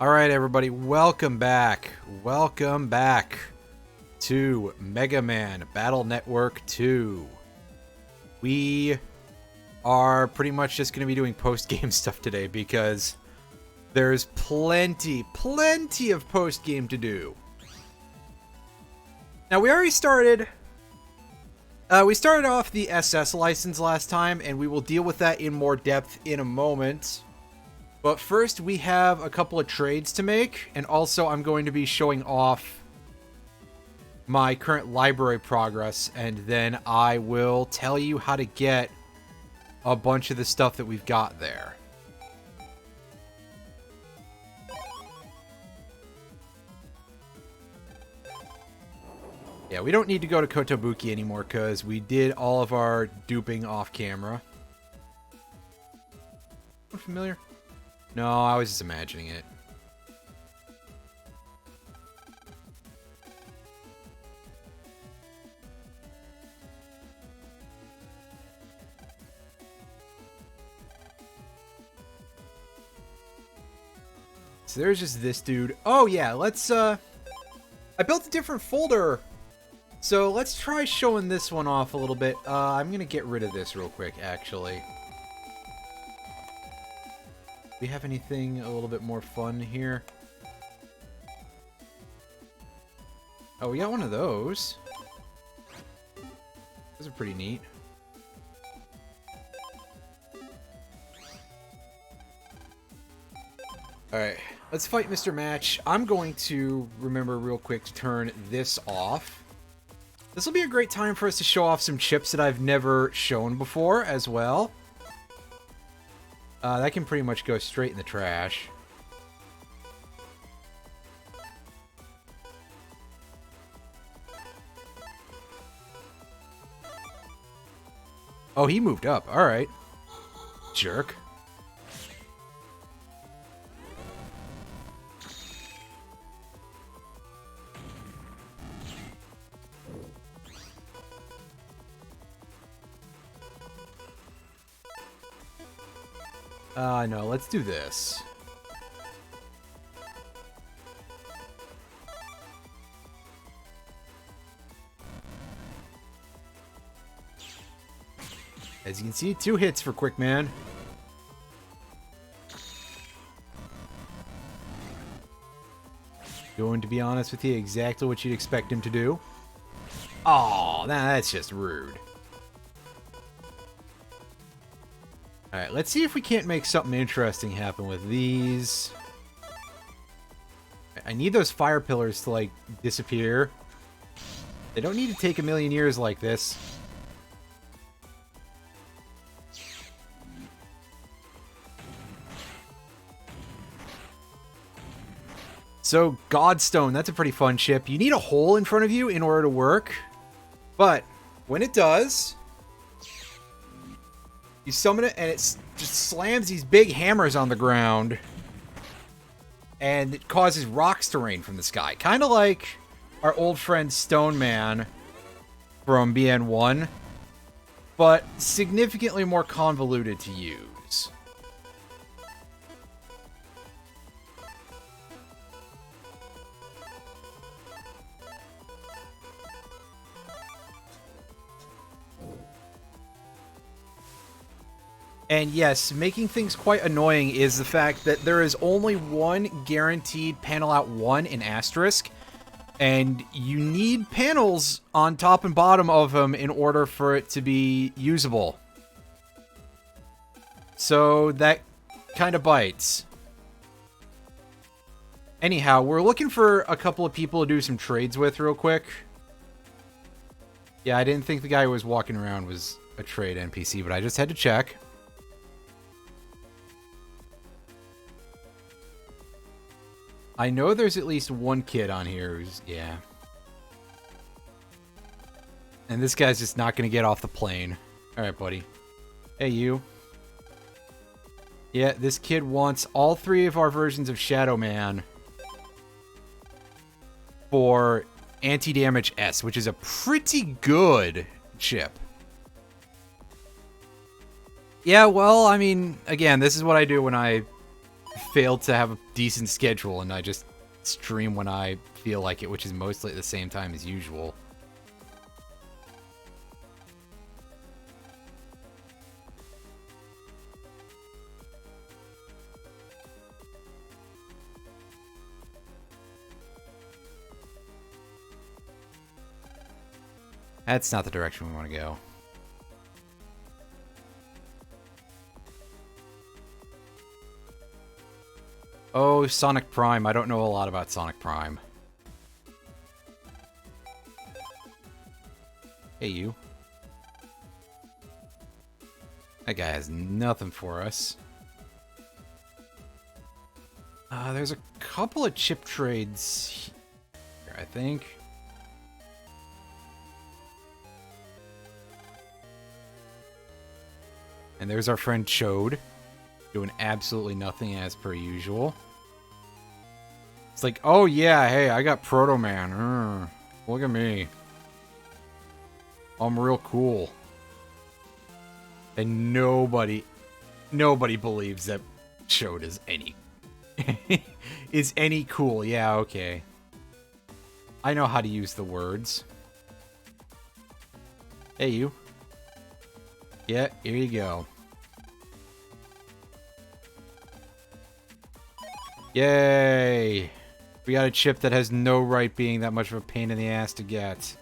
All right, everybody, welcome back. Welcome back to Mega Man Battle Network 2. We are pretty much just going to be doing post-game stuff today because there's plenty of post-game to do. Now, we already started... we started off the SS license last time, and we will deal with that in more depth in a moment. But first, we have a couple of trades to make, and also I'm going to be showing off my current library progress, and then I will tell you how to get a bunch of the stuff that we've got there. Yeah, we don't need to go to Kotobuki anymore because we did all of our duping off camera. Familiar? No, I was just imagining it. So there's just this dude. Oh yeah, let's I built a different folder. So let's try showing this one off a little bit. I'm gonna get rid of this real quick, actually. Do we have anything a little bit more fun here? Oh, we got one of those. Those are pretty neat. Alright, let's fight Mr. Match. I'm going to remember real quick to turn this off. This will be a great time for us to show off some chips that I've never shown before as well. That can pretty much go straight in the trash. Oh, he moved up. Alright. Jerk. No, let's do this. As you can see, 2 hits for Quick Man. Going to be honest with you, exactly what you'd expect him to do. Oh, that's just rude. Alright, let's see if we can't make something interesting happen with these. I need those fire pillars to, like, disappear. They don't need to take a million years like this. So, Godstone, that's a pretty fun chip. You need a hole in front of you in order to work. But, when it does... you summon it, and it just slams these big hammers on the ground. And it causes rocks to rain from the sky. Kind of like our old friend Stone Man from BN1. But significantly more convoluted to use. And yes, making things quite annoying is the fact that there is only one guaranteed panel out 1 in Asterisk, and you need panels on top and bottom of them in order for it to be usable. So that kind of bites. Anyhow, we're looking for a couple of people to do some trades with real quick. Yeah, I didn't think the guy who was walking around was a trade NPC, but I just had to check. I know there's at least one kid on here who's... yeah. And this guy's just not going to get off the plane. Alright, buddy. Hey, you. Yeah, this kid wants all 3 of our versions of Shadow Man for Anti-Damage S, which is a pretty good chip. Yeah, well, I mean, again, this is what I do when I failed to have a decent schedule, and I just stream when I feel like it, which is mostly at the same time as usual. That's not the direction we want to go. Oh, Sonic Prime. I don't know a lot about Sonic Prime. Hey, you. That guy has nothing for us. There's a couple of chip trades here, I think. And there's our friend Chode, doing absolutely nothing as per usual. It's like, oh yeah, hey, I got PlanetMan. Look at me. I'm real cool. And nobody believes that Chode is any cool. Yeah, okay. I know how to use the words. Hey, you. Yeah, here you go. Yay! We got a chip that has no right being that much of a pain in the ass to get.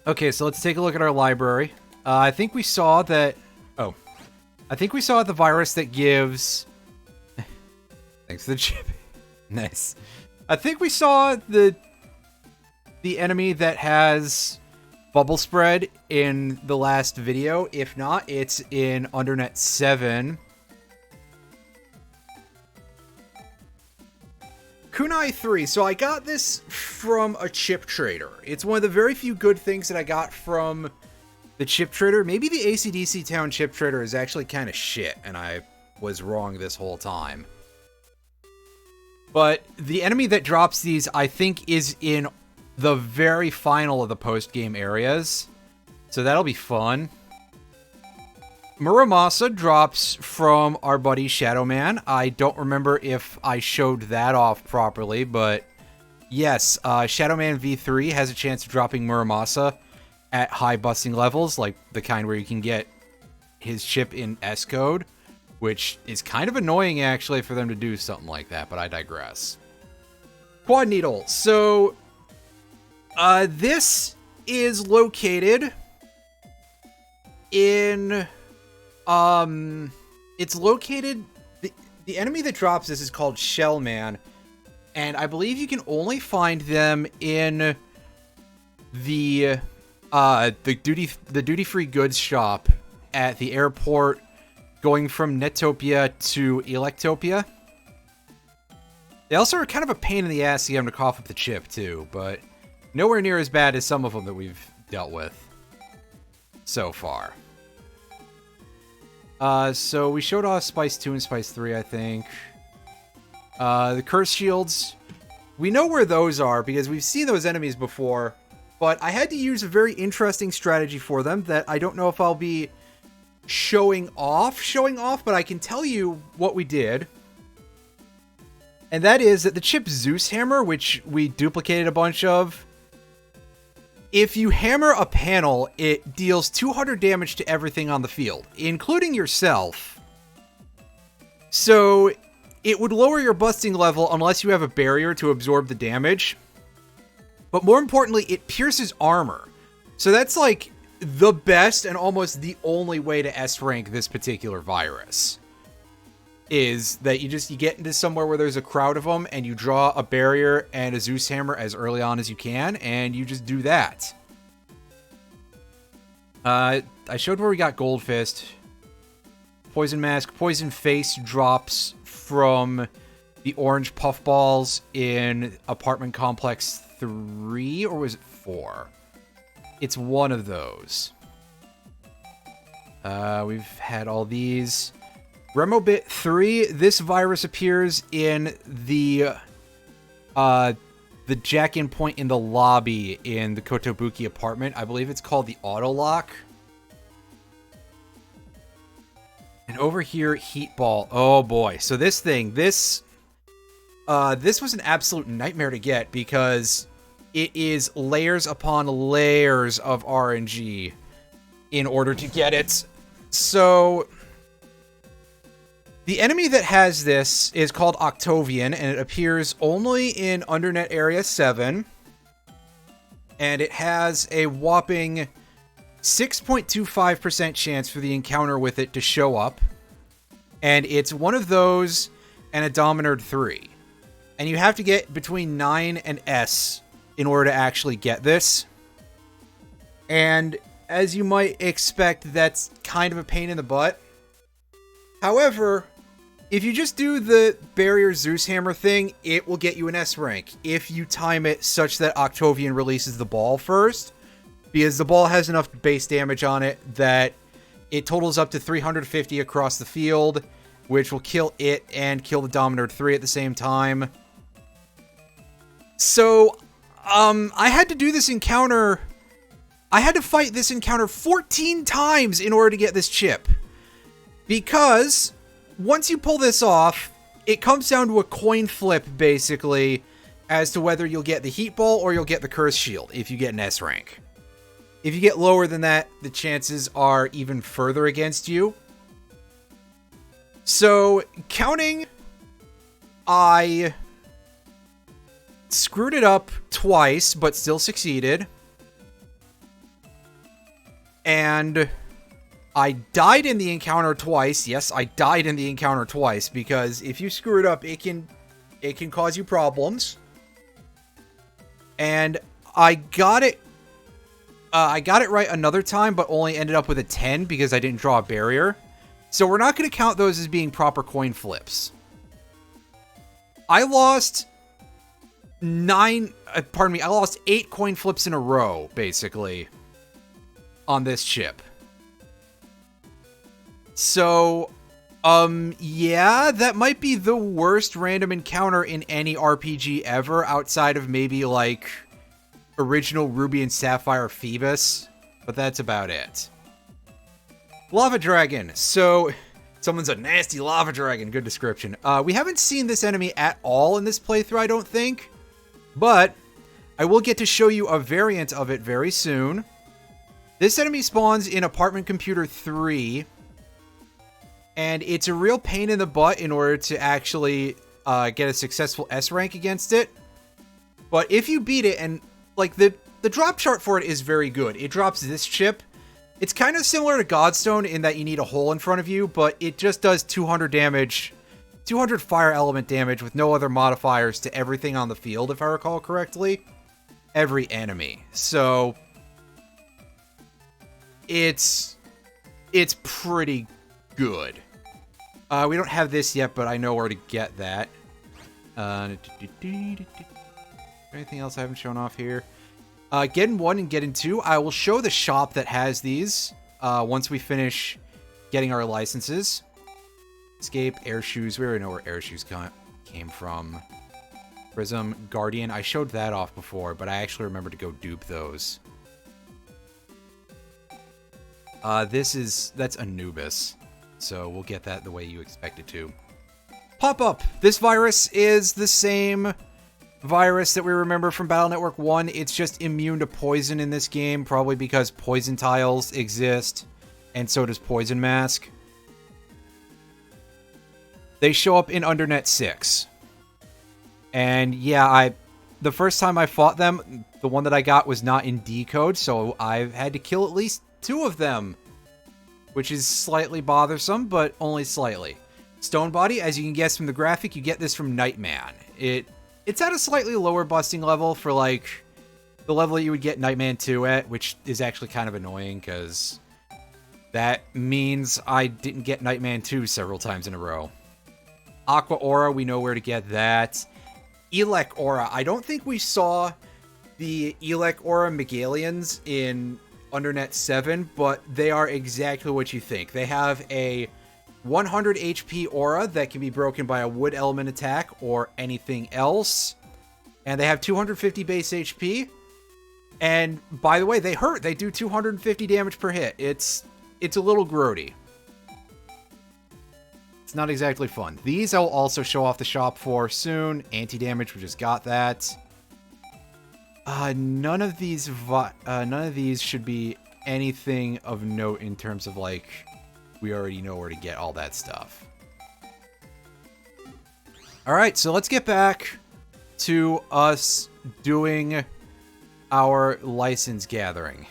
Okay, so let's take a look at our library. I think we saw that... Oh. I think we saw the virus that gives... Thanks for the chip. Nice. I think we saw the enemy that has... Bubble Spread in the last video. If not, it's in Undernet 7. Kunai 3. So I got this from a chip trader. It's one of the very few good things that I got from the chip trader. Maybe the AC/DC Town chip trader is actually kind of shit, and I was wrong this whole time. But the enemy that drops these, I think, is in the very final of the post-game areas. So that'll be fun. Muramasa drops from our buddy Shadow Man. I don't remember if I showed that off properly, but yes, Shadow Man V3 has a chance of dropping Muramasa at high busting levels, like the kind where you can get his chip in S-code, which is kind of annoying actually for them to do something like that, but I digress. Quad Needle. So this is located in, it's located, the enemy that drops this is called Shellman, and I believe you can only find them in the duty-free goods shop at the airport going from Netopia to Electopia. They also are kind of a pain in the ass to get them to cough up the chip too, but nowhere near as bad as some of them that we've dealt with so far. So we showed off Spice 2 and Spice 3, I think. The Curse Shields, we know where those are because we've seen those enemies before, but I had to use a very interesting strategy for them that I don't know if I'll be showing off, but I can tell you what we did. And that is that the chip Zeus Hammer, which we duplicated a bunch of, if you hammer a panel, it deals 200 damage to everything on the field, including yourself. So it would lower your busting level unless you have a barrier to absorb the damage. But more importantly, it pierces armor. So that's like the best and almost the only way to S-rank this particular virus. Is that you get into somewhere where there's a crowd of them and you draw a barrier and a Zeus Hammer as early on as you can, and you just do that. I showed where we got Gold Fist. Poison Mask. Poison Face drops from the orange puffballs in Apartment Complex 3, or was it 4? It's one of those. We've had all these. Remobit 3, this virus appears in the jack-in point in the lobby in the Kotobuki apartment. I believe it's called the auto lock. And over here, Heat Ball. Oh boy. So this thing, this was an absolute nightmare to get because it is layers upon layers of RNG in order to get it. So the enemy that has this is called Octovian, and it appears only in Undernet Area 7. And it has a whopping 6.25% chance for the encounter with it to show up. And it's one of those and a Dominard 3. And you have to get between 9 and S in order to actually get this. And as you might expect, that's kind of a pain in the butt. However, if you just do the Barrier Zeus Hammer thing, it will get you an S rank if you time it such that Octovian releases the ball first. Because the ball has enough base damage on it that it totals up to 350 across the field, which will kill it and kill the Dominard 3 at the same time. So, I had to do this encounter. I had to fight this encounter 14 times in order to get this chip. Because once you pull this off, it comes down to a coin flip, basically, as to whether you'll get the Heat Ball or you'll get the Curse Shield if you get an S rank. If you get lower than that, the chances are even further against you. So, counting, I screwed it up twice, but still succeeded. And I died in the encounter twice. Yes, I died in the encounter twice, because if you screw it up, it can cause you problems. And I got it right another time, but only ended up with a 10 because I didn't draw a barrier. So we're not going to count those as being proper coin flips. I lost I lost 8 coin flips in a row, basically, on this chip. So, yeah, that might be the worst random encounter in any RPG ever, outside of maybe, like, original Ruby and Sapphire Phoebus, but that's about it. Lava Dragon. So, someone's a nasty Lava Dragon. Good description. We haven't seen this enemy at all in this playthrough, I don't think, but I will get to show you a variant of it very soon. This enemy spawns in Apartment Computer 3, and it's a real pain in the butt in order to actually get a successful S rank against it. But if you beat it, and like the drop chart for it is very good. It drops this chip. It's kind of similar to Godstone in that you need a hole in front of you, but it just does 200 damage, 200 fire element damage with no other modifiers to everything on the field, if I recall correctly. Every enemy. So it's pretty good. We don't have this yet, but I know where to get that. Anything else I haven't shown off here? Geddon 1 and Geddon 2, I will show the shop that has these once we finish getting our licenses. Escape, Air Shoes, we already know where Air Shoes came from. Prism, Guardian, I showed that off before, but I actually remember to go dupe those. That's Anubis, so we'll get that the way you expect it to. Pop-up! This virus is the same virus that we remember from Battle Network 1. It's just immune to poison in this game, probably because poison tiles exist, and so does Poison Mask. They show up in Undernet 6. And yeah, the first time I fought them, the one that I got was not in decode, so I've had to kill at least 2 of them, which is slightly bothersome, but only slightly. Stone Body, as you can guess from the graphic, you get this from Nightman. It's at a slightly lower busting level for, like, the level you would get Nightman 2 at, which is actually kind of annoying, because that means I didn't get Nightman 2 several times in a row. Aqua Aura, we know where to get that. Elec Aura, I don't think we saw the Elec Aura Megalians in Undernet 7, but they are exactly what you think. They have a 100 HP aura that can be broken by a wood element attack or anything else. And they have 250 base HP. And by the way, they hurt. They do 250 damage per hit. It's a little grody. It's not exactly fun. These I'll also show off the shop for soon. Anti-damage, we just got that. None of these should be anything of note in terms of, like, we already know where to get all that stuff. Alright, so let's get back to us doing our license gathering.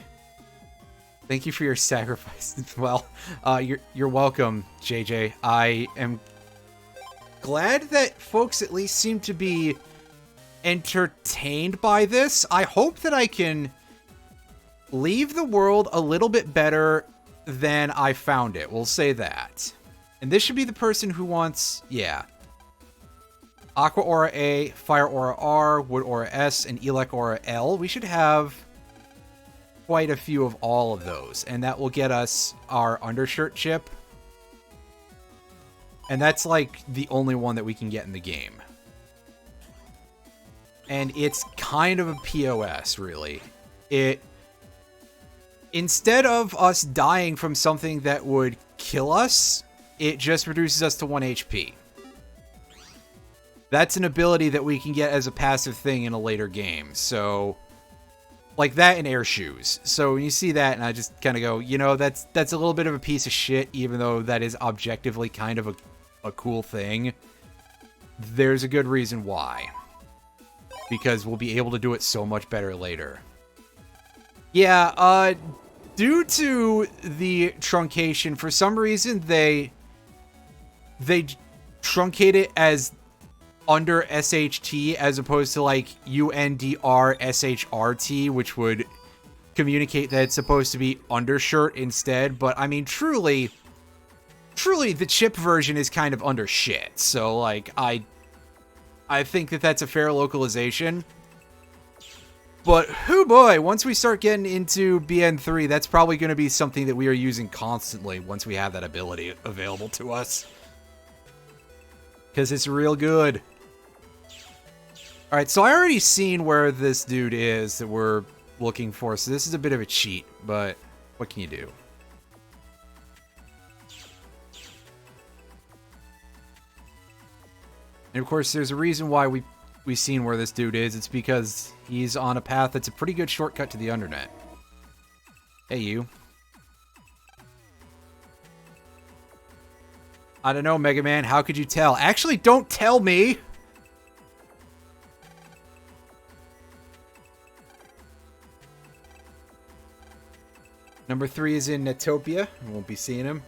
Thank you for your sacrifice. Well, you're welcome, JJ. I am glad that folks at least seem to be entertained by this. I hope that I can leave the world a little bit better than I found it. We'll say that. And this should be the person who wants, yeah. Aqua Aura A, Fire Aura R, Wood Aura S, and Elec Aura L. We should have quite a few of all of those, and that will get us our undershirt chip. And that's like the only one that we can get in the game. And it's kind of a POS, really. Instead of us dying from something that would kill us, it just reduces us to 1 HP. That's an ability that we can get as a passive thing in a later game. So, like that and air shoes. So when you see that, and I just kind of go, you know, that's a little bit of a piece of shit, even though that is objectively kind of a cool thing. There's a good reason why. Because we'll be able to do it so much better later. Yeah, due to the truncation, for some reason they truncate it as under SHT as opposed to like UNDR SHRT, which would communicate that it's supposed to be undershirt instead. But I mean, truly the chip version is kind of under shit. So like, I think that that's a fair localization. But, oh boy, once we start getting into BN3, that's probably going to be something that we are using constantly once we have that ability available to us. Because it's real good. Alright, so I already seen where this dude is that we're looking for, so this is a bit of a cheat, but what can you do? And of course, there's a reason why we've seen where this dude is. It's because he's on a path that's a pretty good shortcut to the Undernet. Hey, you. I don't know, Mega Man. How could you tell? Actually, don't tell me! Number 3 is in Netopia. We won't be seeing him.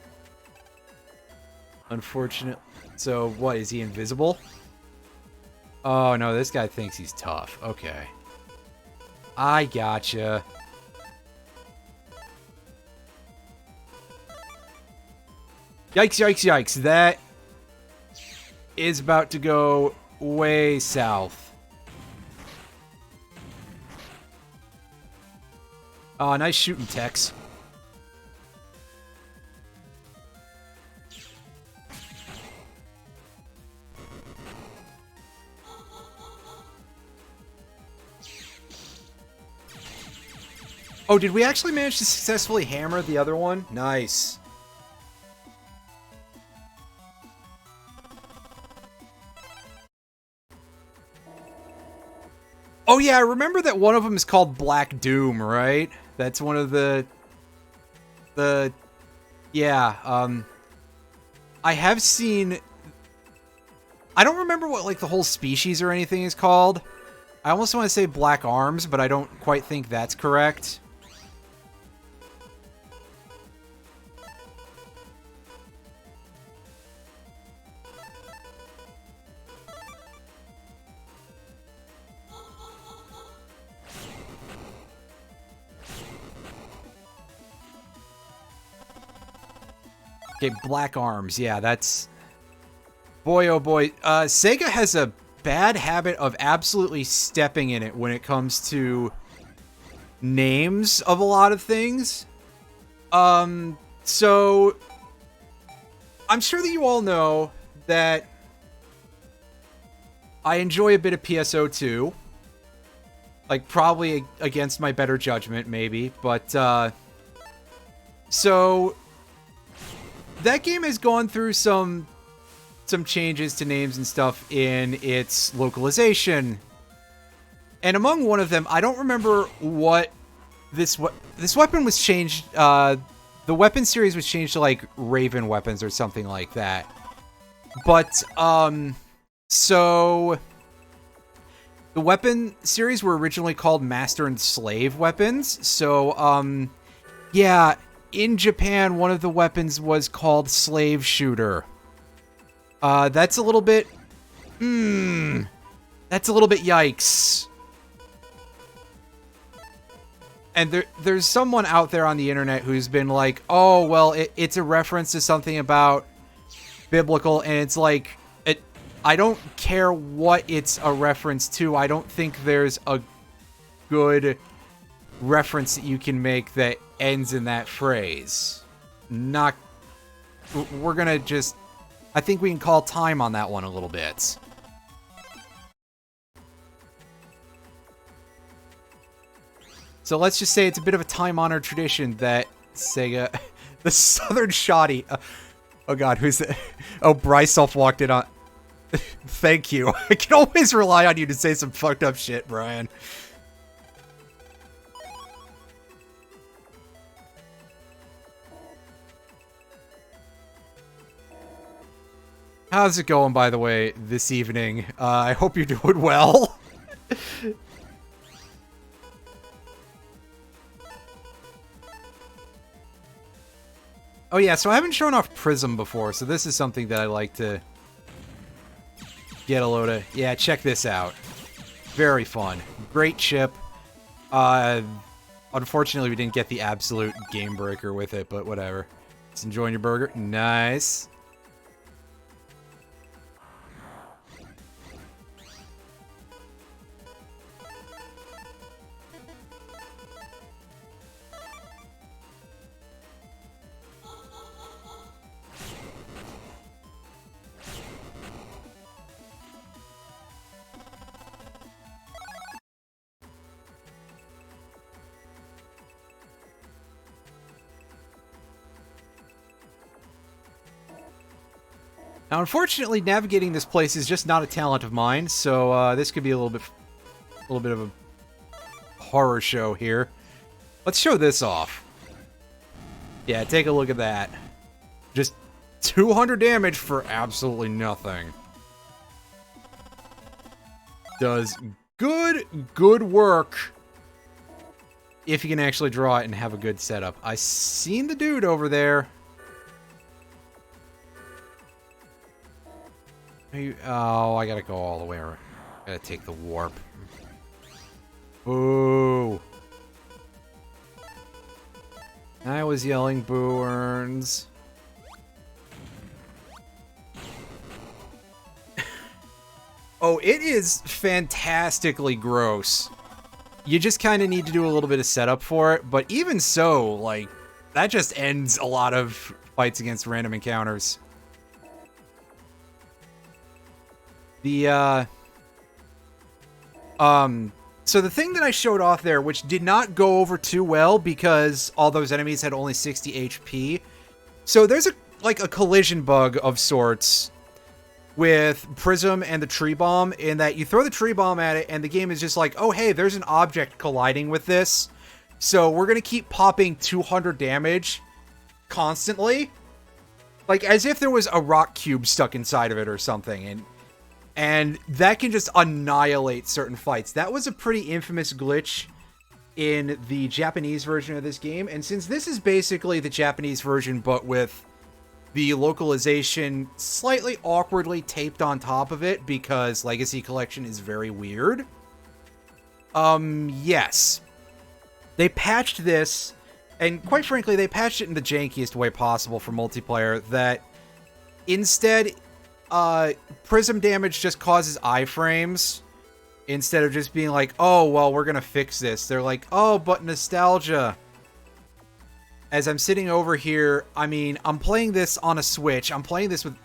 Unfortunate. So, what? Is he invisible? Oh, no. This guy thinks he's tough. Okay. I gotcha. Yikes, yikes, yikes. That is about to go way south. Oh, nice shooting, Tex. Oh, did we actually manage to successfully hammer the other one? Nice. Oh yeah, I remember that one of them is called Black Doom, right? That's one of the... Yeah, I have seen... I don't remember what, like, the whole species or anything is called. I almost want to say Black Arms, but I don't quite think that's correct. Okay, Black Arms. Yeah, that's... Boy, oh boy. Sega has a bad habit of absolutely stepping in it when it comes to names of a lot of things. So... I'm sure that you all know that I enjoy a bit of PSO2. Like, probably against my better judgment, maybe. But, so... That game has gone through some some changes to names and stuff in its localization. And among one of them, I don't remember what this weapon was changed. The weapon series was changed to like Raven weapons or something like that. But so the weapon series were originally called Master and Slave weapons. So yeah, in Japan, one of the weapons was called Slave Shooter. That's a little bit yikes. And there's someone out there on the internet who's been like, oh, well, it's a reference to something about biblical, and it's like, I don't care what it's a reference to. I don't think there's a good reference that you can make that ends in that phrase. We're gonna just, I think we can call time on that one a little bit. So let's just say it's a bit of a time-honored tradition that Sega... The Southern Shoddy... oh god, who's that? Oh, Bryself walked in on... Thank you. I can always rely on you to say some fucked up shit, Brian. How's it going, by the way, this evening? I hope you're doing well. Oh yeah, so I haven't shown off Prism before, so this is something that I like to get a load of. Yeah, check this out. Very fun. Great chip. Unfortunately, we didn't get the absolute game breaker with it, but whatever. Just enjoying your burger. Nice. Now, unfortunately, navigating this place is just not a talent of mine, so this could be a little bit of a horror show here. Let's show this off. Yeah, take a look at that. Just 200 damage for absolutely nothing. Does good work if you can actually draw it and have a good setup. I seen the dude over there. Oh, I gotta go all the way around. Gotta take the warp. Boo! I was yelling boo, Earns. Oh, it is fantastically gross. You just kind of need to do a little bit of setup for it, but even so, like, that just ends a lot of fights against random encounters. So the thing that I showed off there, which did not go over too well because all those enemies had only 60 HP. So there's a collision bug of sorts with Prism and the tree bomb, in that you throw the tree bomb at it and the game is just like, oh hey, there's an object colliding with this, so we're gonna keep popping 200 damage constantly, like as if there was a rock cube stuck inside of it or something, and that can just annihilate certain fights. That was a pretty infamous glitch in the Japanese version of this game, and since this is basically the Japanese version but with the localization slightly awkwardly taped on top of it because Legacy Collection is very weird. Yes. They patched this, and quite frankly, they patched it in the jankiest way possible for multiplayer, that instead, Prism damage just causes iframes, instead of just being like, oh, well, we're gonna fix this. They're like, oh, but nostalgia. As I'm sitting over here, I mean, I'm playing this on a Switch. I'm playing this with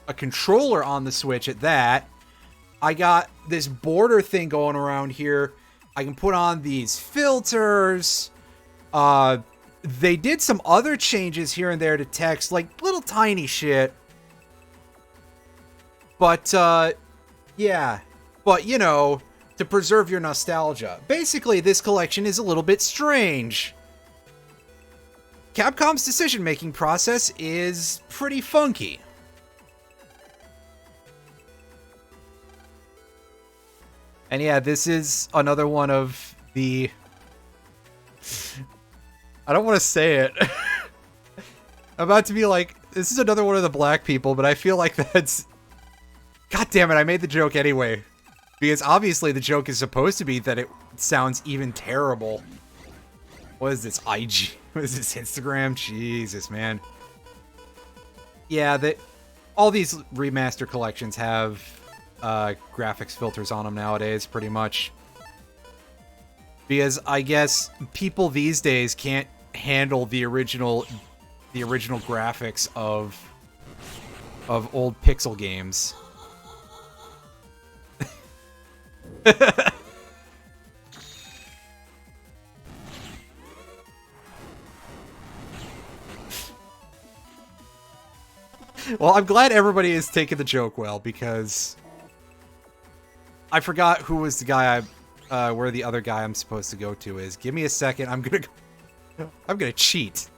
a controller on the Switch at that. I got this border thing going around here. I can put on these filters. They did some other changes here and there to text, like little tiny shit. But, yeah. But, you know, to preserve your nostalgia. Basically, this collection is a little bit strange. Capcom's decision-making process is pretty funky. And yeah, this is another one of the... I don't want to say it. I'm about to be like, this is another one of the black people, but I feel like that's... God damn it, I made the joke anyway. Because obviously the joke is supposed to be that it sounds even terrible. What is this, IG? What is this, Instagram? Jesus, man. Yeah, all these remaster collections have graphics filters on them nowadays, pretty much. Because I guess people these days can't handle the original graphics of old pixel games. Well, I'm glad everybody is taking the joke well, because I forgot who was the guy where the other guy I'm supposed to go to is. Give me a second. I'm gonna cheat.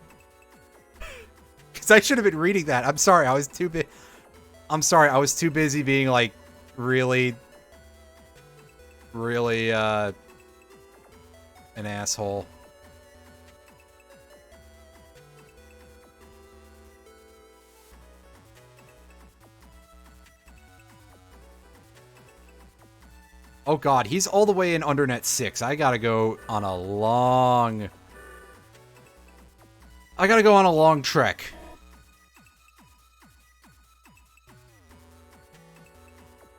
Because I should have been reading that. I'm sorry. I was too busy being like really an asshole. Oh god, he's all the way in Undernet 6. I gotta go on a long trek.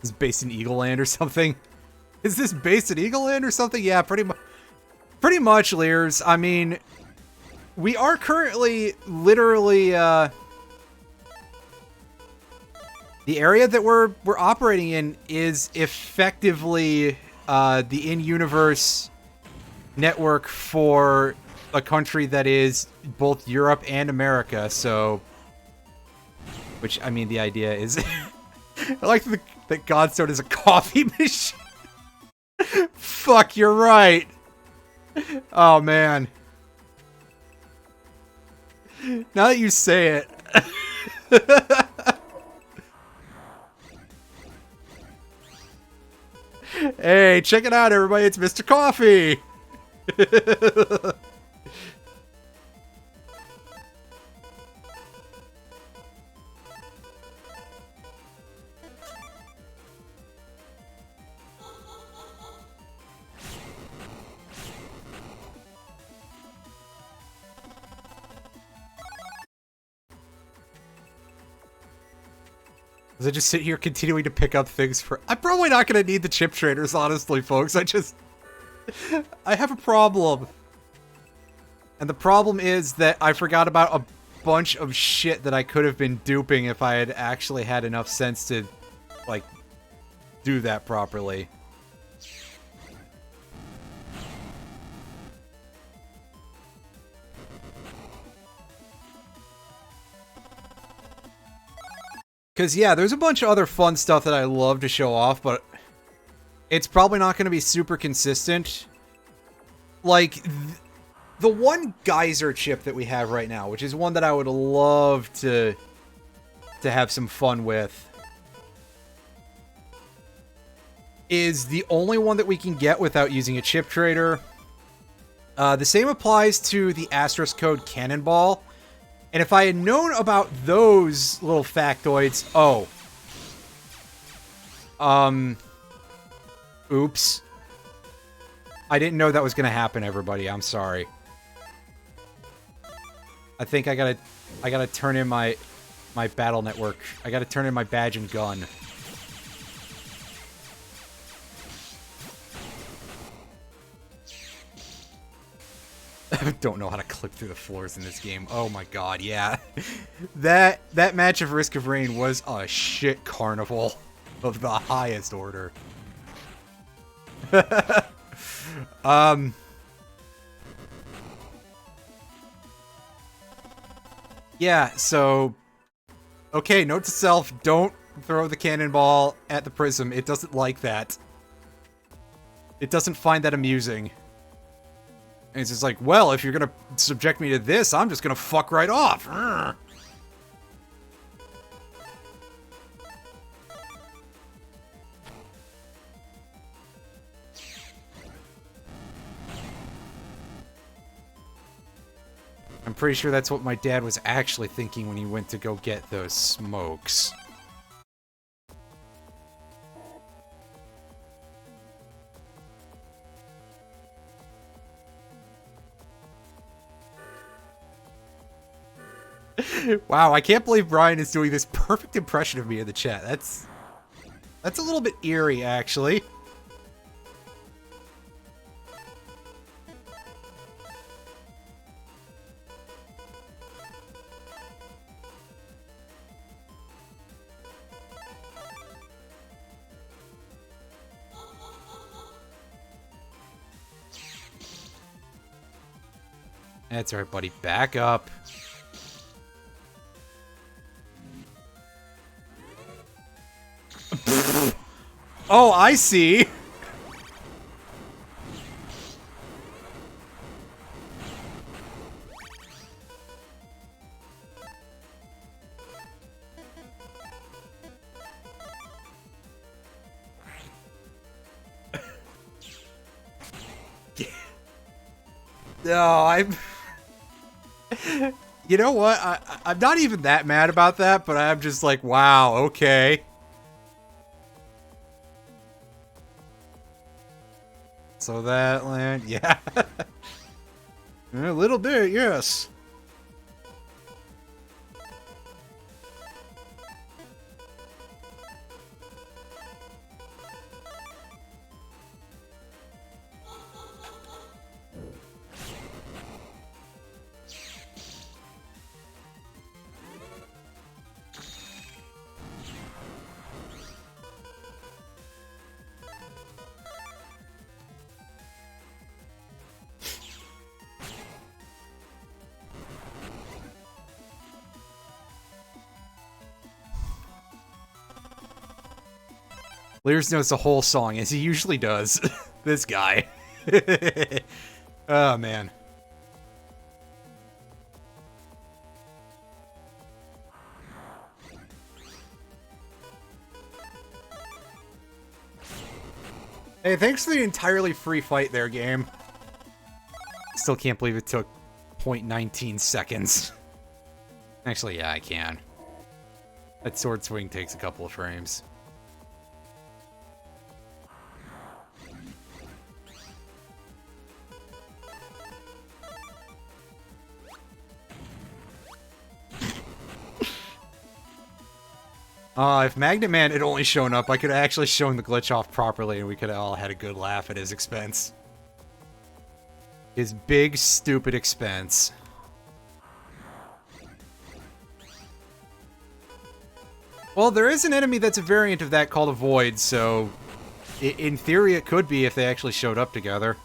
Is this based in Eagle Land or something? Is this based in Eagle Land or something? Yeah, pretty much, Lears. I mean, we are currently literally the area that we're operating in is effectively the in-universe network for a country that is both Europe and America, so... Which, I mean, the idea is... I like that Godstone is a coffee machine. Fuck, you're right. Oh, man. Now that you say it... Hey, check it out, everybody. It's Mr. Coffee. As I just sit here continuing to pick up things for... I'm probably not going to need the chip traders, honestly, folks. I have a problem. And the problem is that I forgot about a bunch of shit that I could have been duping if I had actually had enough sense to, like, do that properly. Because, yeah, there's a bunch of other fun stuff that I love to show off, but it's probably not going to be super consistent. Like, the one geyser chip that we have right now, which is one that I would love to have some fun with, is the only one that we can get without using a chip trader. The same applies to the Asterisk Code Cannonball. And if I had known about those little factoids... Oh. Oops. I didn't know that was going to happen, everybody. I'm sorry. I think I gotta turn in my battle network. I gotta turn in my badge and gun. Don't know how to clip through the floors in this game. Oh my god, yeah. That match of Risk of Rain was a shit carnival of the highest order. Yeah, so... Okay, note to self, don't throw the cannonball at the prism. It doesn't like that. It doesn't find that amusing. And it's just like, well, if you're gonna subject me to this, I'm just gonna fuck right off. Urgh. I'm pretty sure that's what my dad was actually thinking when he went to go get those smokes. Wow, I can't believe Brian is doing this perfect impression of me in the chat. That's a little bit eerie, actually. That's alright, buddy. Back up. Oh, I see. No, I'm... You know what? I'm not even that mad about that, but I'm just like, wow, okay. So that land, yeah. A little bit, yes. Lears knows the whole song, as he usually does. This guy. Oh, man. Hey, thanks for the entirely free fight there, game. Still can't believe it took 0.19 seconds. Actually, yeah, I can. That sword swing takes a couple of frames. If PlanetMan had only shown up, I could have actually shown the glitch off properly and we could have all had a good laugh at his expense. His big, stupid expense. Well, there is an enemy that's a variant of that called a Void, so... in theory, it could be if they actually showed up together.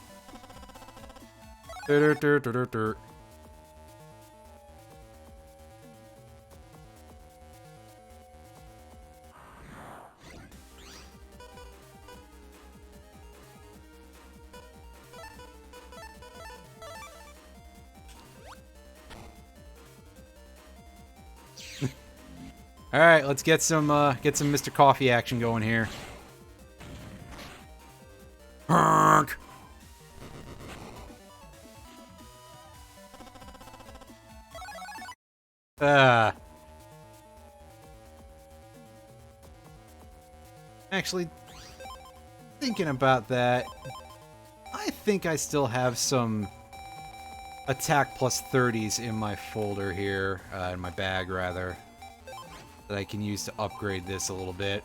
All right, let's get some Mr. Coffee action going here. Honk. Actually, thinking about that, I think I still have some attack plus 30s in my folder here, in my bag rather, that I can use to upgrade this a little bit.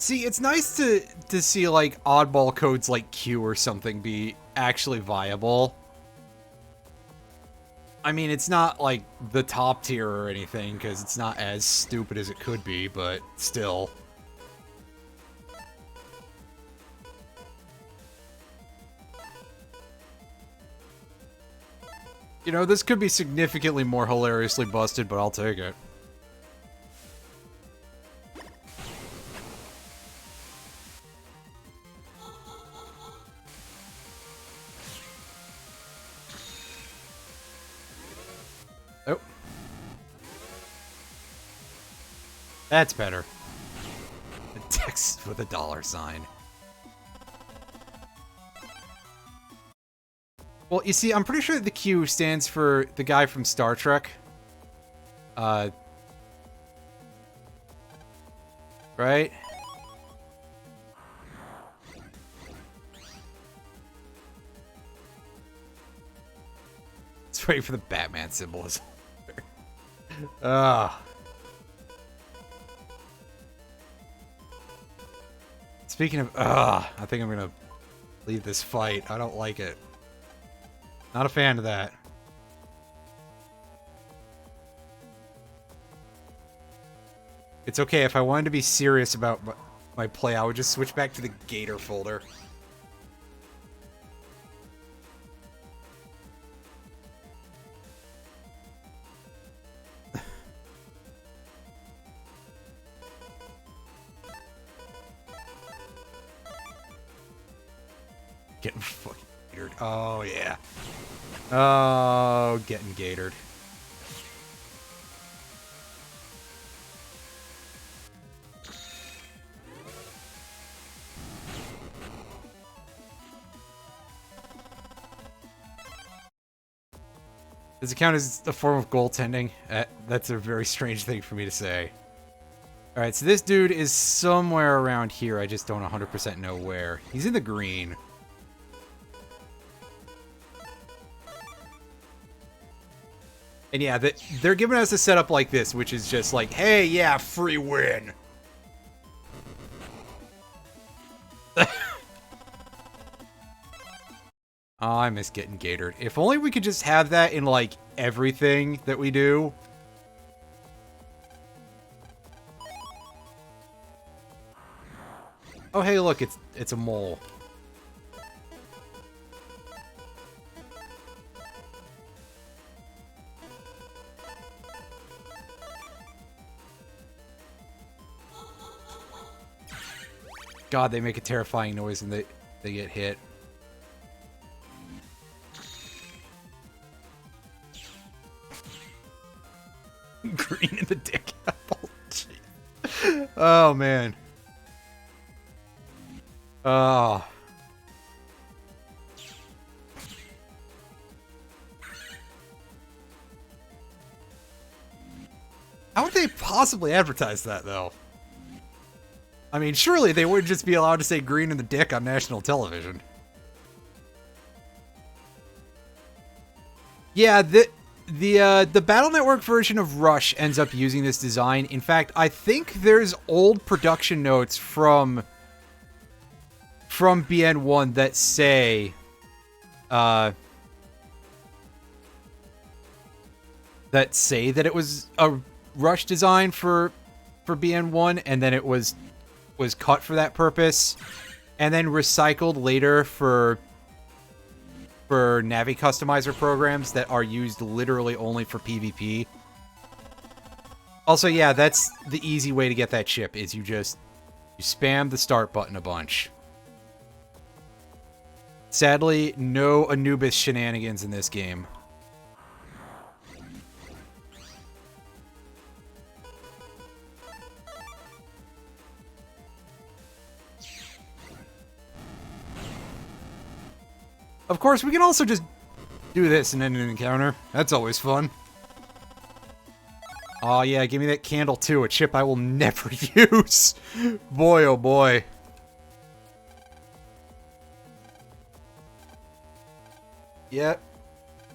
See, it's nice to see, like, oddball codes like Q or something be actually viable. I mean, it's not, like, the top tier or anything, because it's not as stupid as it could be, but still. You know, this could be significantly more hilariously busted, but I'll take it. Oh. That's better. The text with a $sign. Well, you see, I'm pretty sure the Q stands for the guy from Star Trek. Right? Let's wait for the Batman symbolism. Speaking of, I think I'm gonna leave this fight. I don't like it. Not a fan of that. It's okay, if I wanted to be serious about my play, I would just switch back to the Gator folder. Getting fucking gatored. Oh, yeah. Oh, getting gatored. Does it count as a form of goaltending? That's a very strange thing for me to say. Alright, so this dude is somewhere around here. I just don't 100% know where. He's in the green. And yeah, they're giving us a setup like this, which is just like, hey, yeah, free win. Oh, I miss getting gatored. If only we could just have that in, like, everything that we do. Oh, hey, look, it's a mole. God, they make a terrifying noise and they get hit. Green in the dick apple. Jeez. Oh, man. Oh. How would they possibly advertise that, though? I mean, surely they wouldn't just be allowed to say green in the dick on national television. Yeah, the Battle Network version of Rush ends up using this design. In fact, I think there's old production notes from BN1 that say that it was a Rush design for BN1, and then it was cut for that purpose, and then recycled later for Navi customizer programs that are used literally only for PvP. Also, yeah, that's the easy way to get that chip, is you spam the start button a bunch. Sadly, no Anubis shenanigans in this game. Of course, we can also just do this and end an encounter. That's always fun. Oh yeah, give me that candle too, a chip I will never use. Boy, oh boy. Yep.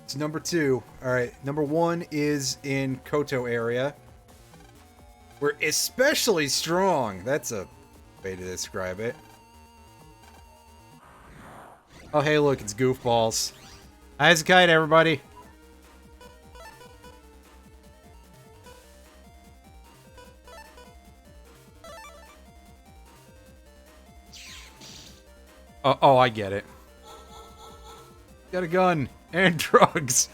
It's number 2. Alright, number 1 is in Koto area. We're especially strong. That's a way to describe it. Oh, hey, look, it's Goofballs. How's the kite, everybody? Oh, I get it. Got a gun and drugs.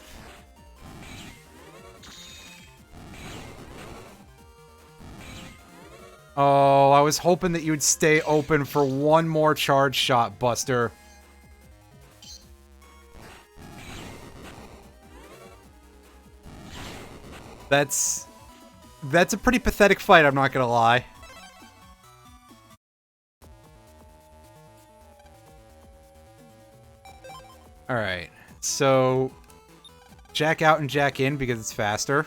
Oh, I was hoping that you'd stay open for one more charge shot, Buster. That's a pretty pathetic fight, I'm not gonna lie. Alright, so jack out and jack in because it's faster.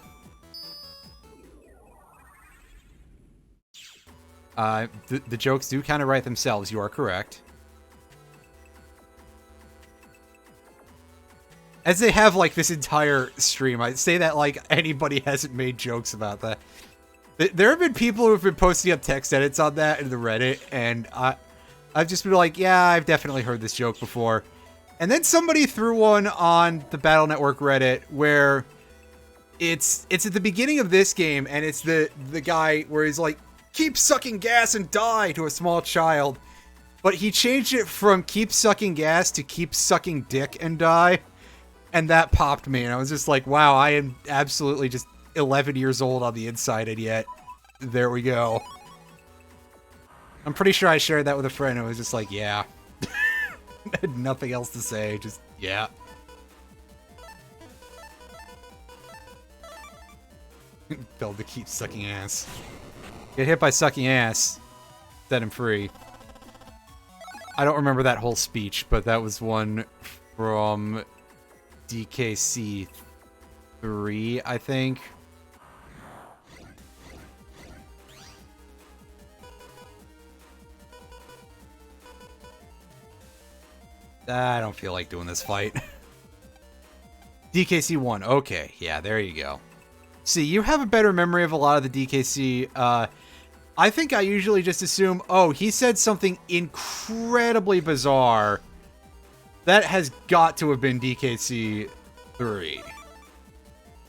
The jokes do kind of write themselves, you are correct. As they have, like, this entire stream, I'd say that, like, anybody hasn't made jokes about that. There have been people who have been posting up text edits on that in the Reddit, and I've just been like, yeah, I've definitely heard this joke before. And then somebody threw one on the Battle Network Reddit where it's at the beginning of this game, and it's the guy where he's like, keep sucking gas and die to a small child. But he changed it from keep sucking gas to keep sucking dick and die. And that popped me, and I was just like, wow, I am absolutely just 11 years old on the inside, and yet there we go. I'm pretty sure I shared that with a friend who was just like, yeah. Had nothing else to say, just, yeah. Told to keep sucking ass. Get hit by sucking ass. Set him free. I don't remember that whole speech, but that was one from DKC 3, I think. I don't feel like doing this fight. DKC 1. Okay, yeah, there you go. See, you have a better memory of a lot of the DKC. I think I usually just assume, oh, he said something incredibly bizarre. That has got to have been DKC 3.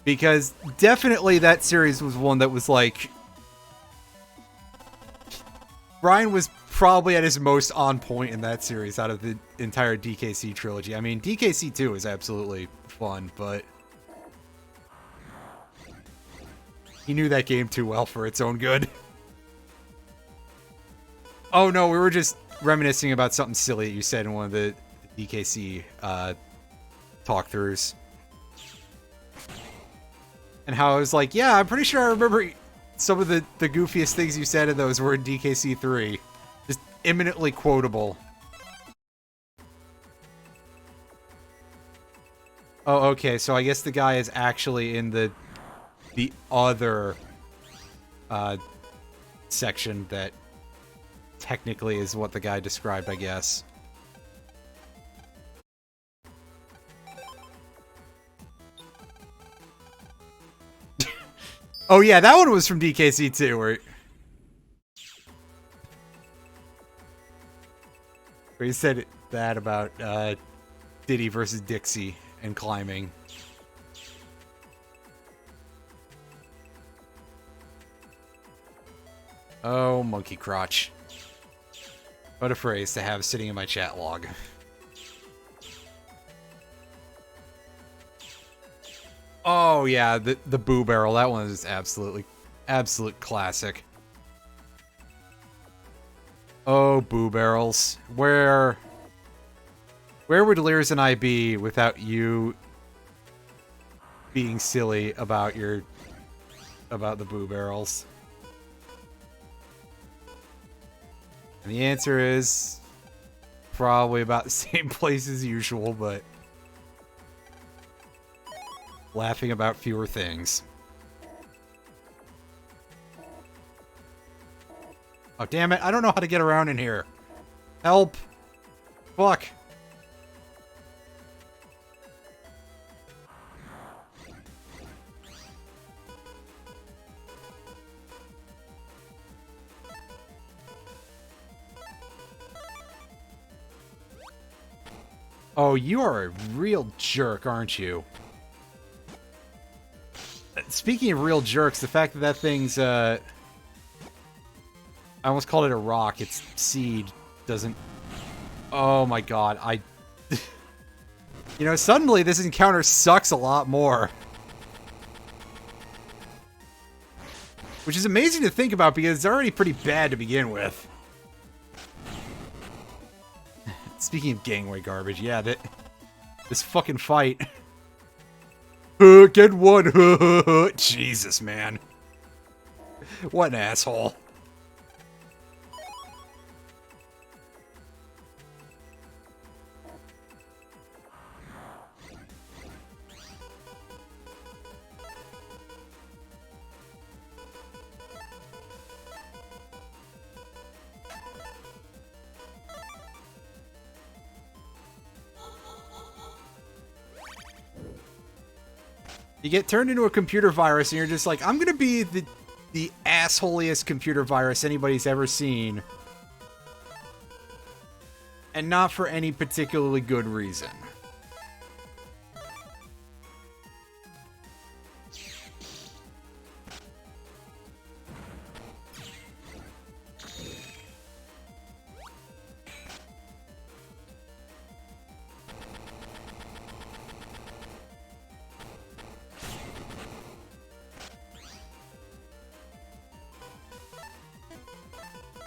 Because definitely that series was one that was like... Brian was probably at his most on point in that series out of the entire DKC trilogy. I mean, DKC 2 is absolutely fun, but... he knew that game too well for its own good. Oh no, we were just reminiscing about something silly that you said in one of the DKC talk-throughs. And how I was like, yeah, I'm pretty sure I remember some of the goofiest things you said in those were in DKC 3. Just imminently quotable. Oh, okay, so I guess the guy is actually in the other section that technically is what the guy described, I guess. Oh yeah, that one was from DKC too, where he said that about Diddy versus Dixie and climbing. Oh, monkey crotch. What a phrase to have sitting in my chat log. Oh yeah, the boo barrel. That one is absolute classic. Oh, boo barrels. Where would Lears and I be without you being silly about the boo barrels? And the answer is probably about the same place as usual, but laughing about fewer things. Oh, damn it. I don't know how to get around in here. Help. Fuck. Oh, you are a real jerk, aren't you? Speaking of real jerks, the fact that that thing's, I almost called it a rock. Its seed doesn't... Oh my god, You know, suddenly this encounter sucks a lot more. Which is amazing to think about because it's already pretty bad to begin with. Speaking of gangway garbage, yeah, this fucking fight. Get one. Jesus, man. What an asshole. You get turned into a computer virus and you're just like, I'm gonna be the assholiest computer virus anybody's ever seen. And not for any particularly good reason.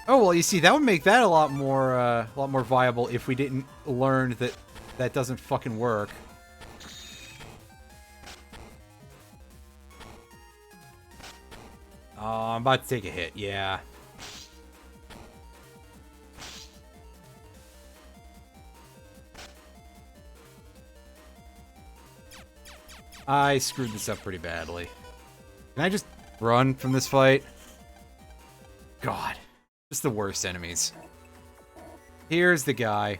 Oh, well, you see, that would make that a lot more viable if we didn't learn that that doesn't fucking work. Oh, I'm about to take a hit, yeah. I screwed this up pretty badly. Can I just run from this fight? God. Just the worst enemies. Here's the guy.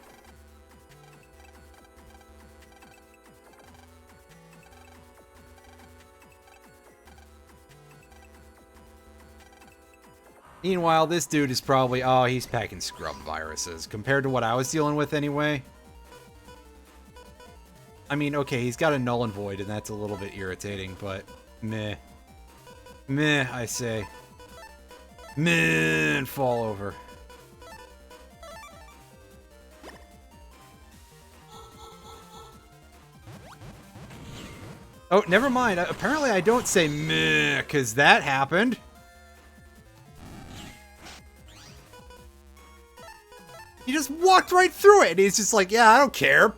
Meanwhile, this dude is probably... Oh, he's packing scrub viruses. Compared to what I was dealing with anyway. I mean, okay, he's got a null and void, and that's a little bit irritating, but... Meh. Meh, I say. Man, fall over. Oh, never mind. Apparently I don't say meh, because that happened. He just walked right through it, and he's just like, yeah, I don't care.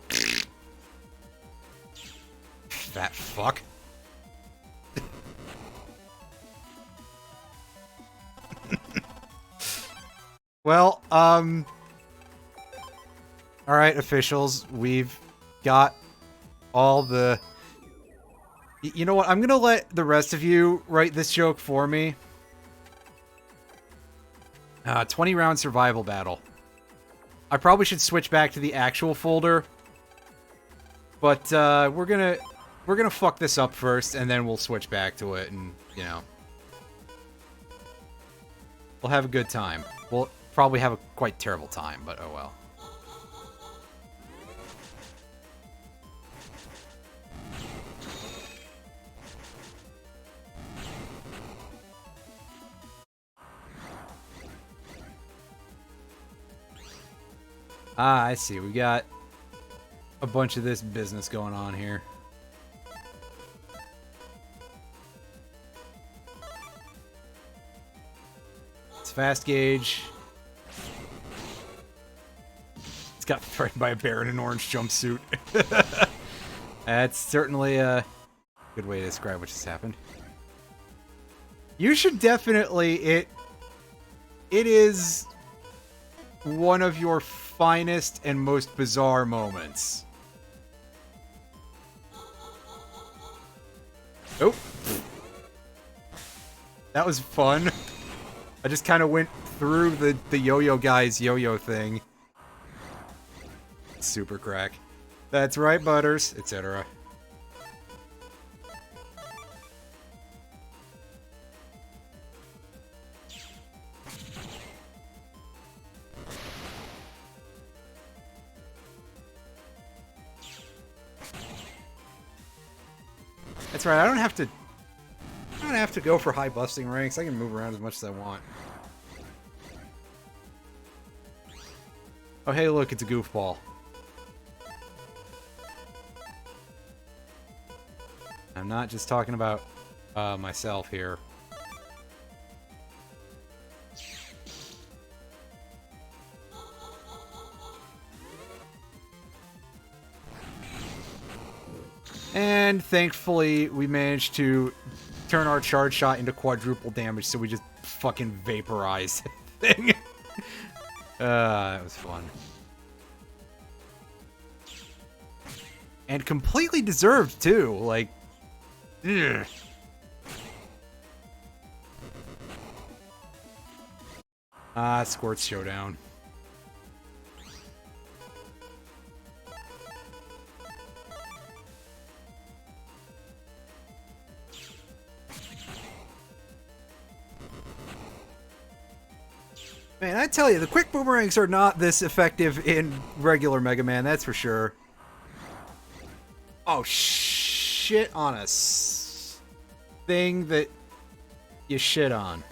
Fat fuck. Well, alright, officials, we've got all the... You know what, I'm gonna let the rest of you write this joke for me. 20-round survival battle. I probably should switch back to the actual folder. But, we're gonna fuck this up first, and then we'll switch back to it, and, you know... We'll have a good time. We'll probably have a quite terrible time, but oh well. Ah, I see. We got a bunch of this business going on here. It's fast gauge. It's got threatened by a bear in an orange jumpsuit. That's certainly a good way to describe what just happened. You should definitely... It is one of your finest and most bizarre moments. Oh. That was fun. I just kind of went through the yo-yo guy's yo-yo thing. Super crack. That's right, Butters, etc. That's right, I don't have to go for high busting ranks. I can move around as much as I want. Oh, hey, look, it's a goofball. I'm not just talking about myself here. And thankfully, we managed to turn our charge shot into quadruple damage, so we just fucking vaporized the thing. That was fun. And completely deserved, too. Like, ugh. Squirt Showdown. Man, I tell you, the quick boomerangs are not this effective in regular Mega Man, that's for sure. Oh, shit on a thing that you shit on.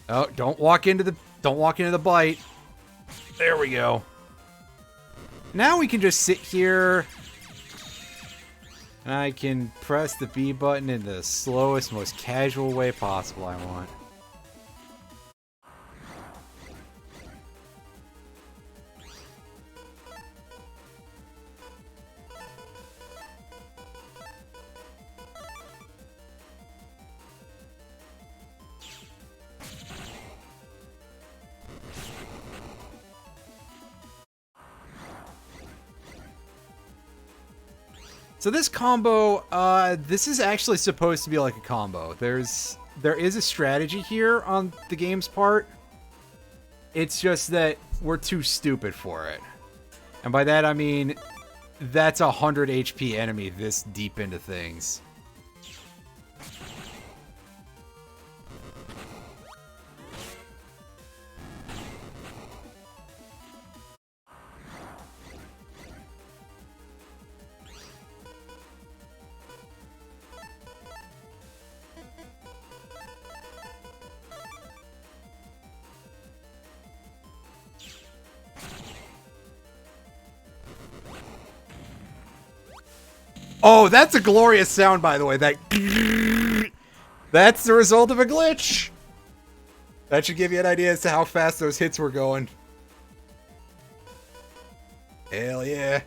Oh, don't walk into the bite. There we go. Now we can just sit here, and I can press the B button in the slowest, most casual way possible I want. So this combo, this is actually supposed to be like a combo. There is a strategy here on the game's part. It's just that we're too stupid for it. And by that I mean, that's a 100 HP enemy this deep into things. Oh, that's a glorious sound, by the way. That's the result of a glitch. That should give you an idea as to how fast those hits were going. Hell yeah.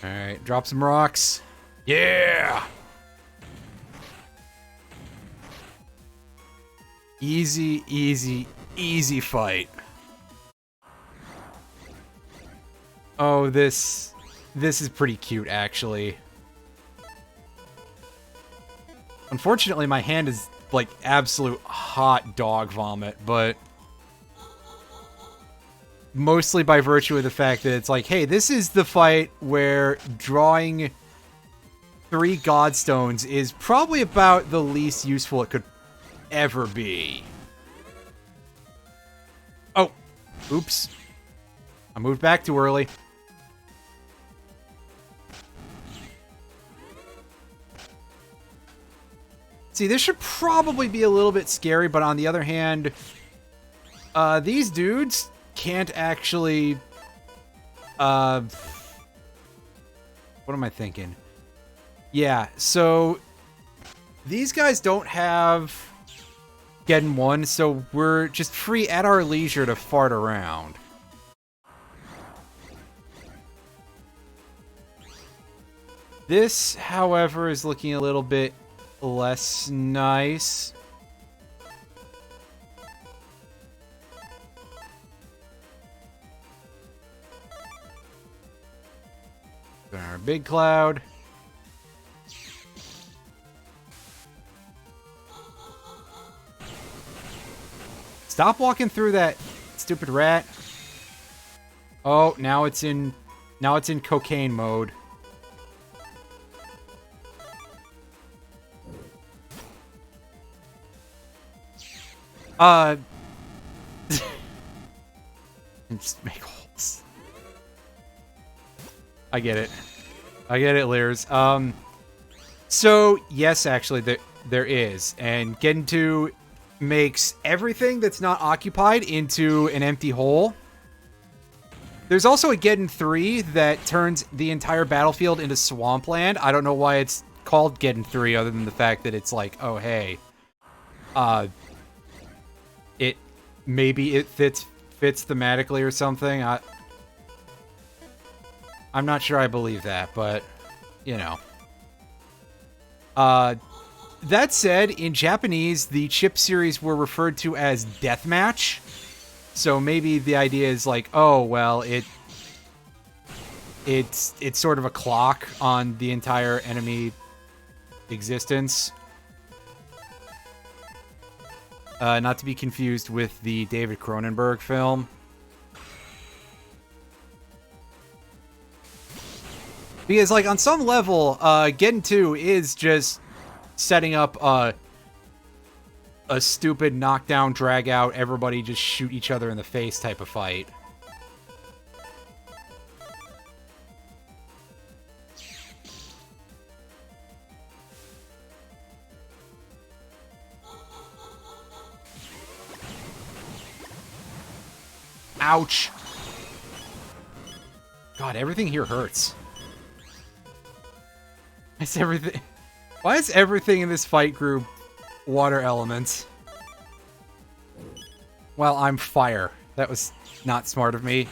Alright, drop some rocks. Yeah! Easy, easy, easy fight. Oh, this is pretty cute, actually. Unfortunately, my hand is like absolute hot dog vomit, but mostly by virtue of the fact that it's like, hey, this is the fight where drawing 3 Godstones is probably about the least useful it could ever be. Oh, oops. I moved back too early. See, this should probably be a little bit scary, but on the other hand, these dudes can't actually, what am I thinking? Yeah, so these guys don't have Gen 1, so we're just free at our leisure to fart around. This, however, is looking a little bit less nice. Our big cloud. Stop walking through that stupid rat. Oh, now it's in cocaine mode. Just make holes. I get it. I get it, Lears. So yes, actually, there is, and getting to makes everything that's not occupied into an empty hole. There's also a Geddon 3 that turns the entire battlefield into swampland. I don't know why it's called Geddon 3 other than the fact that it's like, oh hey, maybe it fits thematically or something. I'm not sure I believe that, but you know. That said, in Japanese, the chip series were referred to as deathmatch. So maybe the idea is like, oh, well, it's sort of a clock on the entire enemy existence. Not to be confused with the David Cronenberg film. Because, like, on some level, Geddon 2 is just setting up a stupid knockdown, drag out, everybody just shoot each other in the face type of fight. Ouch. God, everything here hurts. Why is everything in this fight group water elements? Well, I'm fire. That was not smart of me.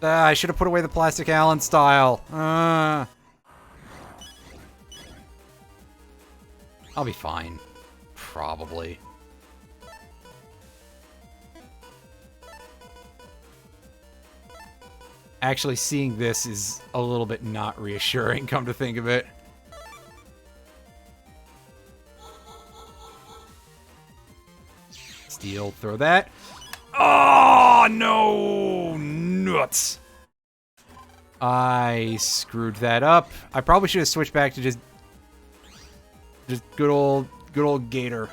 I should have put away the plastic Allen style. I'll be fine. Probably. Actually, seeing this is a little bit not reassuring, come to think of it. Steal, throw that. Oh, no! Nuts! I screwed that up. I probably should have switched back to just good old Gator.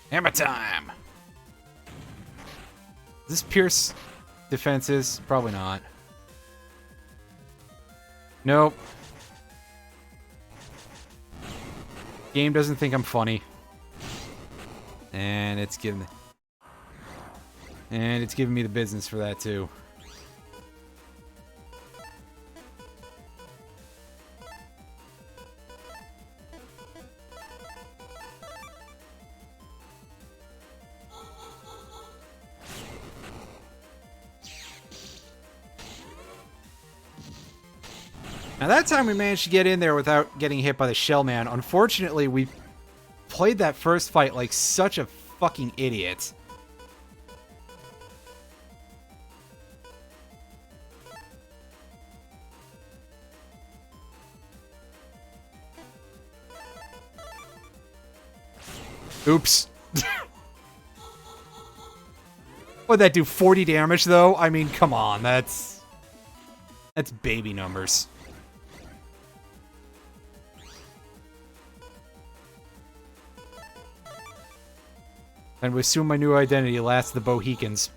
Hammer time! Is this Pierce defenses? Probably not. Nope. Game doesn't think I'm funny. And it's giving me the business for that too. Now that time we managed to get in there without getting hit by the shell man. Unfortunately, we played that first fight like such a fucking idiot. Oops. What'd that do? 40 damage though? I mean, come on, that's baby numbers. And we assume my new identity lasts the Bohicans.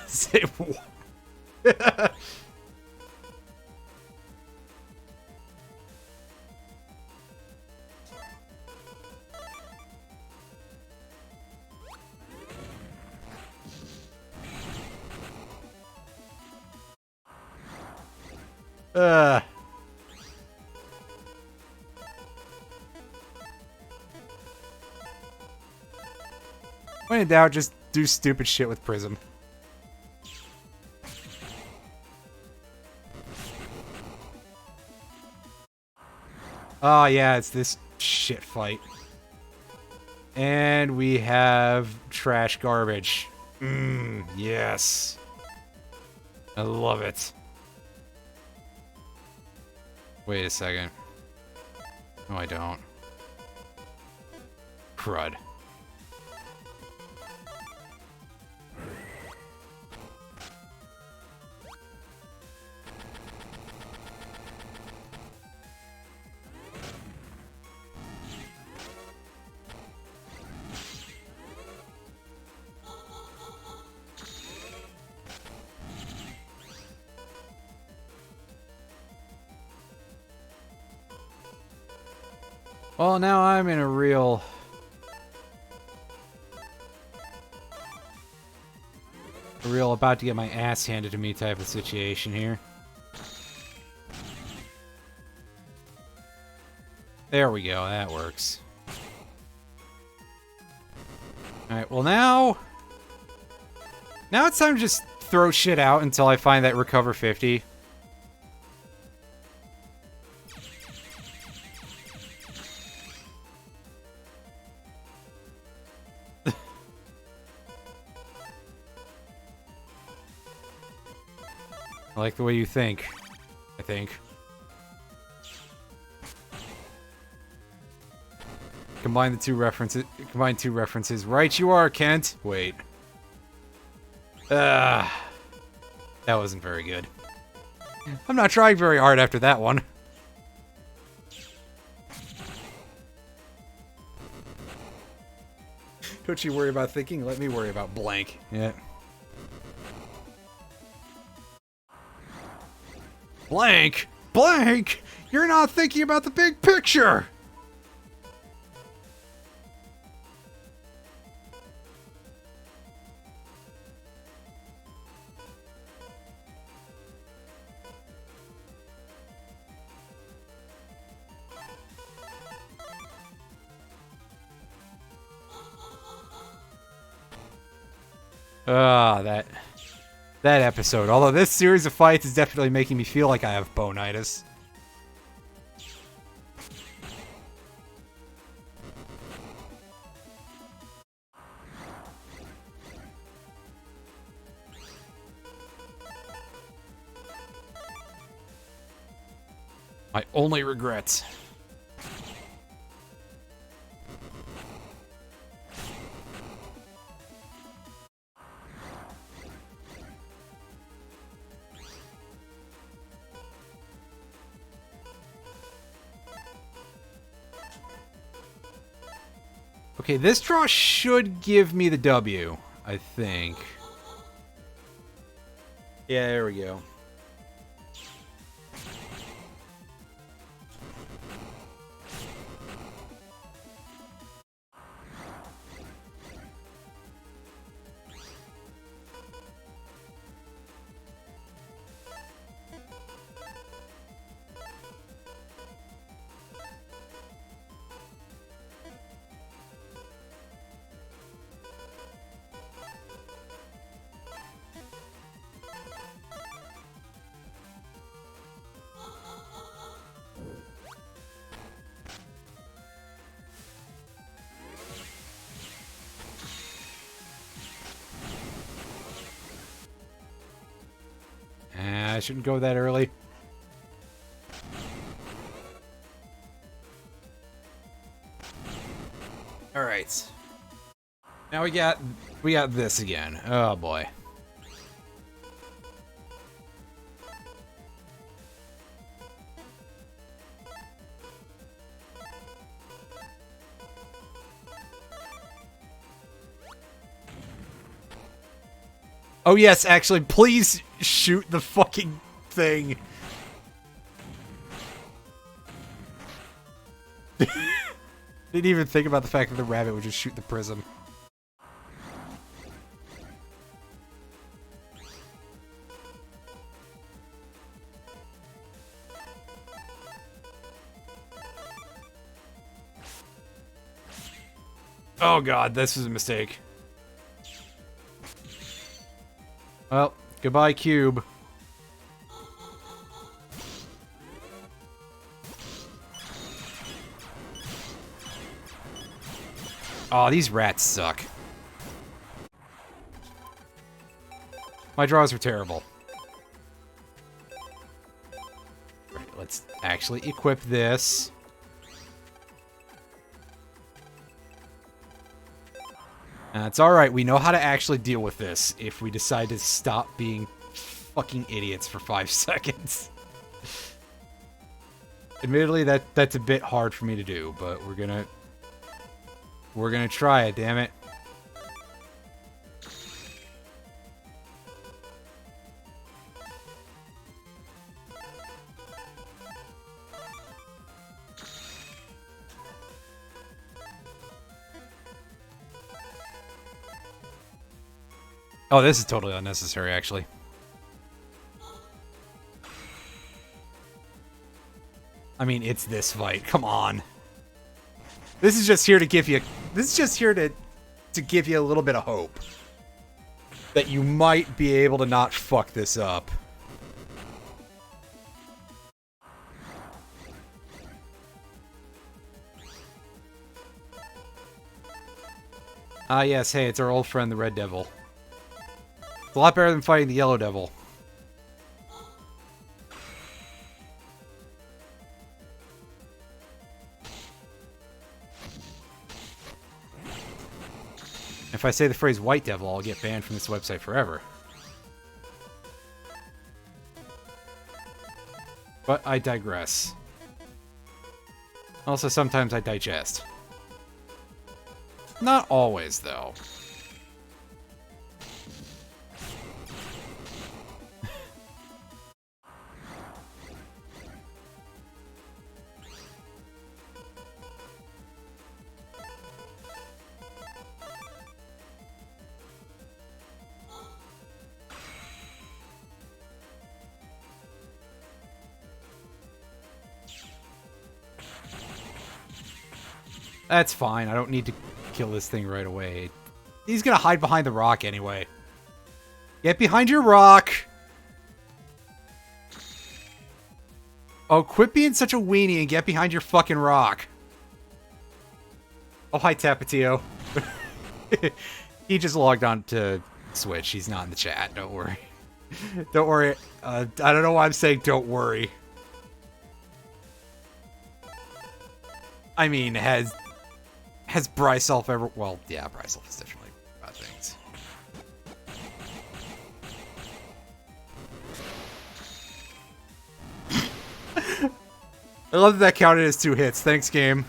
Say what? When in doubt, just do stupid shit with Prism. Oh, yeah, it's this shit fight. And we have trash garbage. Yes. I love it. Wait a second. No, I don't. Crud. Well, now I'm in a real... about to get my ass handed to me type of situation here. There we go, that works. Alright, well now... Now it's time to just throw shit out until I find that recover 50. I like the way you think, I think. Combine two references. Right you are, Kent. Wait. That wasn't very good. I'm not trying very hard after that one. Don't you worry about thinking, let me worry about blank. Yeah. Blank? Blank? You're not thinking about the big picture! That episode. Although this series of fights is definitely making me feel like I have bonitis. My only regrets. Okay, this draw should give me the W, I think. Yeah, there we go. I shouldn't go that early. All right. Now we got this again. Oh boy. Oh yes, actually, please shoot the fucking thing. Didn't even think about the fact that the rabbit would just shoot the prism. Oh god, this is a mistake. Well, goodbye, cube. Oh, these rats suck. My draws were terrible. Right, let's actually equip this. It's alright, we know how to actually deal with this if we decide to stop being fucking idiots for 5 seconds. Admittedly, that's a bit hard for me to do, but we're gonna try it, damn it. Oh, this is totally unnecessary, actually. I mean, it's this fight. Come on. This is just here to give you... This is just here to give you a little bit of hope. That you might be able to not fuck this up. Ah, yes. Hey, it's our old friend, the Red Devil. It's a lot better than fighting the Yellow Devil. If I say the phrase White Devil, I'll get banned from this website forever. But I digress. Also, sometimes I digest. Not always, though. That's fine. I don't need to kill this thing right away. He's gonna hide behind the rock anyway. Get behind your rock! Oh, quit being such a weenie and get behind your fucking rock. Oh, hi, Tapatio. He just logged on to Switch. He's not in the chat. Don't worry. Don't worry. I don't know why I'm saying don't worry. I mean, has Bryself ever... Well, yeah, Bryself is definitely about things. I love that counted as 2 hits. Thanks, game.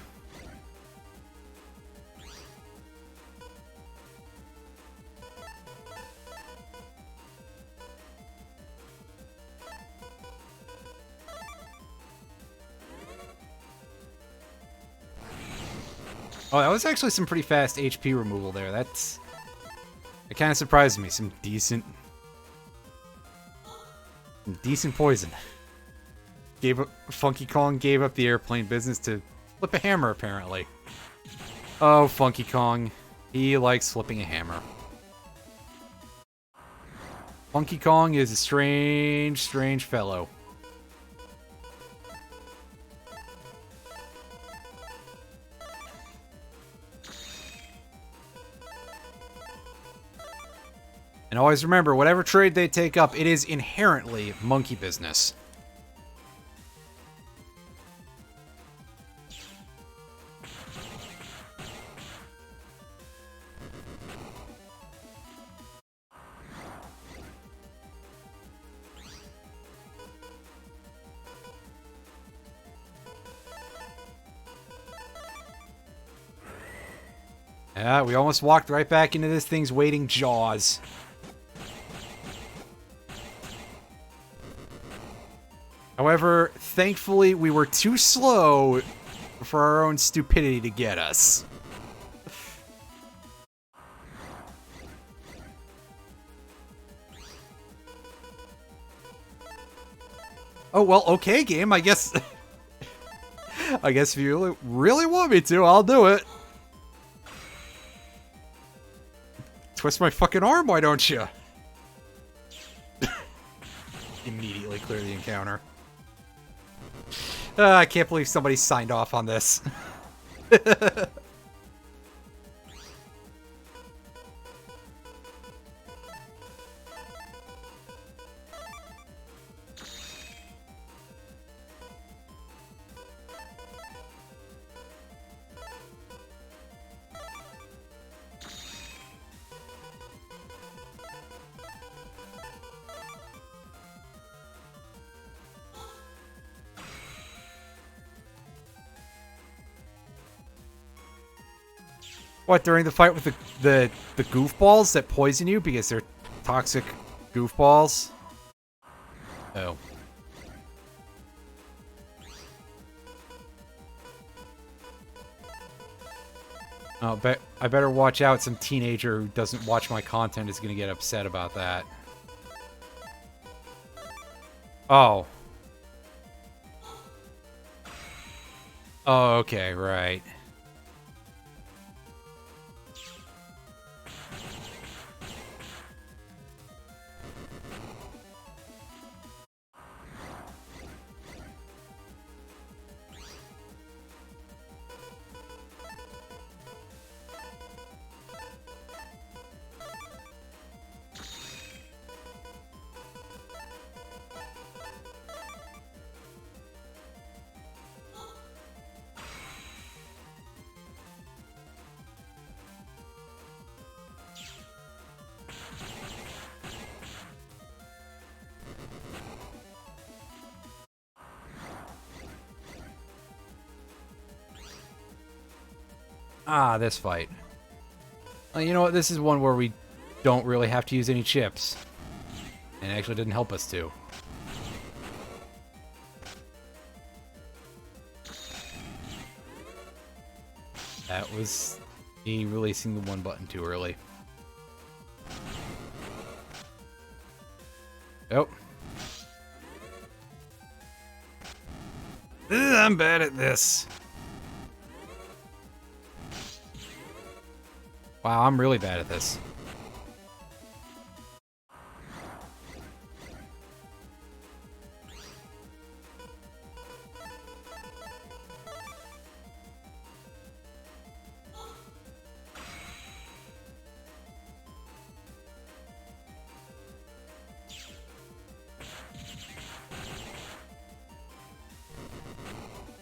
Oh, that was actually some pretty fast HP removal there. It kind of surprised me. Some decent poison. Funky Kong gave up the airplane business to flip a hammer, apparently. Oh, Funky Kong. He likes flipping a hammer. Funky Kong is a strange, strange fellow. And always remember, whatever trade they take up, it is inherently monkey business. Yeah, we almost walked right back into this thing's waiting jaws. However, thankfully, we were too slow for our own stupidity to get us. Oh, well, okay, game. I guess... I guess if you really want me to, I'll do it. Twist my fucking arm, why don't you? Immediately clear the encounter. I can't believe somebody signed off on this. What, during the fight with the goofballs that poison you because they're toxic goofballs? Oh. Oh, I better watch out. Some teenager who doesn't watch my content is going to get upset about that. Oh. Oh, okay, right. Ah, this fight. You know what? This is one where we don't really have to use any chips. And it actually didn't help us to. That was me releasing the one button too early. Oh. Ugh, I'm bad at this. Wow, I'm really bad at this.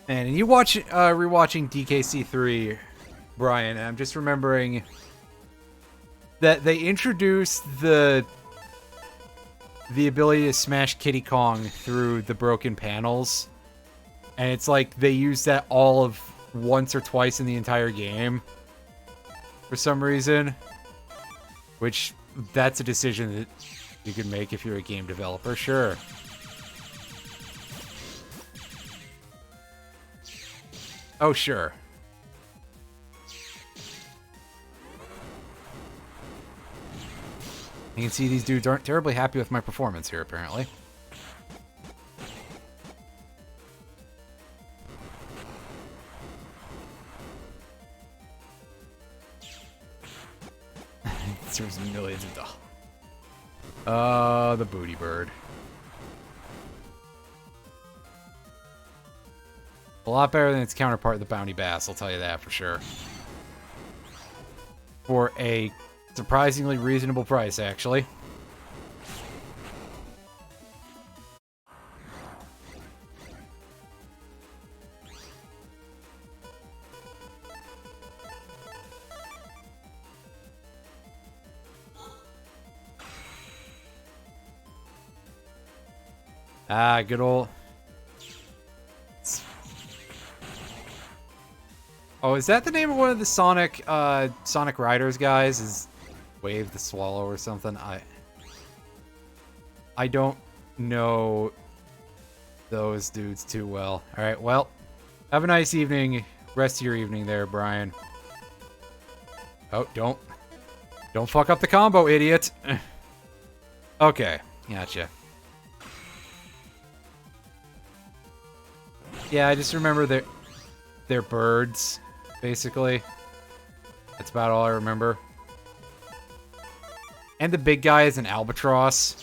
And you watch rewatching DKC3, Brian, and I'm just remembering that they introduced the ability to smash Kiddy Kong through the broken panels. And it's like they used that all of once or twice in the entire game for some reason. Which, that's a decision that you can make if you're a game developer, sure. Oh, sure. You can see these dudes aren't terribly happy with my performance here, apparently. There's millions of dollars. The booty bird. A lot better than its counterpart, the bounty bass, I'll tell you that for sure. For a surprisingly reasonable price, actually. Ah, good old... Oh, is that the name of one of the Sonic Riders guys? Is Wave the Swallow or something? I don't know those dudes too well. Alright, well, have a nice evening. Rest of your evening there, Brian. Oh, don't fuck up the combo, idiot. Okay, gotcha. Yeah, I just remember they're birds, basically. That's about all I remember. And the big guy is an albatross.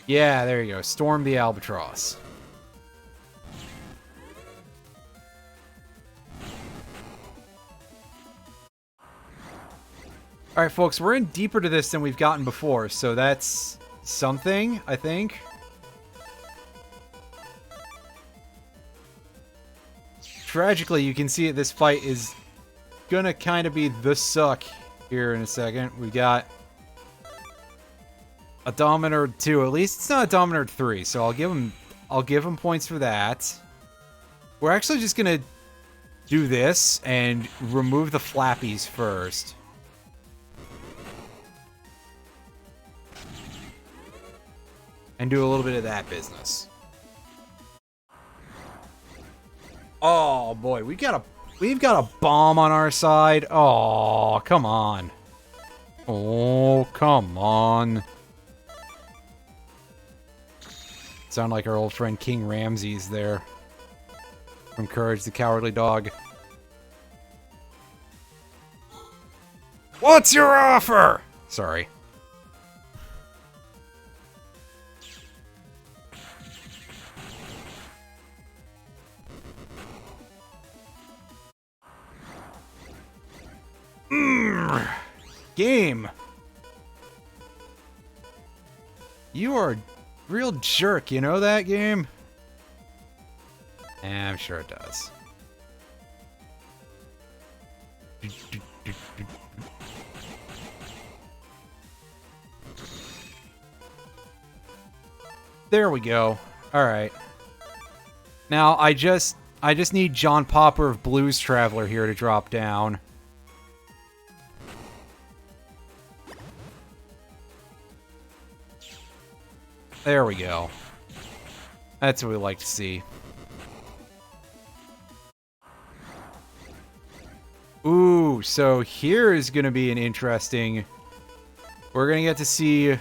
Yeah, there you go. Storm the albatross. Alright, folks, we're in deeper to this than we've gotten before, so that's something, I think. tragically, you can see this fight is gonna kind of be the suck here in a second. We got a Dominator 2. At least it's not a Dominator 3, so I'll give him points for that. We're actually just gonna do this and remove the flappies first. And do a little bit of that business. Oh boy, we've got a bomb on our side. Oh, come on. Oh, come on. Sound like our old friend King Ramses there. From Courage the Cowardly Dog. What's your offer? Sorry. Game. You are a real jerk, you know that, game? I'm sure it does. There we go. Alright. Now, I just need John Popper of Blues Traveler here to drop down. There we go. That's what we like to see. Ooh, so here is going to be an interesting... We're going to get to see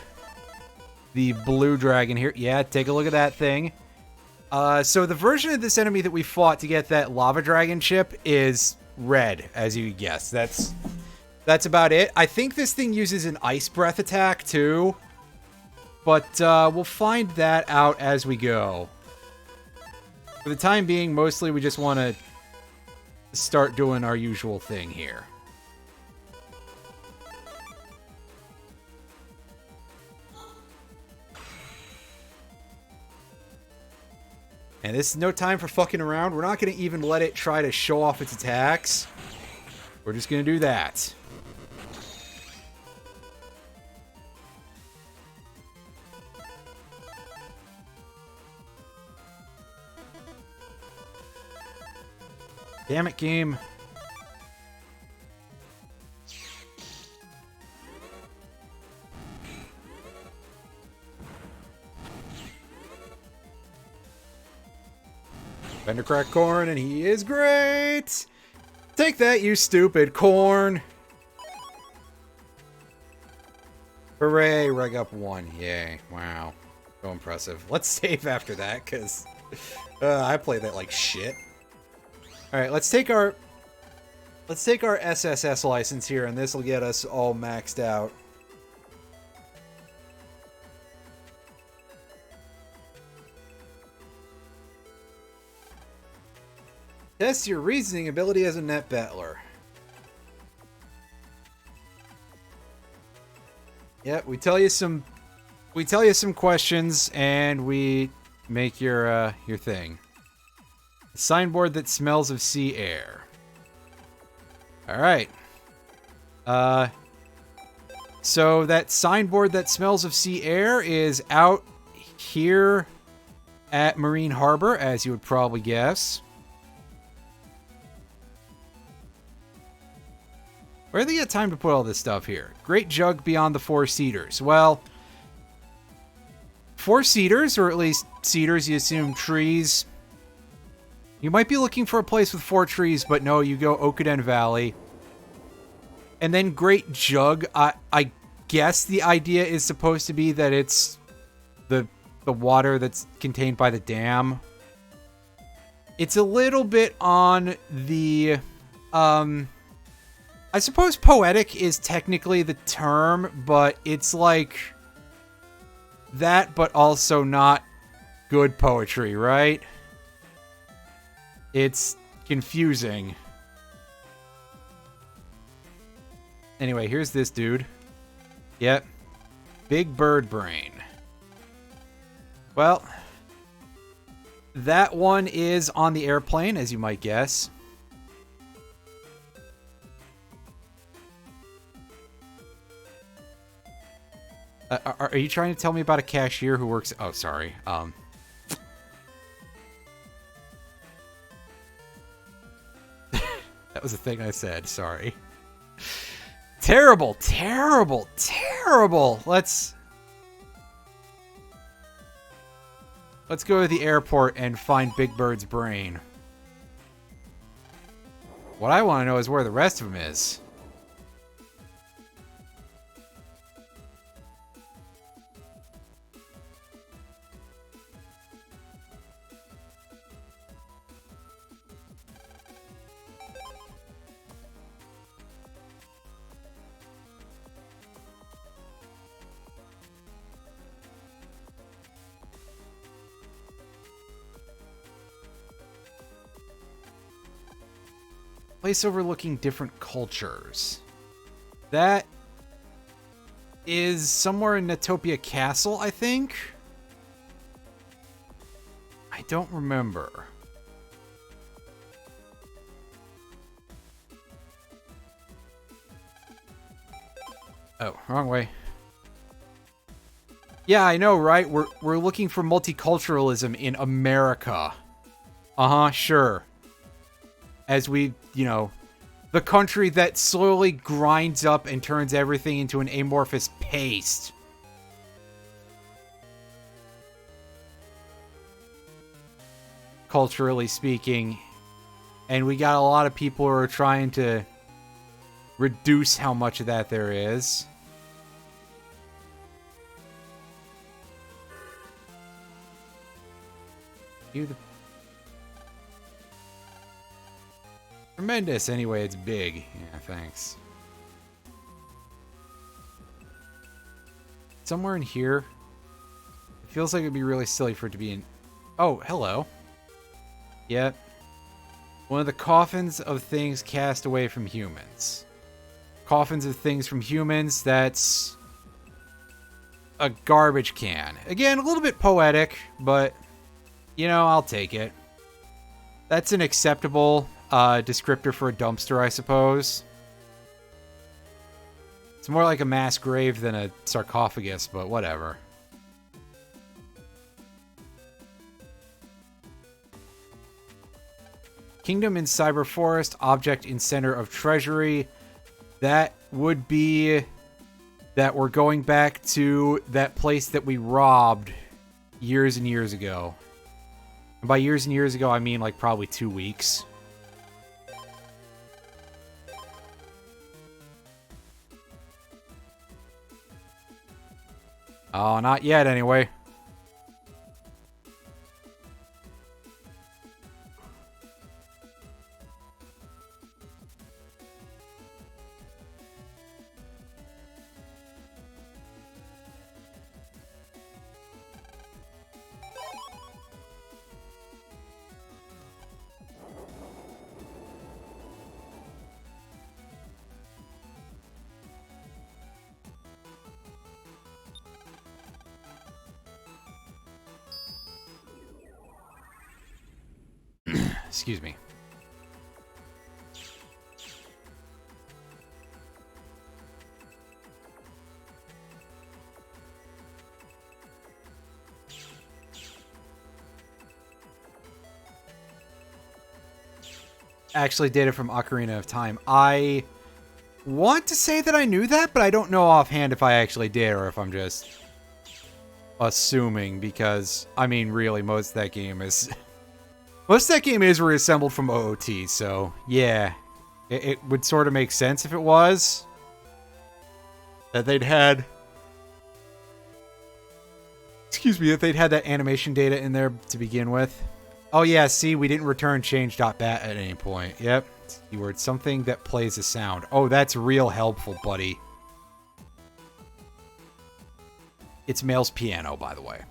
the blue dragon here. Yeah, take a look at that thing. So the version of this enemy that we fought to get that lava dragon chip is red, as you guessed. That's about it. I think this thing uses an ice breath attack, too. But we'll find that out as we go. For the time being, mostly we just want to start doing our usual thing here. And this is no time for fucking around. We're not going to even let it try to show off its attacks. We're just going to do that. Damn it, game. Fendercrack Corn, and he is great! Take that, you stupid corn! Hooray, reg up 1. Yay. Wow. So impressive. Let's save after that, because I played that like shit. Alright, let's take our SSS license here, and this will get us all maxed out. Test your reasoning ability as a net battler. Yep, we tell you some questions, and we make your thing. A signboard that smells of sea air. Alright. So that signboard that smells of sea air is out here at Marine Harbor, as you would probably guess. Where do they get time to put all this stuff here? Great jug beyond the 4 cedars. Well, 4 cedars, or at least cedars, you assume trees. You might be looking for a place with 4 trees, but no, you go Okaden Valley. And then Great Jug, I guess the idea is supposed to be that it's the water that's contained by the dam. It's a little bit on the, I suppose poetic is technically the term, but it's like that, but also not good poetry, right? It's confusing. Anyway, here's this dude. Yep. Big bird brain. Well, That one is on the airplane, as you might guess. Are you trying to tell me about a cashier who works... Oh, sorry. That was the thing I said. Sorry. Terrible, terrible, terrible. Let's go to the airport and find Big Bird's brain. What I want to know is where the rest of him is. Place overlooking different cultures. That is somewhere in Natopia Castle, I think. I don't remember. Oh, wrong way. Yeah, I know, right? We're looking for multiculturalism in America. Uh-huh, sure. As we, you know, the country that slowly grinds up and turns everything into an amorphous paste. Culturally speaking. And we got a lot of people who are trying to reduce how much of that there is. Tremendous. Anyway, it's big. Yeah, thanks. Somewhere in here. It feels like it'd be really silly for it to be in... Oh, hello. Yep. One of the coffins of things cast away from humans. Coffins of things from humans, that's... a garbage can. Again, a little bit poetic, but... you know, I'll take it. That's an acceptable... descriptor for a dumpster, I suppose. It's more like a mass grave than a sarcophagus, but whatever. Kingdom in Cyber Forest, object in center of treasury. That would be that we're going back to that place that we robbed years and years ago. And by years and years ago, I mean like probably 2 weeks. Oh, not yet, anyway. Excuse me. Actually did it from Ocarina of Time. I want to say that I knew that, but I don't know offhand if I actually did or if I'm just assuming, because, I mean, really, most of that game is... most of that game is reassembled from OOT, so, yeah. It would sort of make sense if it was. That they'd had... excuse me, that they'd had that animation data in there to begin with. Oh yeah, see, we didn't return change.bat at any point. Yep. Keyword, something that plays a sound. Oh, that's real helpful, buddy. It's Male's piano, by the way.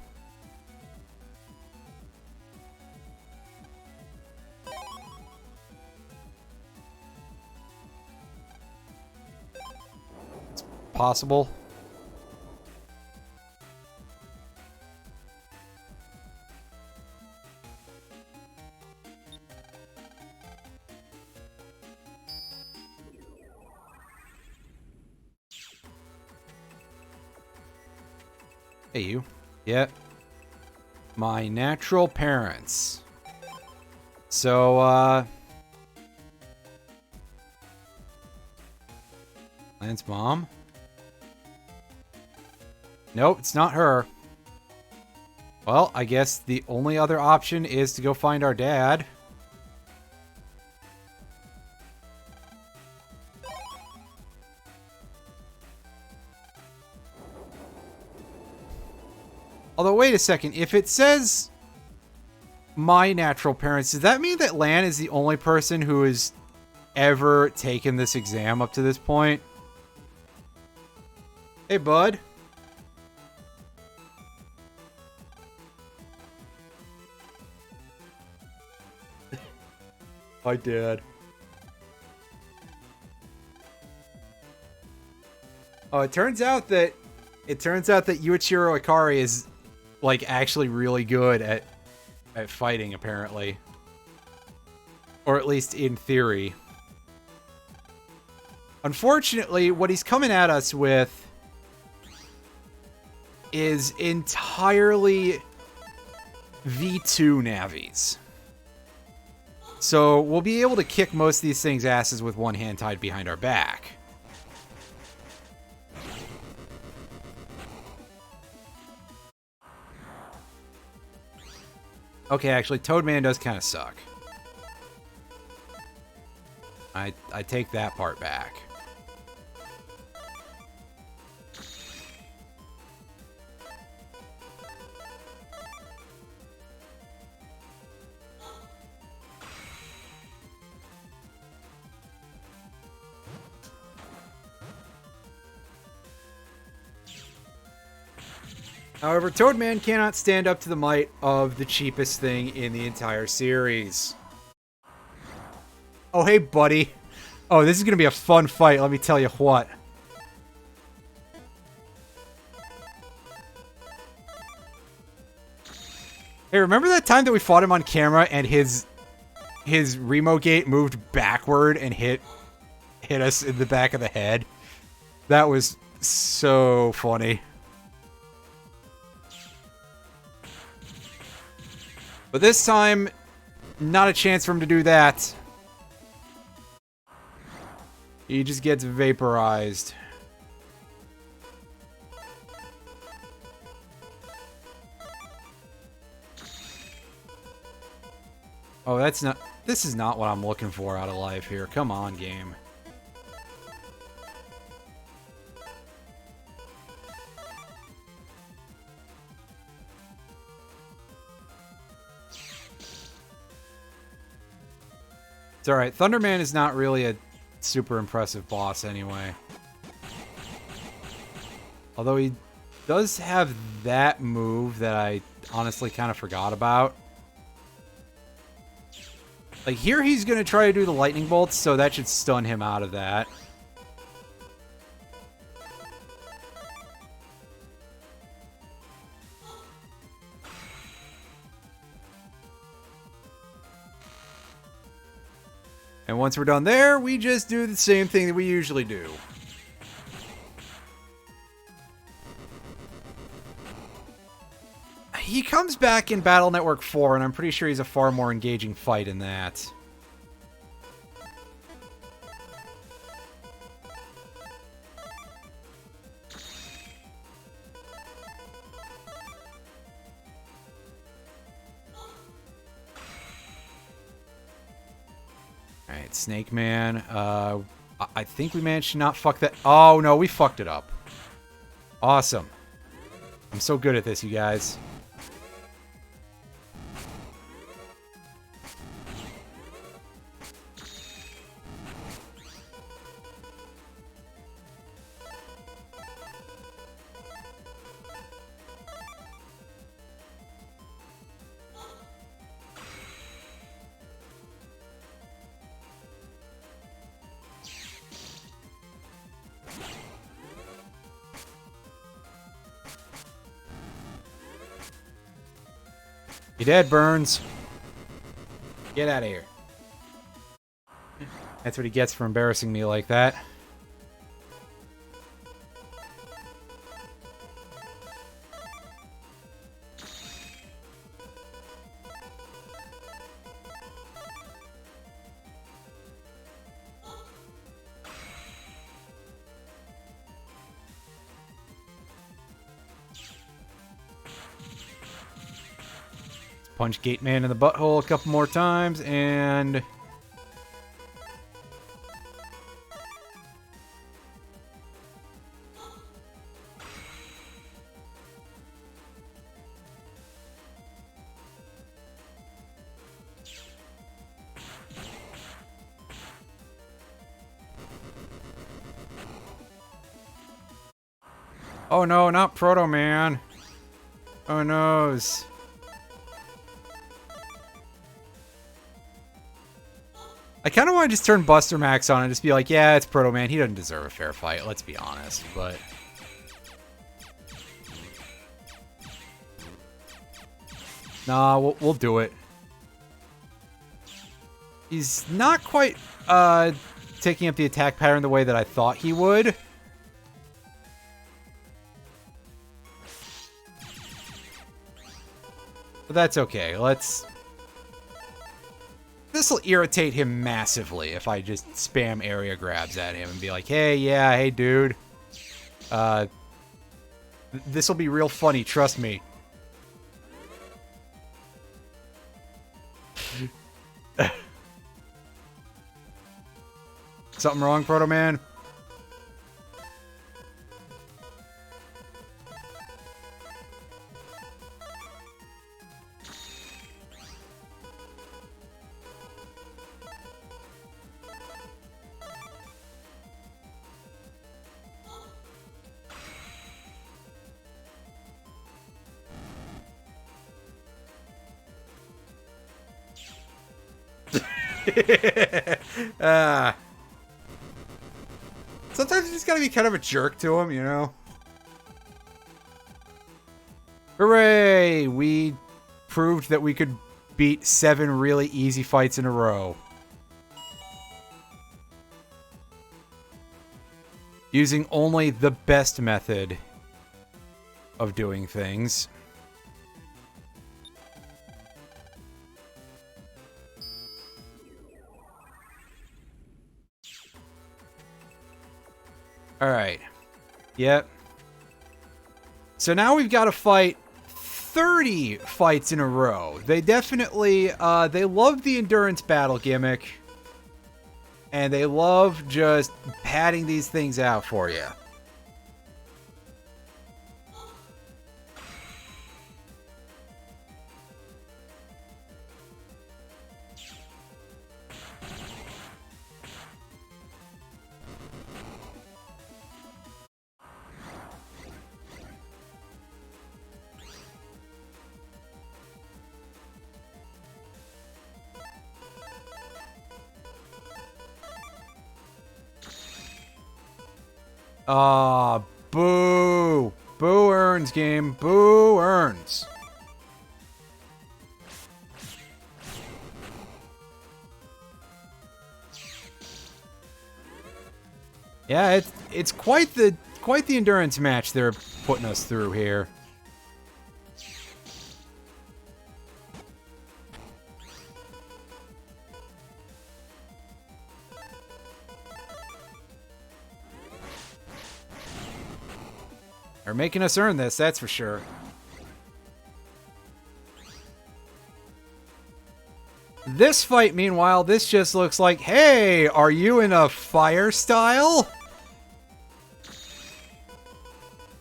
It's possible. Hey, you. Yep. My natural parents. So, Lance's mom? Nope, it's not her. Well, I guess the only other option is to go find our dad. Although, wait a second. If it says my natural parents, does that mean that Lan is the only person who has ever taken this exam up to this point? Hey, bud. Hi, Dad. Oh, it turns out that Yuichiro Ikari is like actually really good at fighting, apparently. Or at least in theory. Unfortunately, what he's coming at us with is entirely V2 navies. So we'll be able to kick most of these things' asses with one hand tied behind our back. Okay, actually, Toadman does kind of suck. I take that part back. However, Toadman cannot stand up to the might of the cheapest thing in the entire series. Oh, hey, buddy. Oh, this is going to be a fun fight, let me tell you what. Hey, remember that time that we fought him on camera and his Remo gate moved backward and hit us in the back of the head? That was so funny. But this time, not a chance for him to do that. He just gets vaporized. Oh, that's not... This is not what I'm looking for out of life here. Come on, game. It's alright. Thunderman is not really a super impressive boss anyway. Although he does have that move that I honestly kind of forgot about. Like, here he's going to try to do the lightning bolts, so that should stun him out of that. And once we're done there, we just do the same thing that we usually do. He comes back in Battle Network 4, and I'm pretty sure he's a far more engaging fight in that. Alright, Snake Man. I think we managed to not fuck that. Oh, no, we fucked it up. Awesome. I'm so good at this, you guys. You dead, Burns. Get out of here. That's what he gets for embarrassing me like that. Punch Gate Man in the butthole a couple more times, and... Oh no, not Proto Man. Oh noes. I kind of want to just turn Buster Max on and just be like, yeah, it's Proto Man. He doesn't deserve a fair fight, let's be honest, but... Nah, we'll do it. He's not quite taking up the attack pattern the way that I thought he would. But that's okay. This'll irritate him massively if I just spam area grabs at him and be like, hey, yeah, hey, dude. This'll be real funny, trust me. Something wrong, Proto Man? Sometimes you just gotta be kind of a jerk to him, you know? Hooray! We proved that we could beat 7 really easy fights in a row. Using only the best method of doing things. Alright. Yep. So now we've got to fight 30 fights in a row. They definitely, they love the endurance battle gimmick. And they love just padding these things out for you. Ah, boo. Boo earns, game. Boo earns. Yeah, it's quite the endurance match they're putting us through here. They're making us earn this, that's for sure. This fight, meanwhile, this just looks like, hey, are you in a fire style?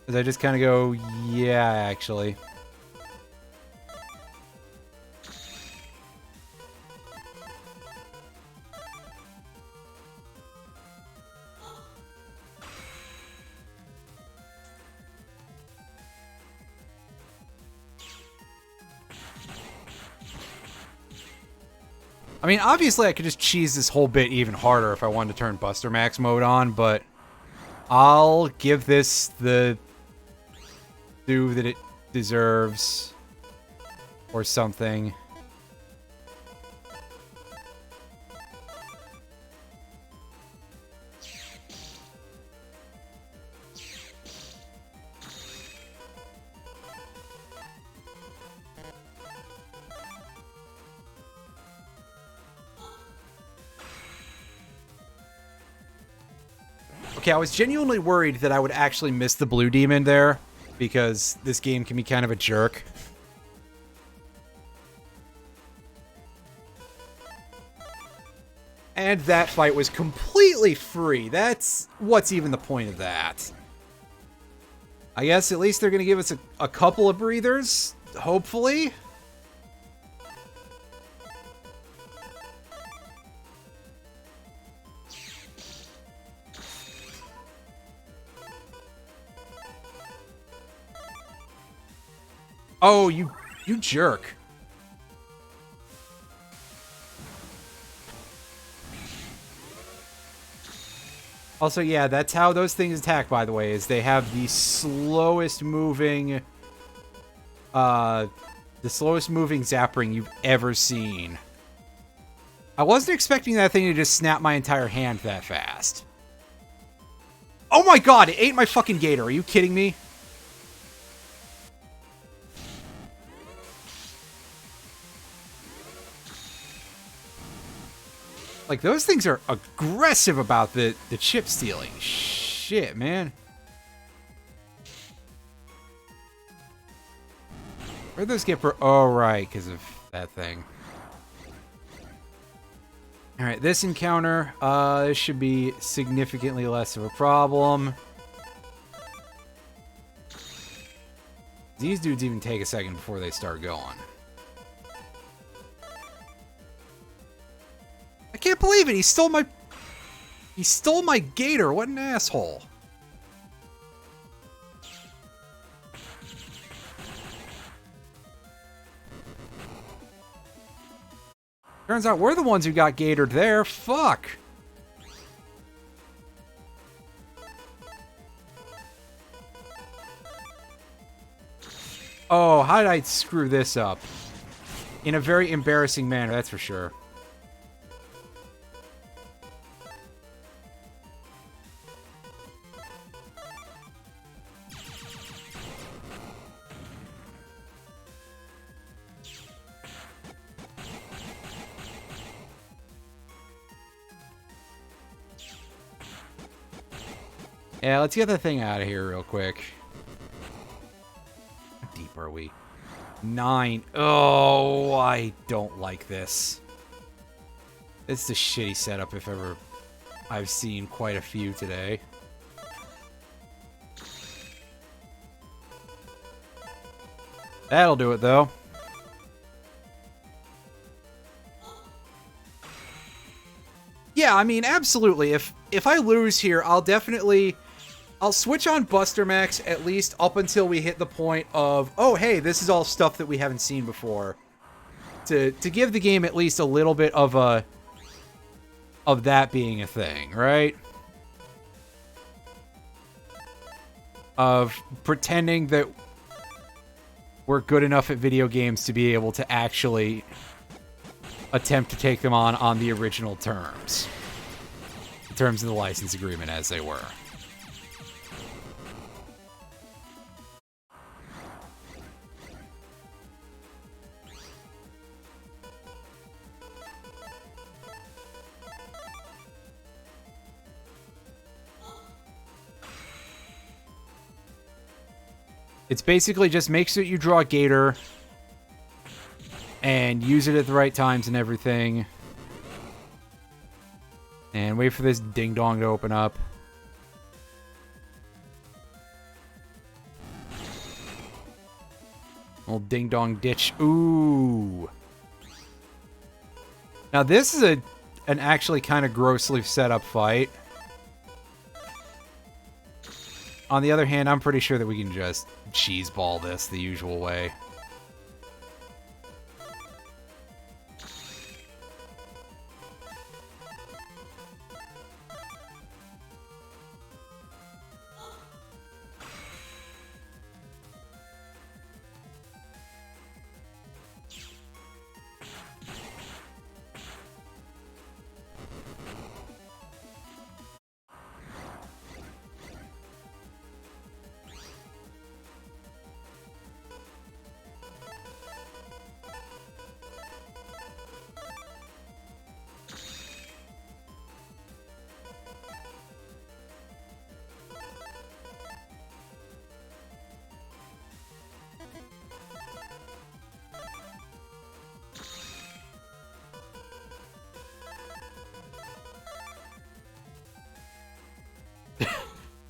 As I just kind of go, yeah, actually. I mean, obviously I could just cheese this whole bit even harder if I wanted to turn Buster Max mode on, but I'll give this the due that it deserves or something. Okay, I was genuinely worried that I would actually miss the blue demon there, because this game can be kind of a jerk. And that fight was completely free. That's what's even the point of that. I guess at least they're going to give us a couple of breathers, hopefully. Oh, you jerk. Also, yeah, that's how those things attack, by the way, is they have the slowest moving zap ring you've ever seen. I wasn't expecting that thing to just snap my entire hand that fast. Oh my god, it ate my fucking gator. Are you kidding me? Like, those things are aggressive about the chip stealing. Shit, man. Where'd those get for... Oh, right, because of that thing. Alright, this encounter, this should be significantly less of a problem. These dudes even take a second before they start going. I can't believe it! He stole my gator! What an asshole. Turns out we're the ones who got gatored there. Fuck! Oh, how did I screw this up? In a very embarrassing manner, that's for sure. Yeah, let's get the thing out of here real quick. How deep are we? 9. Oh, I don't like this. It's a shitty setup if ever I've seen quite a few today. That'll do it, though. Yeah, I mean, absolutely. If I lose here, I'll switch on Buster Max at least up until we hit the point of, oh, hey, this is all stuff that we haven't seen before. To give the game at least a little bit of that being a thing, right? Of pretending that we're good enough at video games to be able to actually attempt to take them on the original terms. The terms of the license agreement as they were. It's basically just make sure you draw a gator and use it at the right times and everything. And wait for this ding-dong to open up. Old ding-dong ditch. Ooh. Now this is an actually kind of grossly set up fight. On the other hand, I'm pretty sure that we can just cheeseball this the usual way.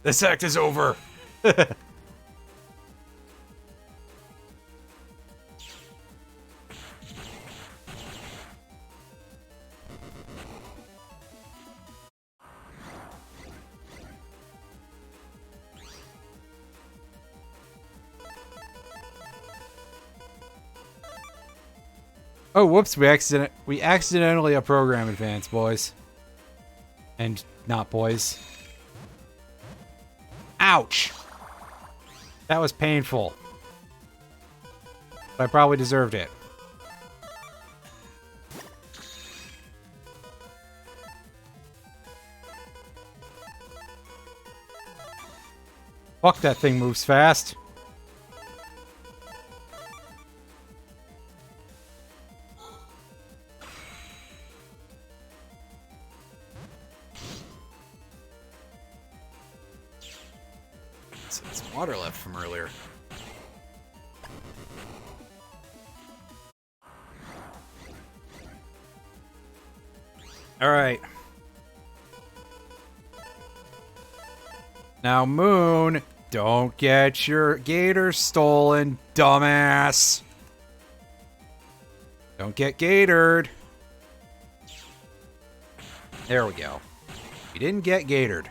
This act is over. Oh, whoops, we accidentally a program advance, boys. And not boys. Ouch! That was painful. But I probably deserved it. Fuck, that thing moves fast. It's water left from earlier. Alright. Now, Moon, don't get your gator stolen, dumbass. Don't get gatored. There we go. You didn't get gatored.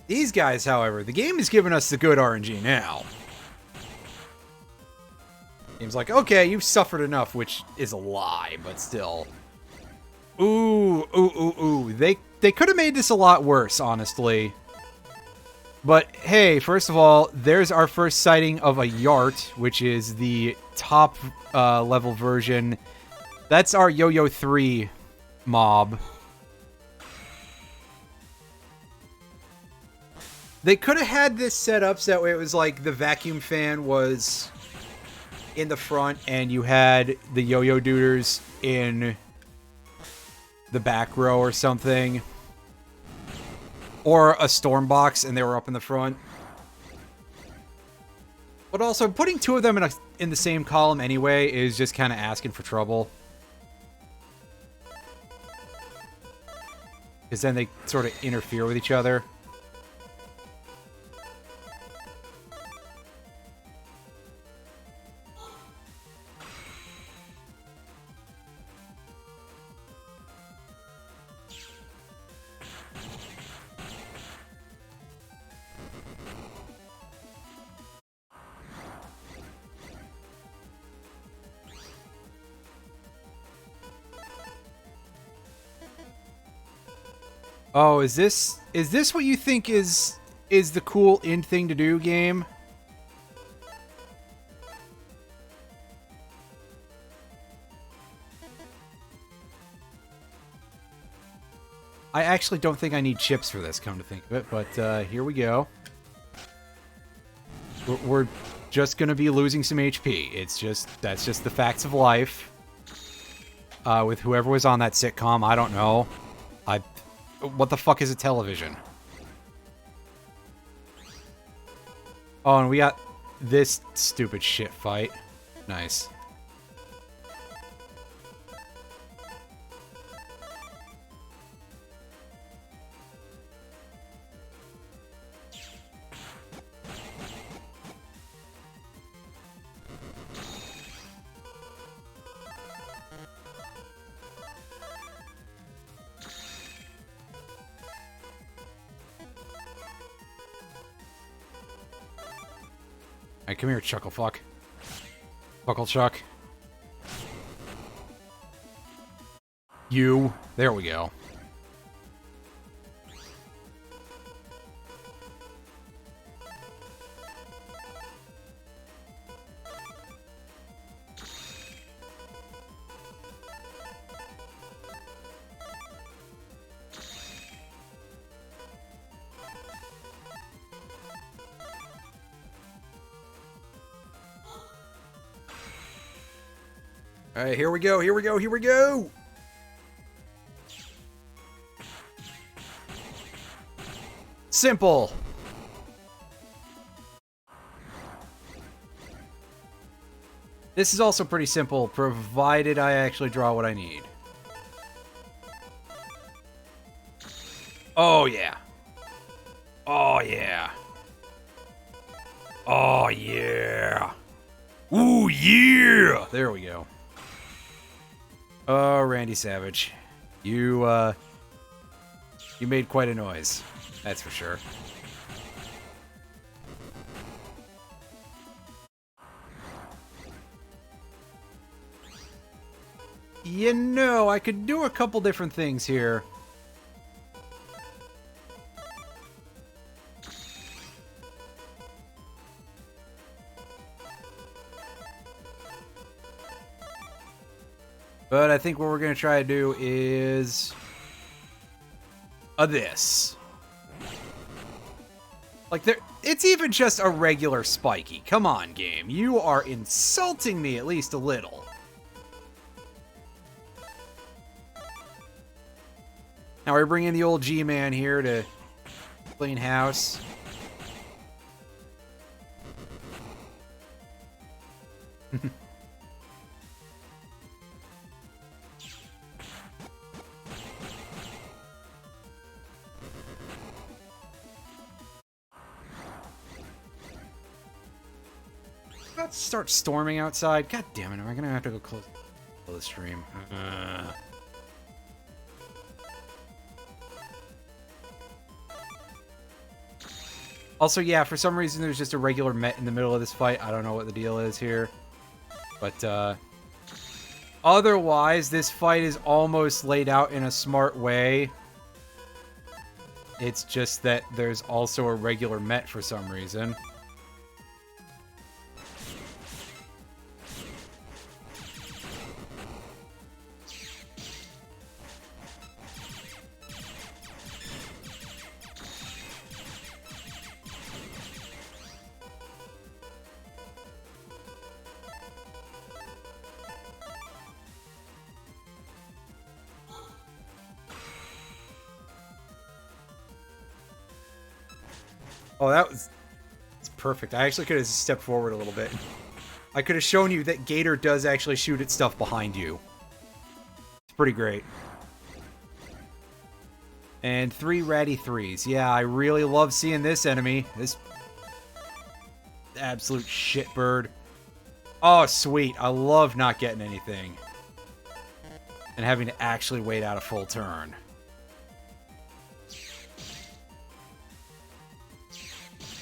These guys, however, the game is giving us the good RNG now. Game's like, okay, you've suffered enough, which is a lie, but still. Ooh, ooh, ooh, ooh. They could have made this a lot worse, honestly. But, hey, first of all, there's our first sighting of a Yart, which is the top level version. That's our Yo-Yo 3 mob. They could have had this set up so that way it was like the vacuum fan was in the front and you had the yo-yo duders in the back row or something. Or a storm box and they were up in the front. But also, putting two of them in the same column anyway is just kind of asking for trouble. Because then they sort of interfere with each other. Oh, is this what you think is the cool end thing to do, game? I actually don't think I need chips for this, come to think of it, but here we go. We're just gonna be losing some HP. That's just the facts of life. With whoever was on that sitcom, I don't know. What the fuck is a television? Oh, and we got this stupid shit fight. Nice. Alright, come here, Chucklefuck. Buckle Chuck. You. There we go. Alright, here we go, here we go, here we go! simple. This is also pretty simple, provided I actually draw what I need. Oh, yeah. Oh, yeah. Oh, yeah. Ooh, yeah. There we go. Oh, Randy Savage. You made quite a noise. That's for sure. You know, I could do a couple different things here. But I think what we're going to try to do is this. Like, it's even just a regular spiky. Come on, game. You are insulting me at least a little. Now we're bringing the old G-Man here to clean house. Let's start storming outside. God damn it, am I gonna have to go close the stream? Also, yeah, for some reason there's just a regular Met in the middle of this fight. I don't know what the deal is here. But, otherwise, this fight is almost laid out in a smart way. It's just that there's also a regular Met for some reason. Oh, it's perfect. I actually could have stepped forward a little bit. I could have shown you that Gator does actually shoot at stuff behind you. It's pretty great. And 3 ratty 3s. Yeah, I really love seeing this enemy. This absolute shitbird. Oh, sweet. I love not getting anything. And having to actually wait out a full turn.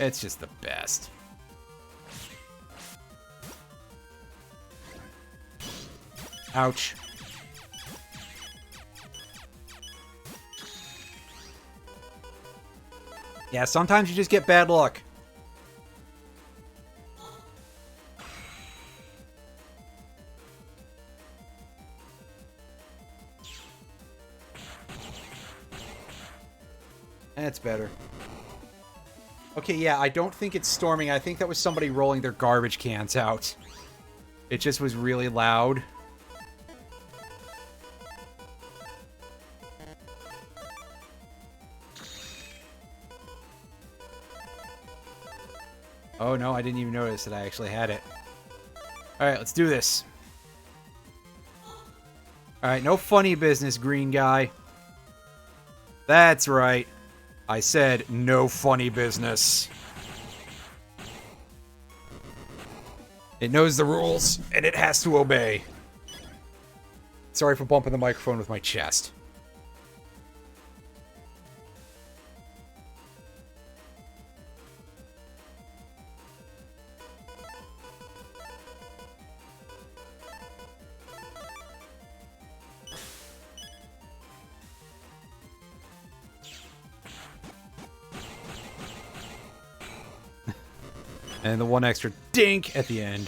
It's just the best. Ouch. Yeah, sometimes you just get bad luck. That's better. Okay, yeah, I don't think it's storming. I think that was somebody rolling their garbage cans out. It just was really loud. Oh, no, I didn't even notice that I actually had it. Alright, let's do this. Alright, no funny business, green guy. That's right. I said no funny business. It knows the rules, and it has to obey. Sorry for bumping the microphone with my chest. And the one extra dink at the end.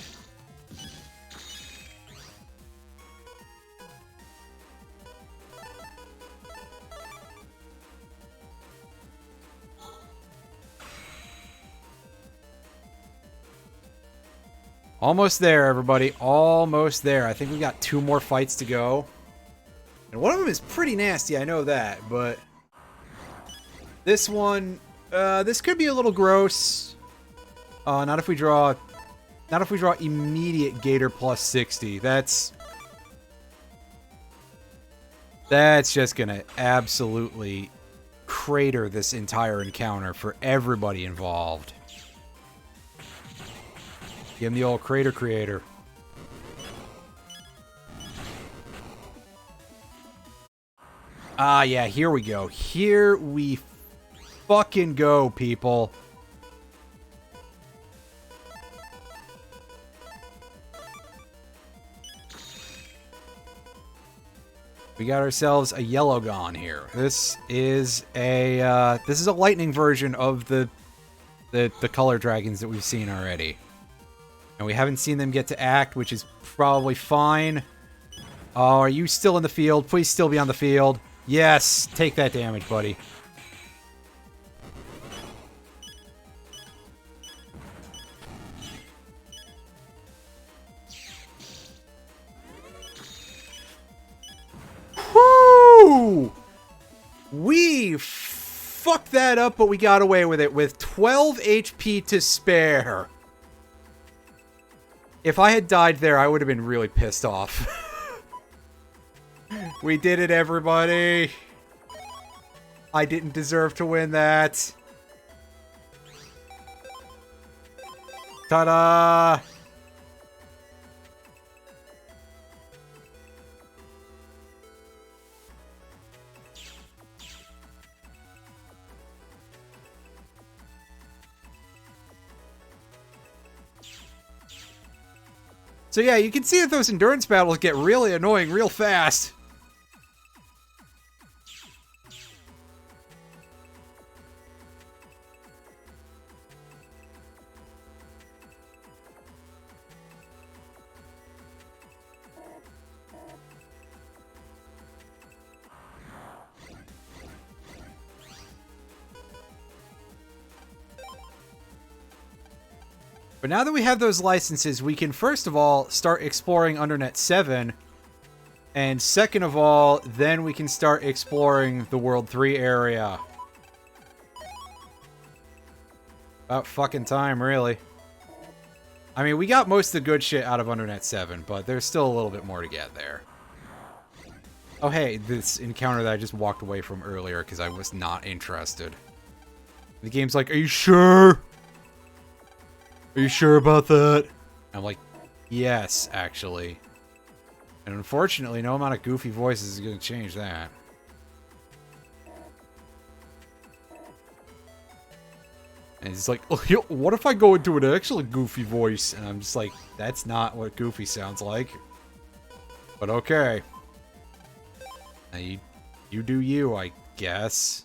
Almost there, everybody. Almost there. I think we got 2 more fights to go. And one of them is pretty nasty, I know that, but this one This could be a little gross. Not if we draw immediate Gator plus 60. That's just gonna absolutely crater this entire encounter for everybody involved. Give him the old crater creator. Ah, yeah, here we go. Here we fucking go, people. We got ourselves a yellow gon here. This is a lightning version of the color dragons that we've seen already. And we haven't seen them get to act, which is probably fine. Oh, are you still in the field? Please still be on the field. Yes, take that damage, buddy. Woo! We fucked that up, but we got away with it with 12 HP to spare. If I had died there, I would have been really pissed off. We did it, everybody. I didn't deserve to win that. Ta-da! So yeah, you can see that those endurance battles get really annoying real fast. But now that we have those licenses, we can first of all start exploring Undernet 7. And second of all, then we can start exploring the World 3 area. About fucking time, really. I mean, we got most of the good shit out of Undernet 7, but there's still a little bit more to get there. Oh hey, this encounter that I just walked away from earlier because I was not interested. The game's like, are you sure? Are you sure about that? I'm like, yes, actually. And unfortunately, no amount of goofy voices is going to change that. And it's like, oh, what if I go into an actually goofy voice? And I'm just like, that's not what goofy sounds like. But okay. Now you do you, I guess.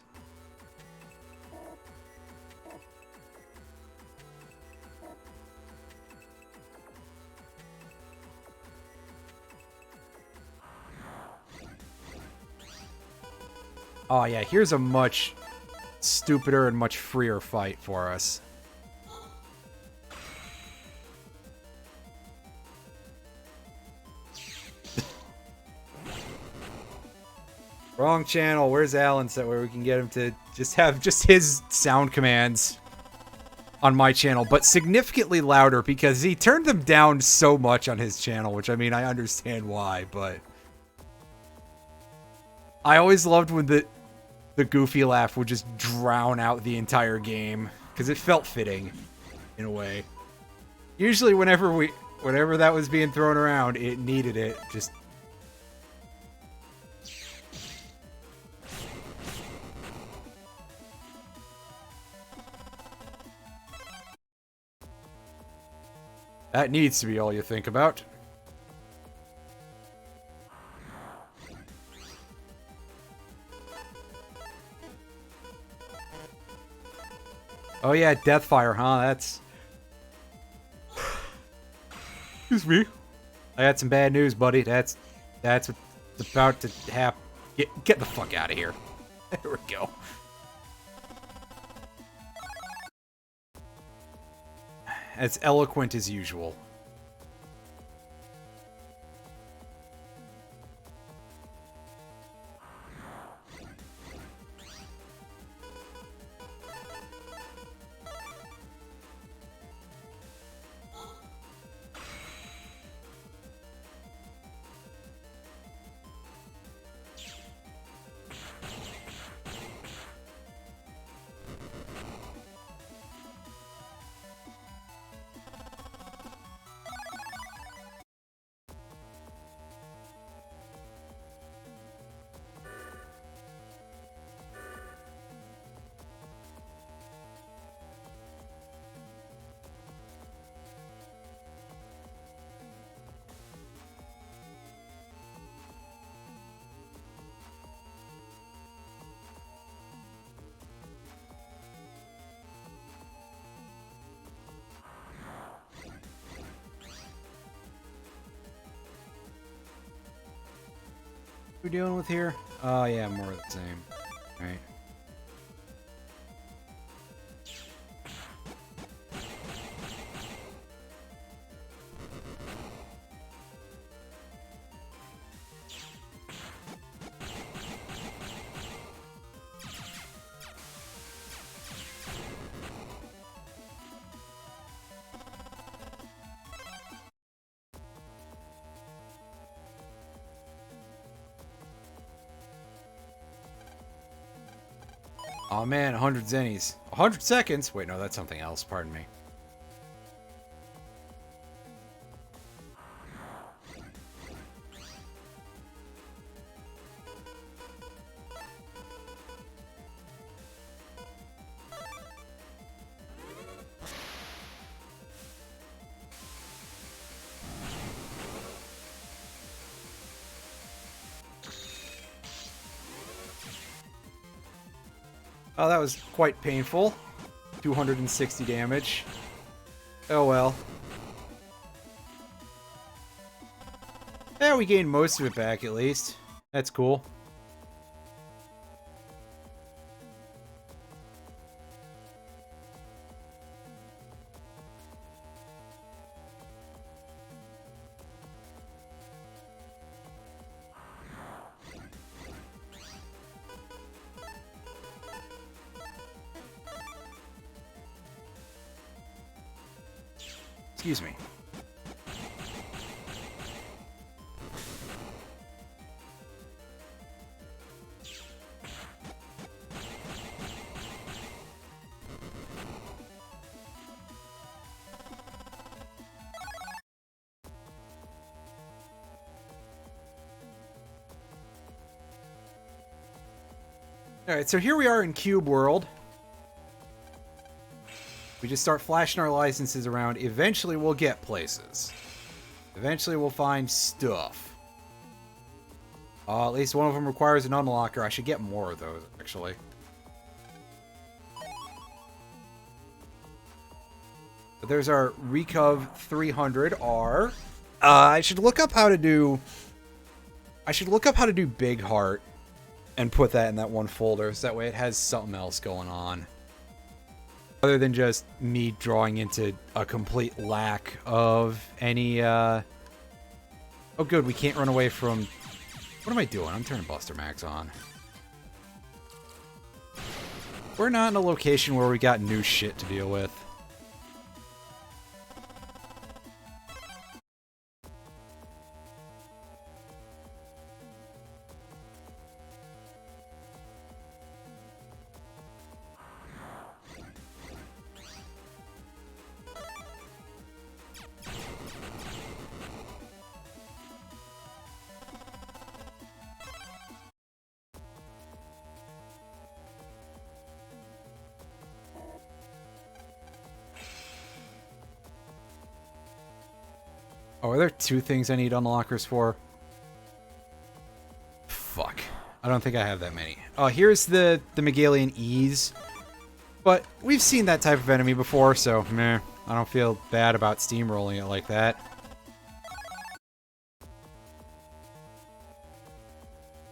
Oh yeah, here's a much stupider and much freer fight for us. Wrong channel. Where's Alan set where we can get him to just have just his sound commands on my channel, but significantly louder because he turned them down so much on his channel, which I mean, I understand why, but I always loved when the goofy laugh would just drown out the entire game because it felt fitting in a way. Usually whenever that was being thrown around, it needed it. Just that needs to be all you think about. Oh yeah, Deathfire, huh? That's... Excuse me. I got some bad news, buddy. That's what's about to happen. Get the fuck out of here. There we go. As eloquent as usual. We're dealing with here? Oh, yeah, more of the same. Alright. Oh man, 100 zennies. 100 seconds? Wait, no, that's something else. Pardon me. Oh, that was quite painful. 260 damage. Oh well. Yeah, we gained most of it back at least. That's cool. Excuse me. Alright, so here we are in Cube World. We just start flashing our licenses around. Eventually we'll get places. Eventually we'll find stuff. At least one of them requires an unlocker. I should get more of those, actually. But there's our Recov 300R. I should look up how to do... I should look up how to do Big Heart and put that in that one folder, so that way it has something else going on. Other than just me drawing into a complete lack of any, Oh good, we can't run away from... What am I doing? I'm turning Buster Max on. We're not in a location where we got new shit to deal with. Oh, are there two things I need unlockers for? Fuck. I don't think I have that many. Oh, here's the Megalian Ease. But we've seen that type of enemy before, so meh. I don't feel bad about steamrolling it like that.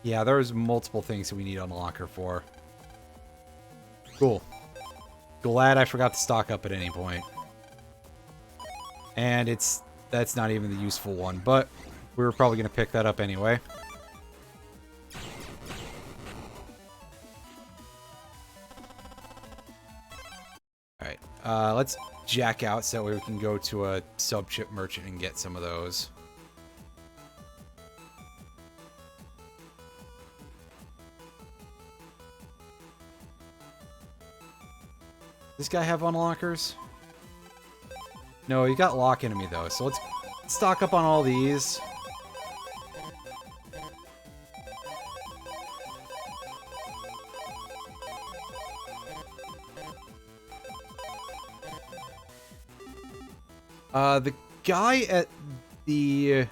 Yeah, there's multiple things that we need unlocker for. Cool. Glad I forgot to stock up at any point. And that's not even the useful one, but we were probably going to pick that up anyway. Alright, let's jack out so that way we can go to a sub-chip merchant and get some of those. Does this guy have unlockers? No, he got lock enemy though, so let's stock up on all these. The guy at the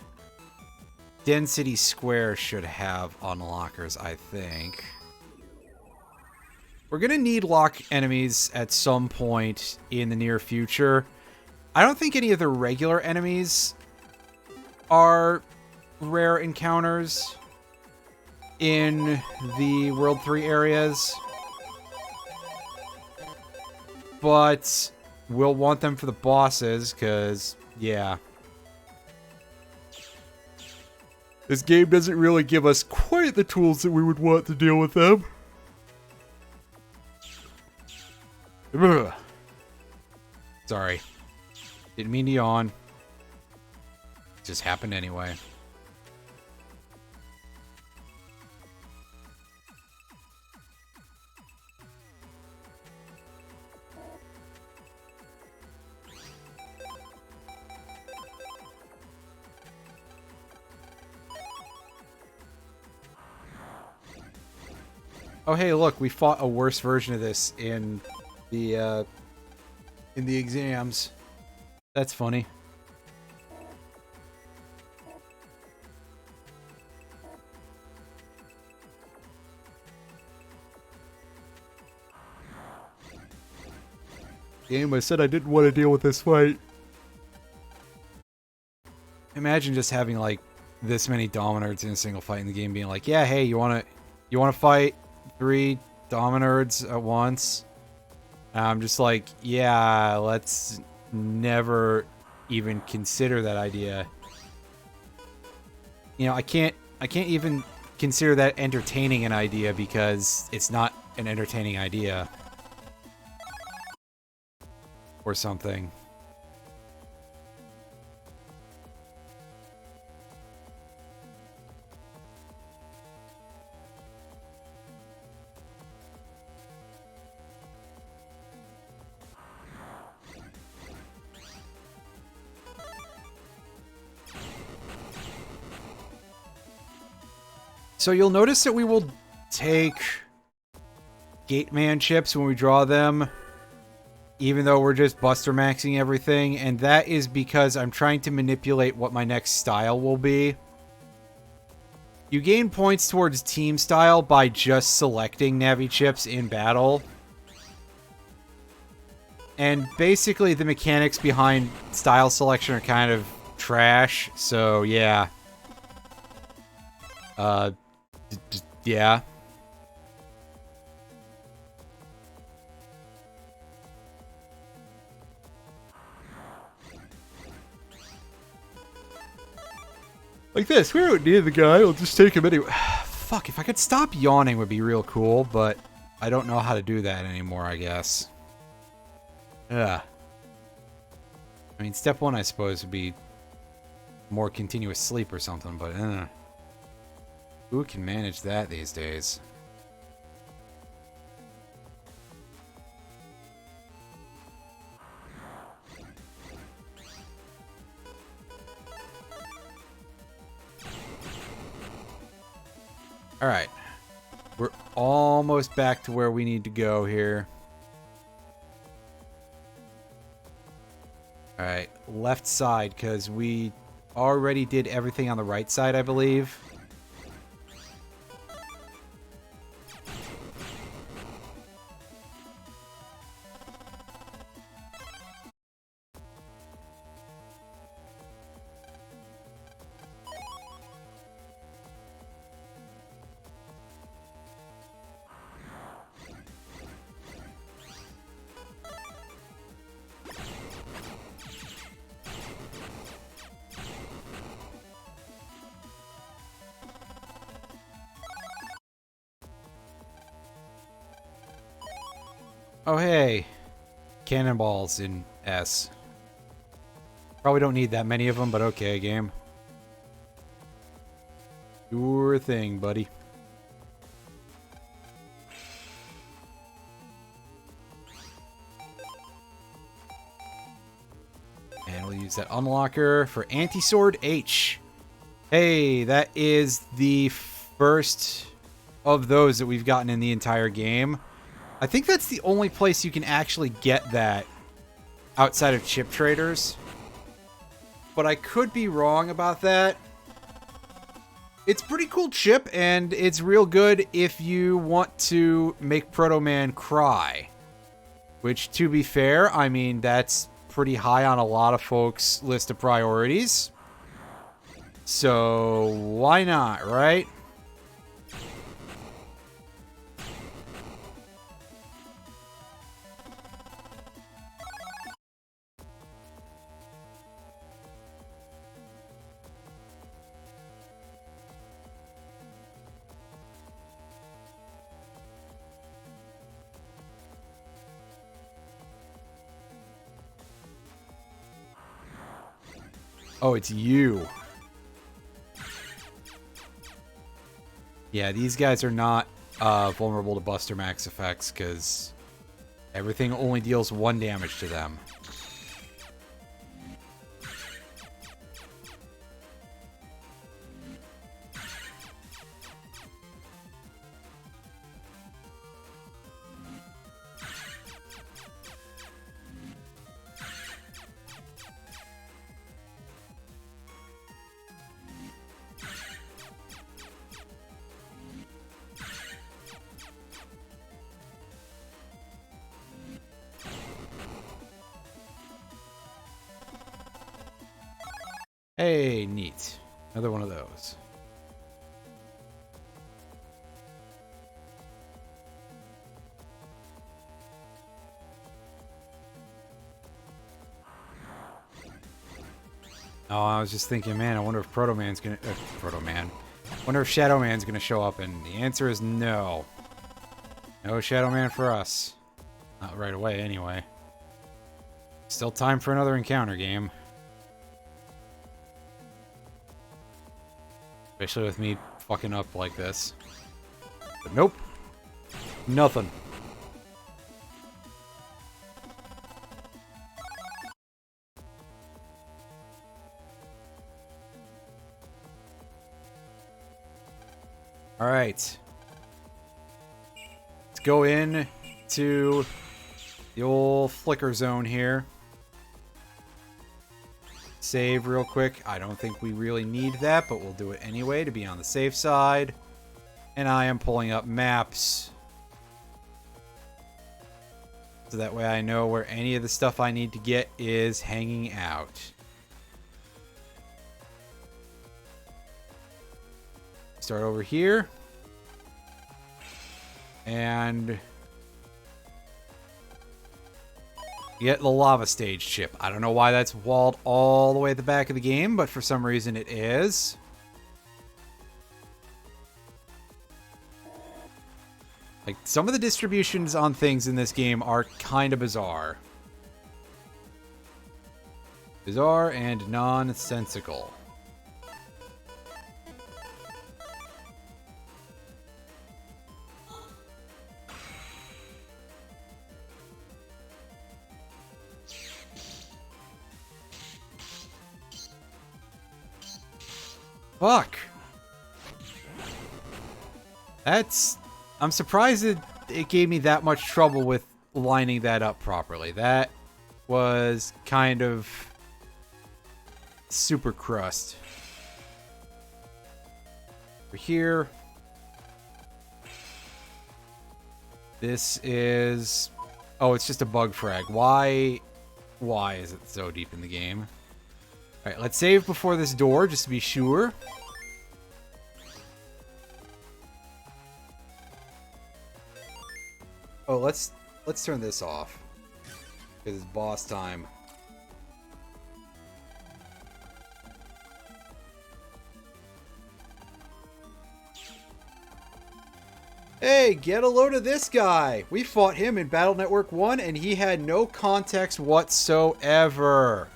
Density Square should have unlockers, I think. We're gonna need lock enemies at some point in the near future. I don't think any of the regular enemies are rare encounters. in the World 3 areas. But we'll want them for the bosses, because, yeah. This game doesn't really give us quite the tools that we would want to deal with them. Ugh. Sorry. Didn't mean to yawn. It just happened anyway. Oh, hey, look, we fought a worse version of this in the exams. That's funny. Game, I said I didn't want to deal with this fight. Imagine just having, like, this many Dominards in a single fight in the game being like, yeah, hey, you wanna fight 3 Dominards at once? And I'm just like, yeah, let's never even consider that idea. You know, I can't even consider that entertaining an idea because it's not an entertaining idea. Or something. So you'll notice that we will take Gateman chips when we draw them, even though we're just Buster Maxing everything, and that is because I'm trying to manipulate what my next style will be. You gain points towards team style by just selecting Navi chips in battle. And basically the mechanics behind style selection are kind of trash, so yeah. Yeah. Like this. We don't need the guy. We'll just take him anyway. Fuck, if I could stop yawning would be real cool, but I don't know how to do that anymore, I guess. Ugh. I mean, step 1, I suppose, would be more continuous sleep or something, but who can manage that these days? Alright. We're almost back to where we need to go here. Alright, left side, because we already did everything on the right side, I believe. Oh, hey. Cannonballs in S. Probably don't need that many of them, but okay, game. Sure thing, buddy. And we'll use that unlocker for Anti-Sword H. Hey, that is the first of those that we've gotten in the entire game. I think that's the only place you can actually get that outside of chip traders. But I could be wrong about that. It's pretty cool chip, and it's real good if you want to make Proto-Man cry. Which, to be fair, I mean, that's pretty high on a lot of folks' list of priorities. So, why not, right? Oh, it's you. Yeah, these guys are not vulnerable to Buster Max effects because everything only deals 1 damage to them. Hey, neat. Another one of those. Oh, I was just thinking, man, I wonder if Proto-Man's gonna... Proto-Man. Wonder if Shadow Man's gonna show up, and the answer is no. No Shadow Man for us. Not right away, anyway. Still time for another encounter game. Especially with me fucking up like this. But nope. Nothing. Alright. Let's go in to the old flicker zone here. Save real quick. I don't think we really need that, but we'll do it anyway to be on the safe side. And I am pulling up maps. So that way I know where any of the stuff I need to get is hanging out. Start over here. And get the lava stage chip. I don't know why that's walled all the way at the back of the game, but for some reason it is. Like, some of the distributions on things in this game are kind of bizarre. Bizarre and nonsensical. Fuck. I'm surprised it gave me that much trouble with lining that up properly. That was kind of super crust. Over here. This is... Oh, it's just a bug frag. Why is it so deep in the game? Alright, let's save before this door, just to be sure. Oh, let's turn this off. Because it's boss time. Hey, get a load of this guy! We fought him in Battle Network 1 and he had no context whatsoever.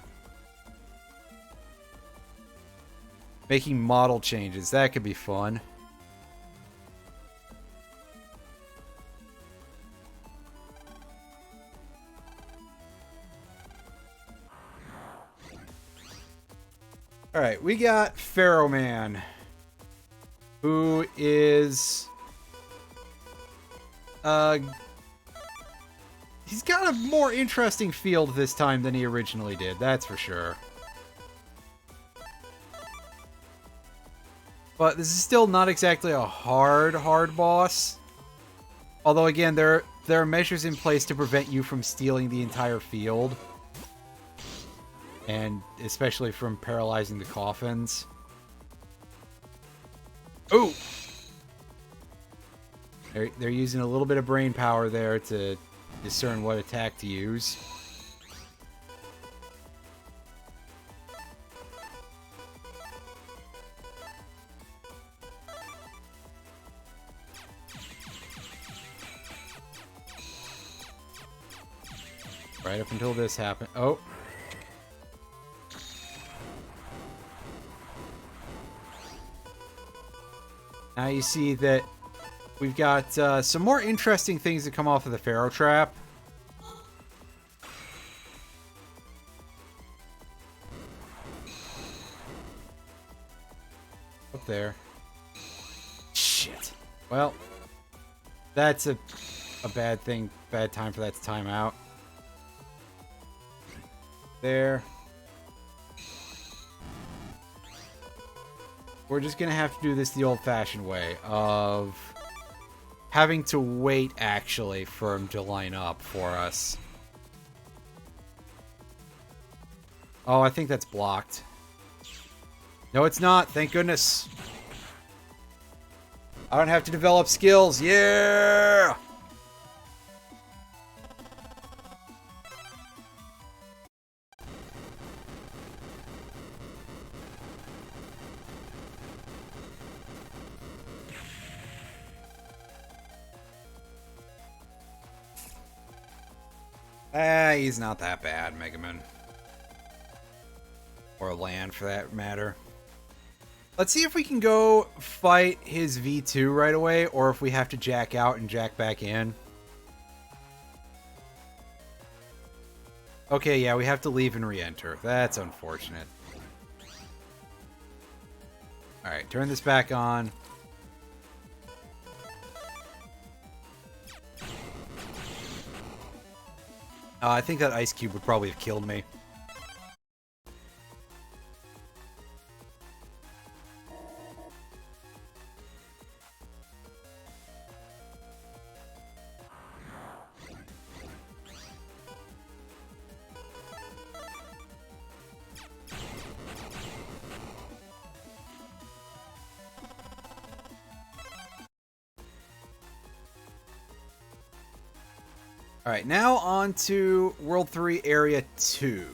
Making model changes, that could be fun. Alright, we got Pharaoh Man, who is... he's got a more interesting field this time than he originally did, that's for sure. But this is still not exactly a hard boss. Although, again, there are measures in place to prevent you from stealing the entire field. And especially from paralyzing the coffins. Ooh! They're using a little bit of brain power there to discern what attack to use. Right up until this happened. Oh. Now you see that we've got some more interesting things that come off of the Pharaoh Trap. Up there. Shit. Well, that's a bad thing. Bad time for that to time out. There. We're just gonna have to do this the old-fashioned way of having to wait, actually, for him to line up for us. Oh, I think that's blocked. No, it's not. Thank goodness. I don't have to develop skills. Yeah! He's not that bad, Mega Man. Or Land, for that matter. Let's see if we can go fight his V2 right away, or if we have to jack out and jack back in. Okay, yeah, we have to leave and re-enter. That's unfortunate. Alright, turn this back on. I think that ice cube would probably have killed me. Alright, now on to World 3 Area 2.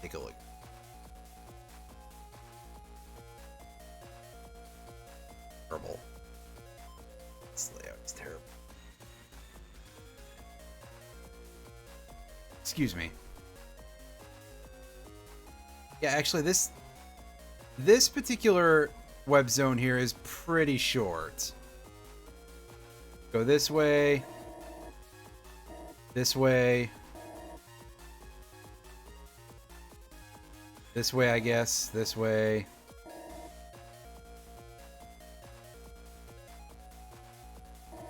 Take a look. Terrible. This layout is terrible. Excuse me. Yeah, actually, this particular web zone here is pretty short. Go this way. This way. This way, I guess. This way.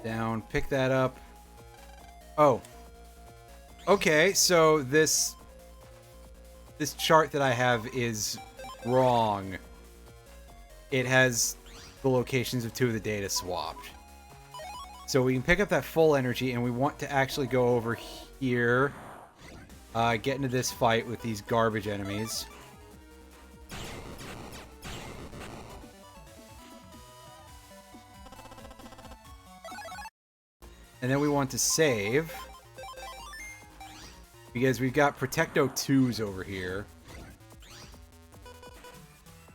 Down. Pick that up. Oh. Okay, so this chart that I have is wrong. It has the locations of 2 of the data swapped. So we can pick up that full energy, and we want to actually go over here, get into this fight with these garbage enemies. And then we want to save, because we've got Protecto 2s over here.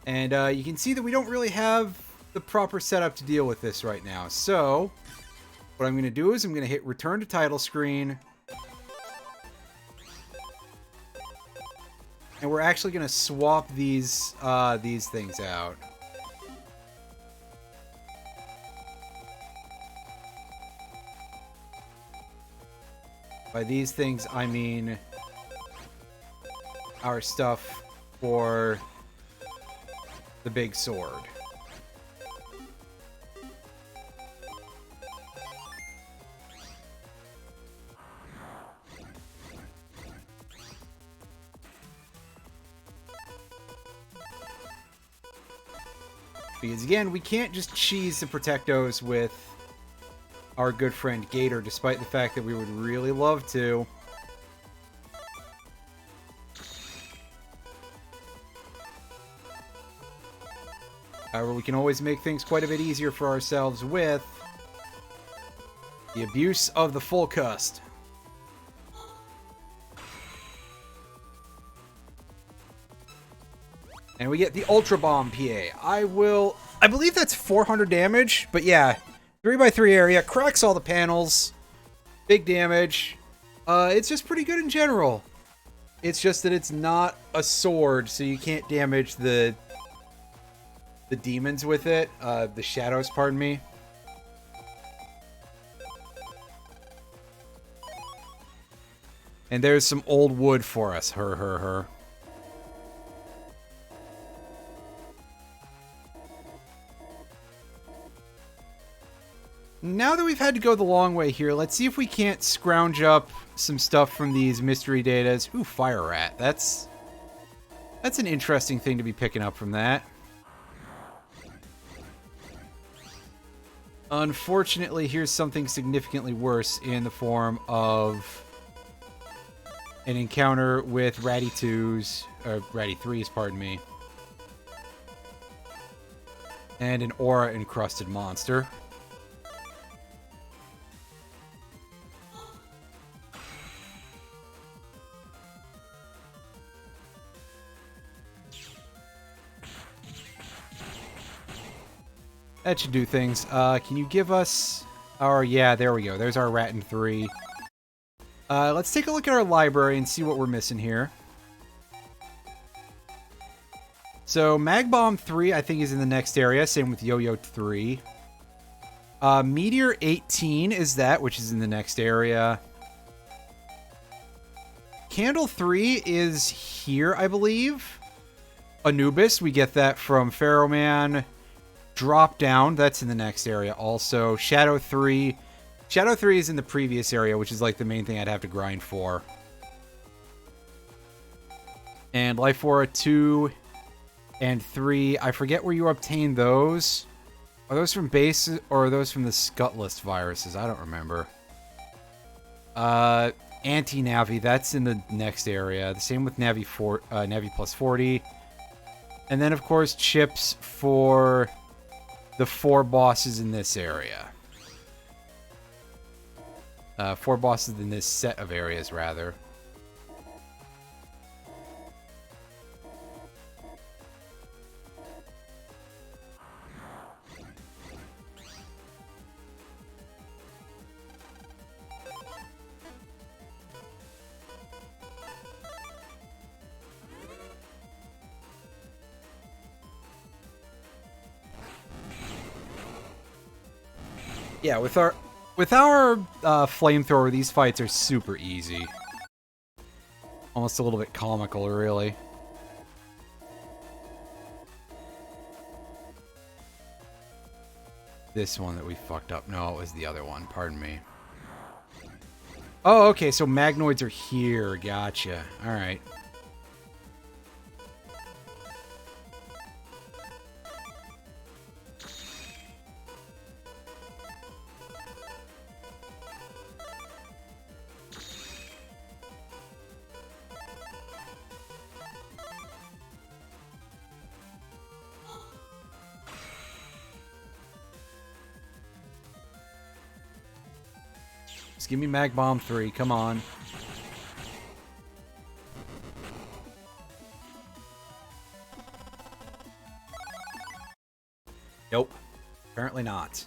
And you can see that we don't really have the proper setup to deal with this right now. So what I'm going to do is I'm going to hit return to title screen. And we're actually going to swap these things out. By these things, I mean our stuff for the big sword. Because again, we can't just cheese the Protectos with our good friend Gator, despite the fact that we would really love to. However, we can always make things quite a bit easier for ourselves with the abuse of the full cust. And we get the Ultra Bomb PA. I believe that's 400 damage, but yeah, 3x3 area, cracks all the panels, big damage. It's just pretty good in general. It's just that it's not a sword, so you can't damage the the demons with it. The shadows, pardon me. And there's some old wood for us. Her. Now that we've had to go the long way here, let's see if we can't scrounge up some stuff from these mystery datas. Ooh, fire rat. That's an interesting thing to be picking up from that. Unfortunately, here's something significantly worse in the form of an encounter with Ratty 2s, or Ratty 3s, pardon me. And an aura-encrusted monster. That should do things. Can you give us our... Yeah, there we go. There's our Rat in 3. Let's take a look at our library and see what we're missing here. So, Mag Bomb 3, I think, is in the next area. Same with Yo-Yo 3. Meteor 18 is that, which is in the next area. Candle 3 is here, I believe. Anubis, we get that from Pharaoh Man. Drop Down, that's in the next area also. Shadow 3. Shadow 3 is in the previous area, which is like the main thing I'd have to grind for. And Life Aura 2 and 3. I forget where you obtain those. Are those from base or are those from the Scutlist viruses? I don't remember. Anti-Navi, that's in the next area. The same with Navi plus 40. And then, of course, chips for the 4 bosses in this area. 4 bosses in this set of areas, rather. Yeah, with our flamethrower, these fights are super easy. Almost a little bit comical, really. This one that we fucked up. No, it was the other one. Pardon me. Oh, okay, so Magnoids are here. Gotcha. Alright. Just give me Mag Bomb 3, come on. Nope. Apparently not.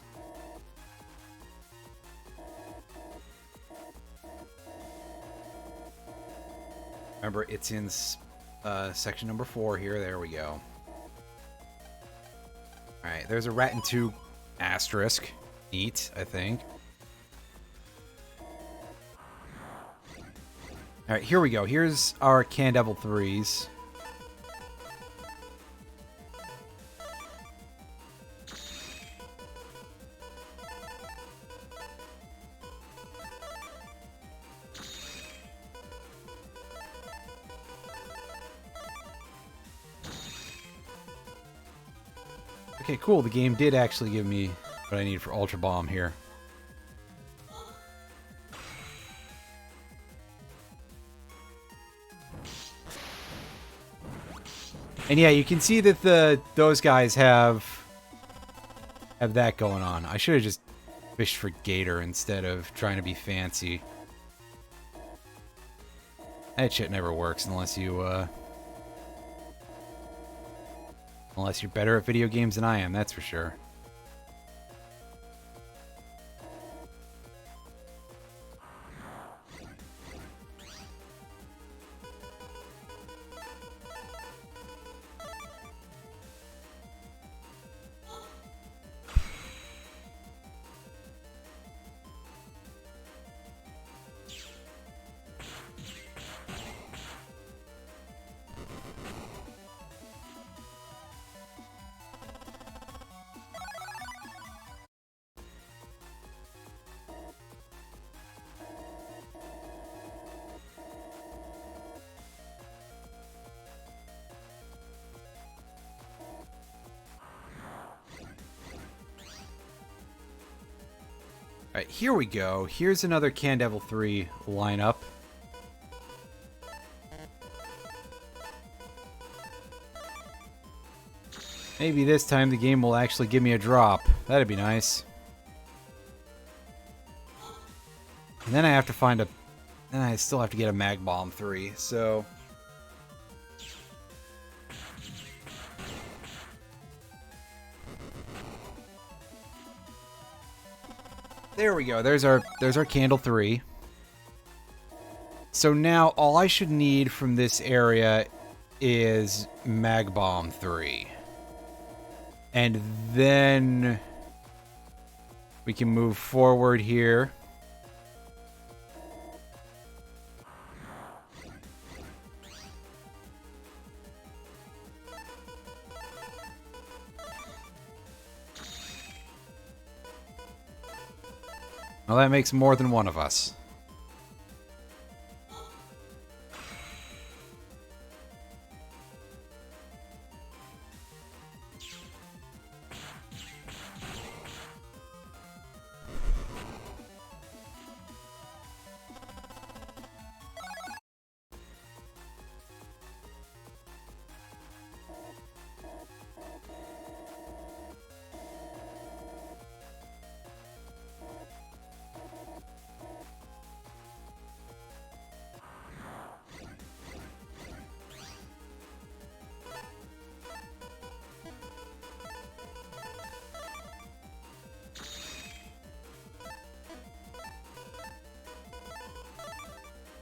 Remember, it's in section number 4 here. There we go. Alright, there's a Rat and 2 asterisk. Neat, I think. Alright, here we go. Here's our Candevil 3s. Okay, cool. The game did actually give me what I need for Ultra Bomb here. And yeah, you can see that those guys have that going on. I should have just fished for Gator instead of trying to be fancy. That shit never works unless you unless you're better at video games than I am, that's for sure. Alright, here we go. Here's another Candevil 3 lineup. Maybe this time the game will actually give me a drop. That'd be nice. And then I have to find a... Then I still have to get a Mag Bomb 3, so... There we go. There's our Candle 3. So now all I should need from this area is Mag Bomb 3. And then we can move forward here. Well, that makes more than one of us.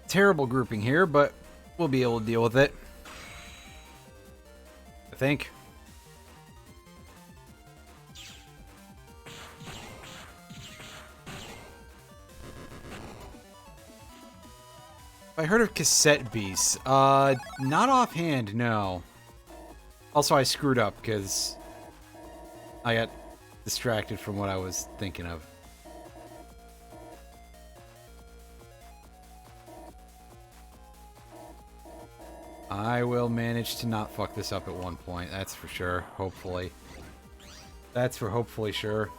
Terrible grouping here, but we'll be able to deal with it. I think. I heard of cassette beasts. Not offhand, no. Also, I screwed up because I got distracted from what I was thinking of. I will manage to not fuck this up at one point, that's for sure, hopefully. That's for hopefully sure.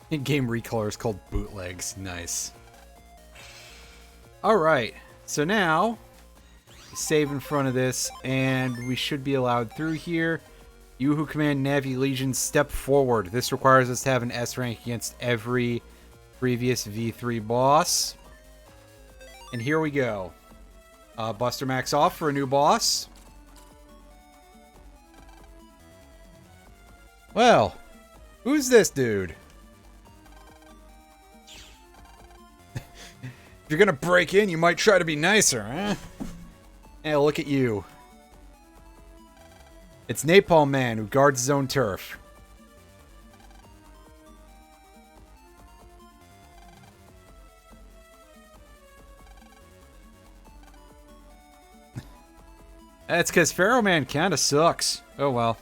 In-game recolors called bootlegs. Nice. Alright, so now save in front of this, and we should be allowed through here. You who command Navi Legion, step forward. This requires us to have an S rank against every previous V3 boss. And here we go. Buster Max off for a new boss. Well, who's this dude? If you're gonna break in, you might try to be nicer, huh? Hey, look at you. It's Napalm Man who guards his own turf. That's because Pharaoh Man kinda sucks. Oh well.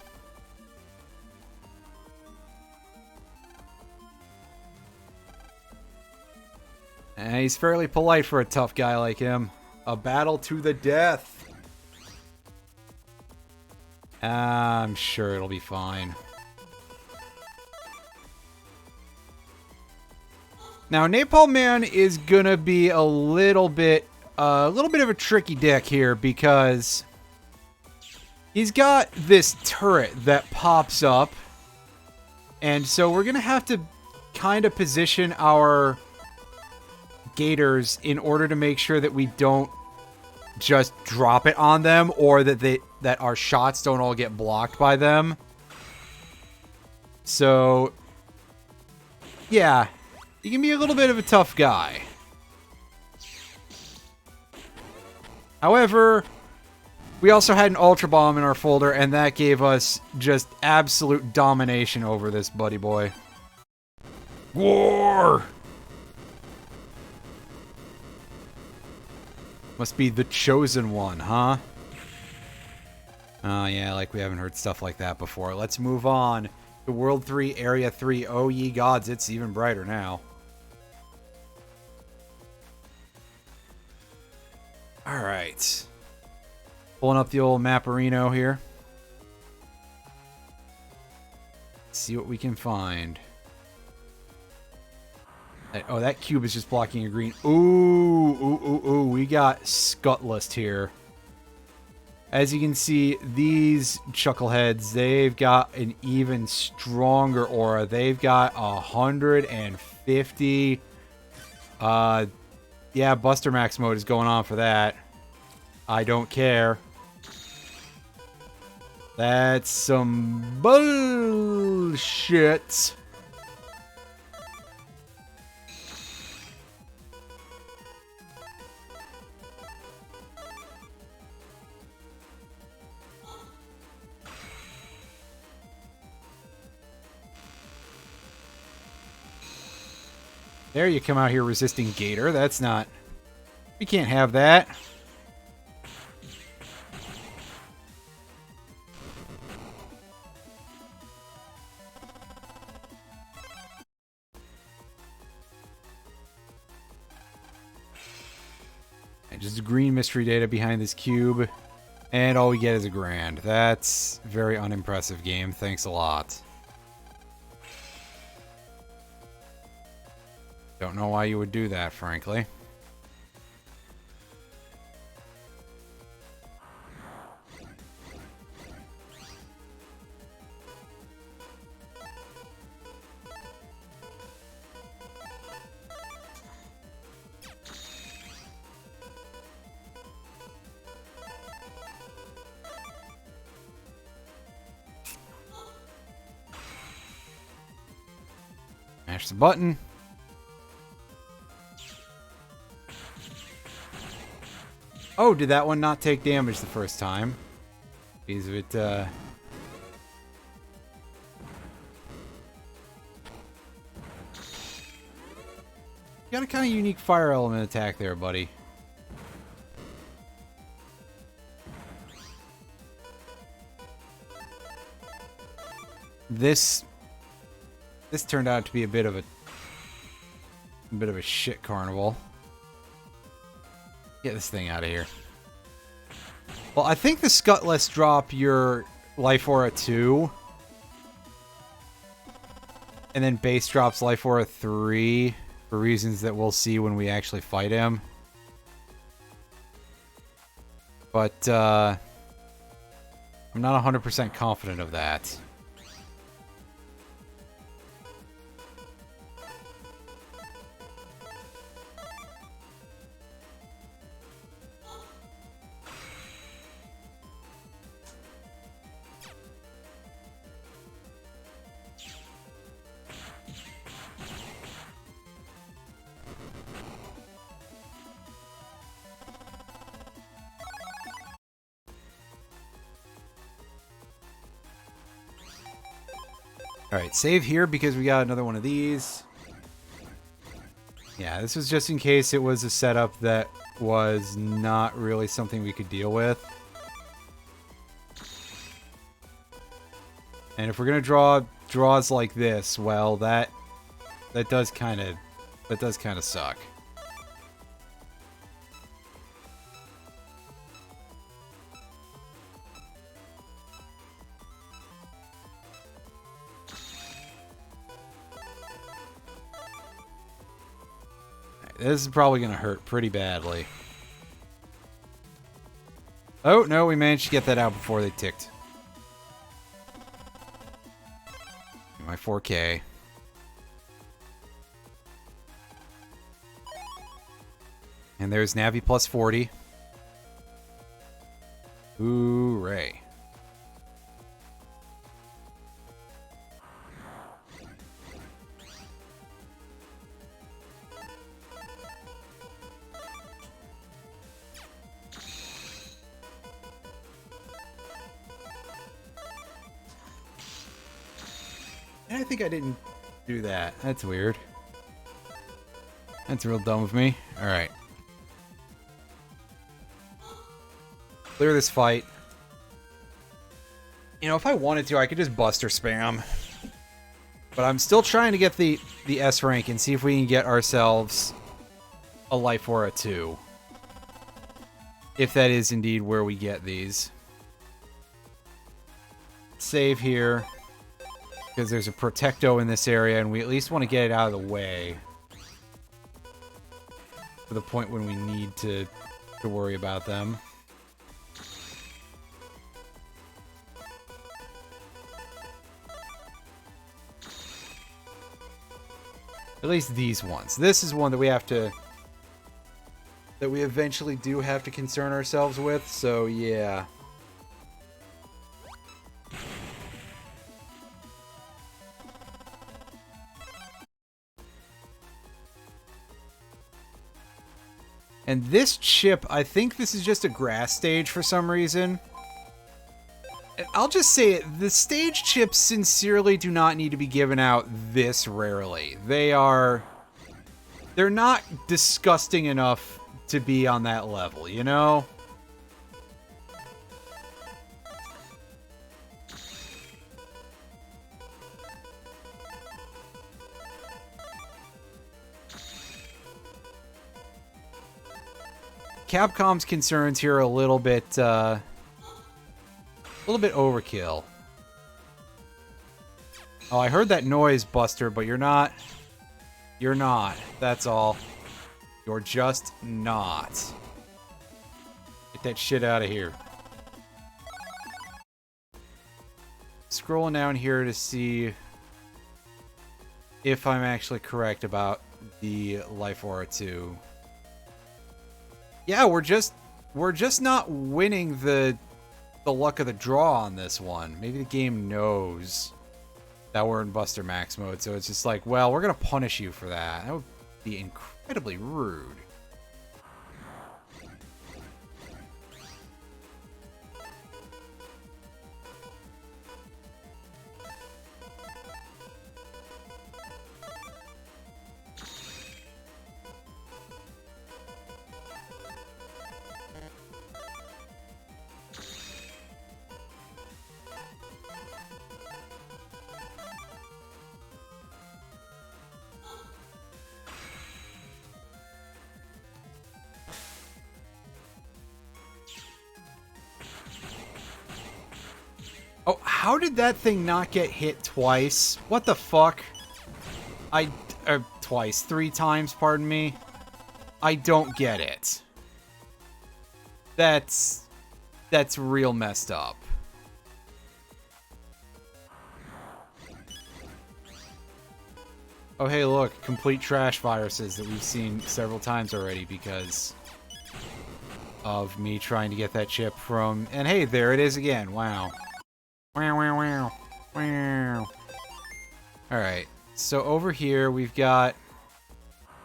He's fairly polite for a tough guy like him. A battle to the death. I'm sure it'll be fine. Now, Napalm Man is gonna be a little bit of a tricky deck here because he's got this turret that pops up, and so we're gonna have to kind of position our gators in order to make sure that we don't just drop it on them, or that our shots don't all get blocked by them. So yeah, he can be a little bit of a tough guy. However, we also had an Ultra Bomb in our folder, and that gave us just absolute domination over this buddy boy. War! Must be the chosen one, huh? Oh, yeah, like we haven't heard stuff like that before. Let's move on to World 3, Area 3. Oh, ye gods, it's even brighter now. Alright. Pulling up the old Mapperino here. See what we can find. Oh, that cube is just blocking a green. Ooh. We got Scutlist here. As you can see, these chuckleheads, they've got an even stronger aura. They've got 150. Yeah, Buster Max mode is going on for that. I don't care. That's some bullshit. There you come out here resisting Gator. That's not... We can't have that. And just green mystery data behind this cube. And all we get is a grand. That's very unimpressive game. Thanks a lot. Don't know why you would do that, frankly. Mash the button. Oh, did that one not take damage the first time? Is it, You got a kind of unique fire element attack there, buddy. This turned out to be a bit of a shit carnival. Get this thing out of here. Well, I think the Scutless drop your Life Aura 2. And then base drops Life Aura 3 for reasons that we'll see when we actually fight him. But, I'm not 100% confident of that. Alright, save here because we got another one of these. Yeah, this was just in case it was a setup that was not really something we could deal with. And if we're gonna draw draws like this, well, that does kind of suck. This is probably going to hurt pretty badly. Oh, no, we managed to get that out before they ticked. My 4K. And there's Navi plus 40. Hooray. And I think I didn't do that. That's weird. That's real dumb of me. Alright. Clear this fight. You know, if I wanted to, I could just Buster spam. But I'm still trying to get the S rank and see if we can get ourselves a Life Aura 2. If that is indeed where we get these. Save here. Because there's a Protecto in this area, and we at least want to get it out of the way. To the point when we need to worry about them. At least these ones. This is one that we have to... that we eventually do have to concern ourselves with, so yeah. And this chip, I think this is just a grass stage for some reason. And I'll just say it, the stage chips sincerely do not need to be given out this rarely. They're not disgusting enough to be on that level, you know? Capcom's concerns here are a little bit overkill. Oh, I heard that noise, Buster, but you're not. You're not. That's all. You're just not. Get that shit out of here. Scrolling down here to see if I'm actually correct about the Life Aura 2. Yeah, we're just not winning the luck of the draw on this one. Maybe the game knows that we're in Buster Max mode, so it's just like, well, we're gonna punish you for that. That would be incredibly rude. Oh, how did that thing not get hit twice? What the fuck? Twice. 3 times, pardon me. I don't get it. That's real messed up. Oh, hey, look. Complete trash viruses that we've seen several times already because of me trying to get that chip from... And hey, there it is again. Wow. Wow, wow, wow. Wow. Alright, so over here we've got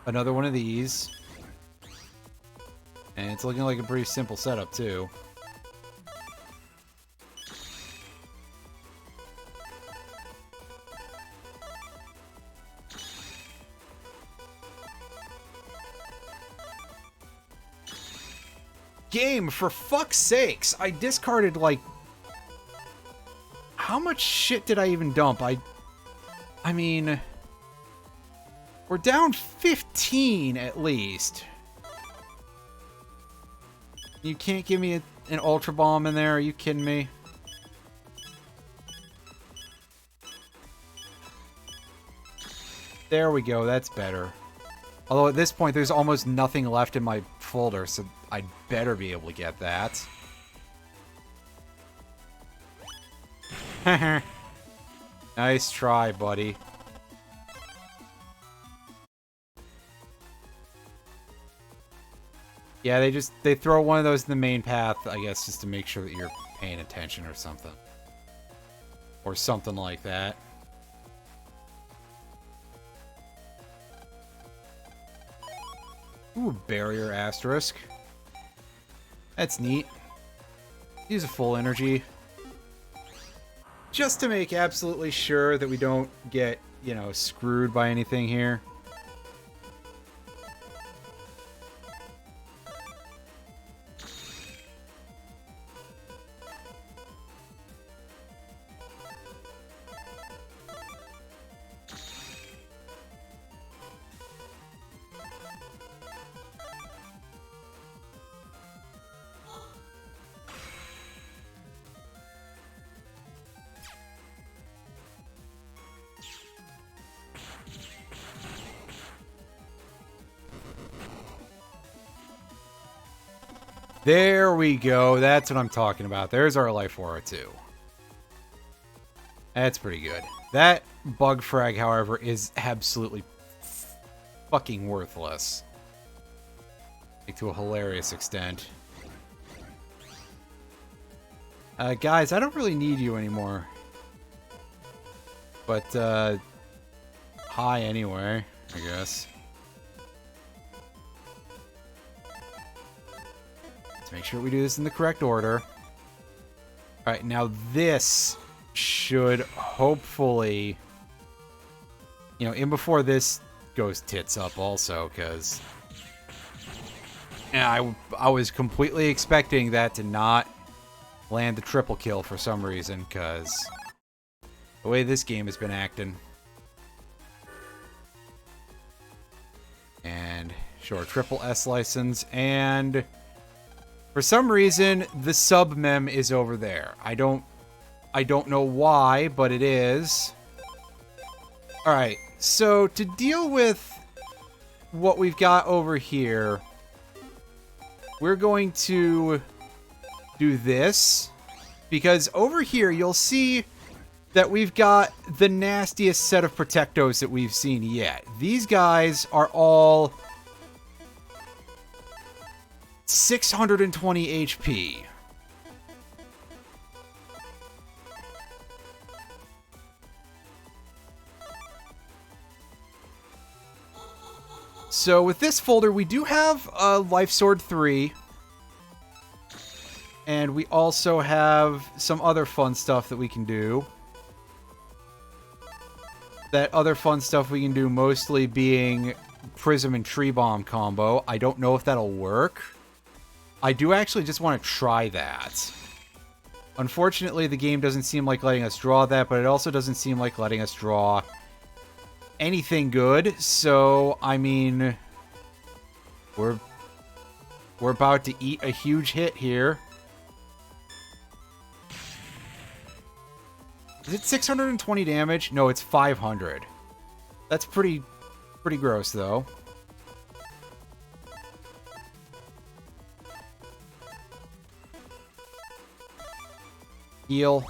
another one of these. And it's looking like a pretty simple setup, too. Game, for fuck's sakes! I discarded, like... How much shit did I even dump? I mean... We're down 15, at least. You can't give me an Ultra Bomb in there? Are you kidding me? There we go, that's better. Although at this point, there's almost nothing left in my folder, so I'd better be able to get that. Nice try, buddy. Yeah, they throw one of those in the main path, I guess, just to make sure that you're paying attention or something. Or something like that. Ooh, barrier asterisk. That's neat. Use a full energy. just to make absolutely sure that we don't get, you know, screwed by anything here. There we go. That's what I'm talking about. There's our Life Aura 2. That's pretty good. That bug frag, however, is absolutely fucking worthless. Like, to a hilarious extent. Guys, I don't really need you anymore. But, hi anyway, I guess. Let's make sure we do this in the correct order. Alright, now this should hopefully... You know, in before this goes tits up also, because... Yeah, I was completely expecting that to not land the triple kill for some reason, because... The way this game has been acting. And, sure, triple S license, and... For some reason, the sub-mem is over there. I don't know why, but it is. Alright, so to deal with what we've got over here, we're going to do this. Because over here, you'll see that we've got the nastiest set of Protectos that we've seen yet. These guys are all 620 HP. So with this folder, we do have Life Sword 3. And we also have some other fun stuff that we can do. That other fun stuff we can do mostly being Prism and Tree Bomb combo. I don't know if that'll work. I do actually just want to try that. Unfortunately, the game doesn't seem like letting us draw that, but it also doesn't seem like letting us draw anything good. So, I mean, we're about to eat a huge hit here. Is it 620 damage? No, it's 500. That's pretty gross, though. Heal.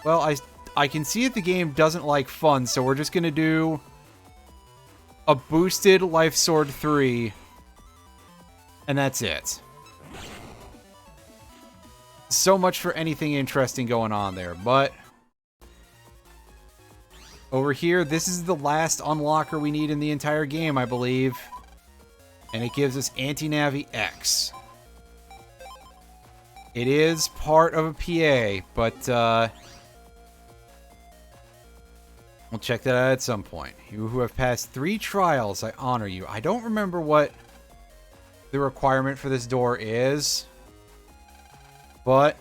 Well, I can see that the game doesn't like fun, so we're just gonna do a boosted Life Sword 3, and that's it. So much for anything interesting going on there, but over here, this is the last unlocker we need in the entire game, I believe. And it gives us Anti-Navi X. It is part of a PA, but we'll check that out at some point. You who have passed 3 trials, I honor you. I don't remember what the requirement for this door is, but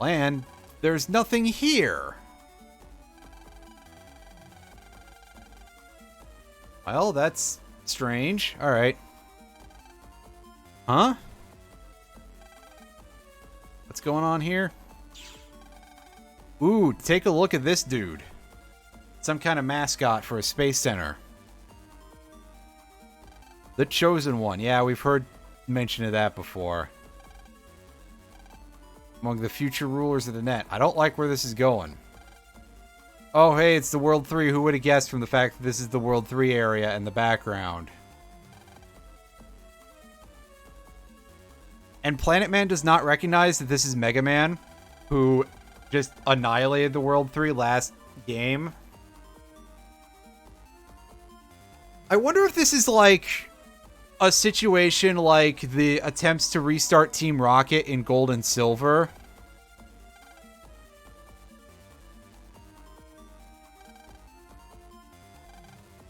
land. There's nothing here. Well, that's strange. Alright. Huh? What's going on here? Ooh, take a look at this dude. Some kind of mascot for a space center. The Chosen One. Yeah, we've heard mention of that before. Among the future rulers of the net. I don't like where this is going. Oh, hey, it's the World 3. Who would have guessed from the fact that this is the World 3 area in the background? And PlanetMan does not recognize that this is Mega Man, who just annihilated the World 3 last game. I wonder if this is like a situation like the attempts to restart Team Rocket in Gold and Silver.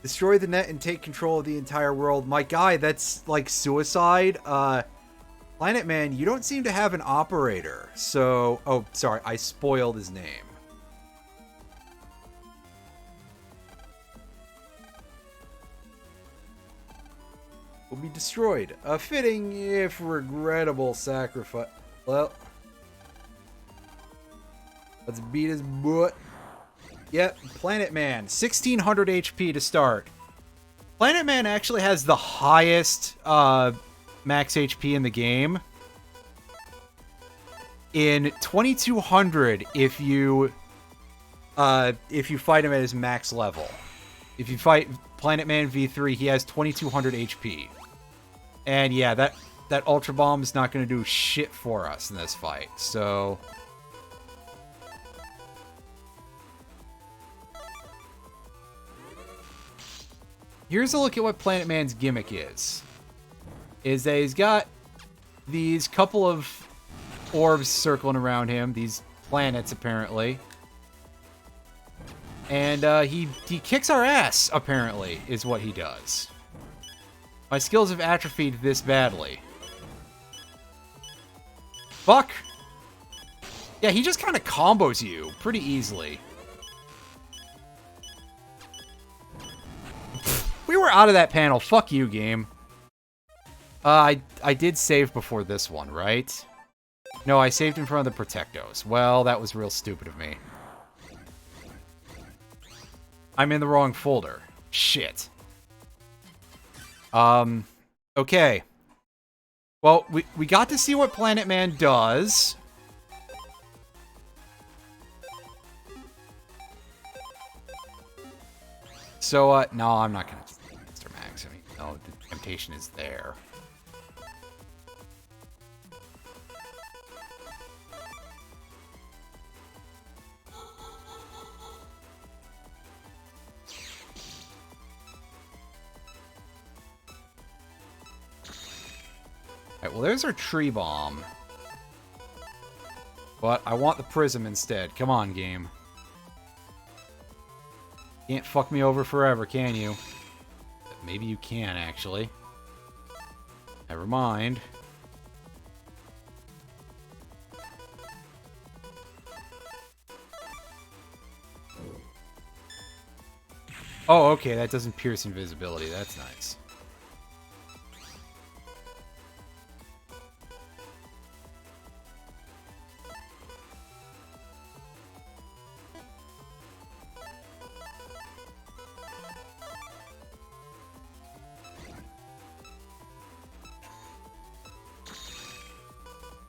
Destroy the net and take control of the entire world. My guy, that's like suicide. PlanetMan, you don't seem to have an operator. So, oh, sorry, I spoiled his name. Will be destroyed. A fitting, if regrettable, sacrifice. Well, let's beat his butt. Yep, PlanetMan, 1600 HP to start. PlanetMan actually has the highest max HP in the game. In 2200, if you fight him at his max level. If you fight PlanetMan V3, he has 2200 HP. And yeah, that Ultra Bomb is not going to do shit for us in this fight. So here's a look at what PlanetMan's gimmick is. Is that he's got these couple of orbs circling around him, these planets apparently. And he kicks our ass, apparently, is what he does. My skills have atrophied this badly. Fuck! Yeah, he just kind of combos you pretty easily. We were out of that panel. Fuck you, game. I did save before this one, right? No, I saved in front of the Protectos. Well, that was real stupid of me. I'm in the wrong folder. Shit. Okay. Well, we got to see what PlanetMan does. So, no, I'm not gonna Mr. Max. I mean, no, the temptation is there. Alright, well, there's our tree bomb. But I want the prism instead. Come on, game. Can't fuck me over forever, can you? Maybe you can, actually. Never mind. Oh, okay, that doesn't pierce invisibility. That's nice.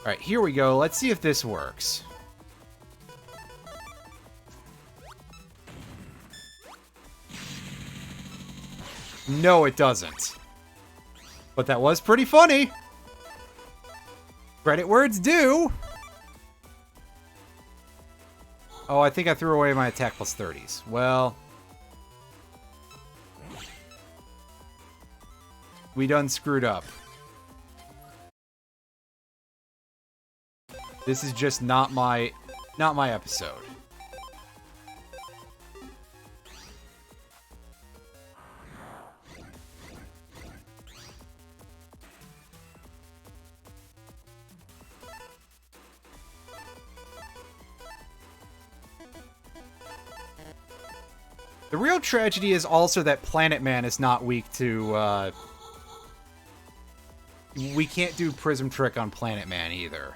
Alright, here we go. Let's see if this works. No, it doesn't. But that was pretty funny. Credit where it's due. Oh, I think I threw away my attack plus 30s. Well, we done screwed up. This is just not my episode. The real tragedy is also that PlanetMan is not weak to, we can't do Prism Trick on PlanetMan either.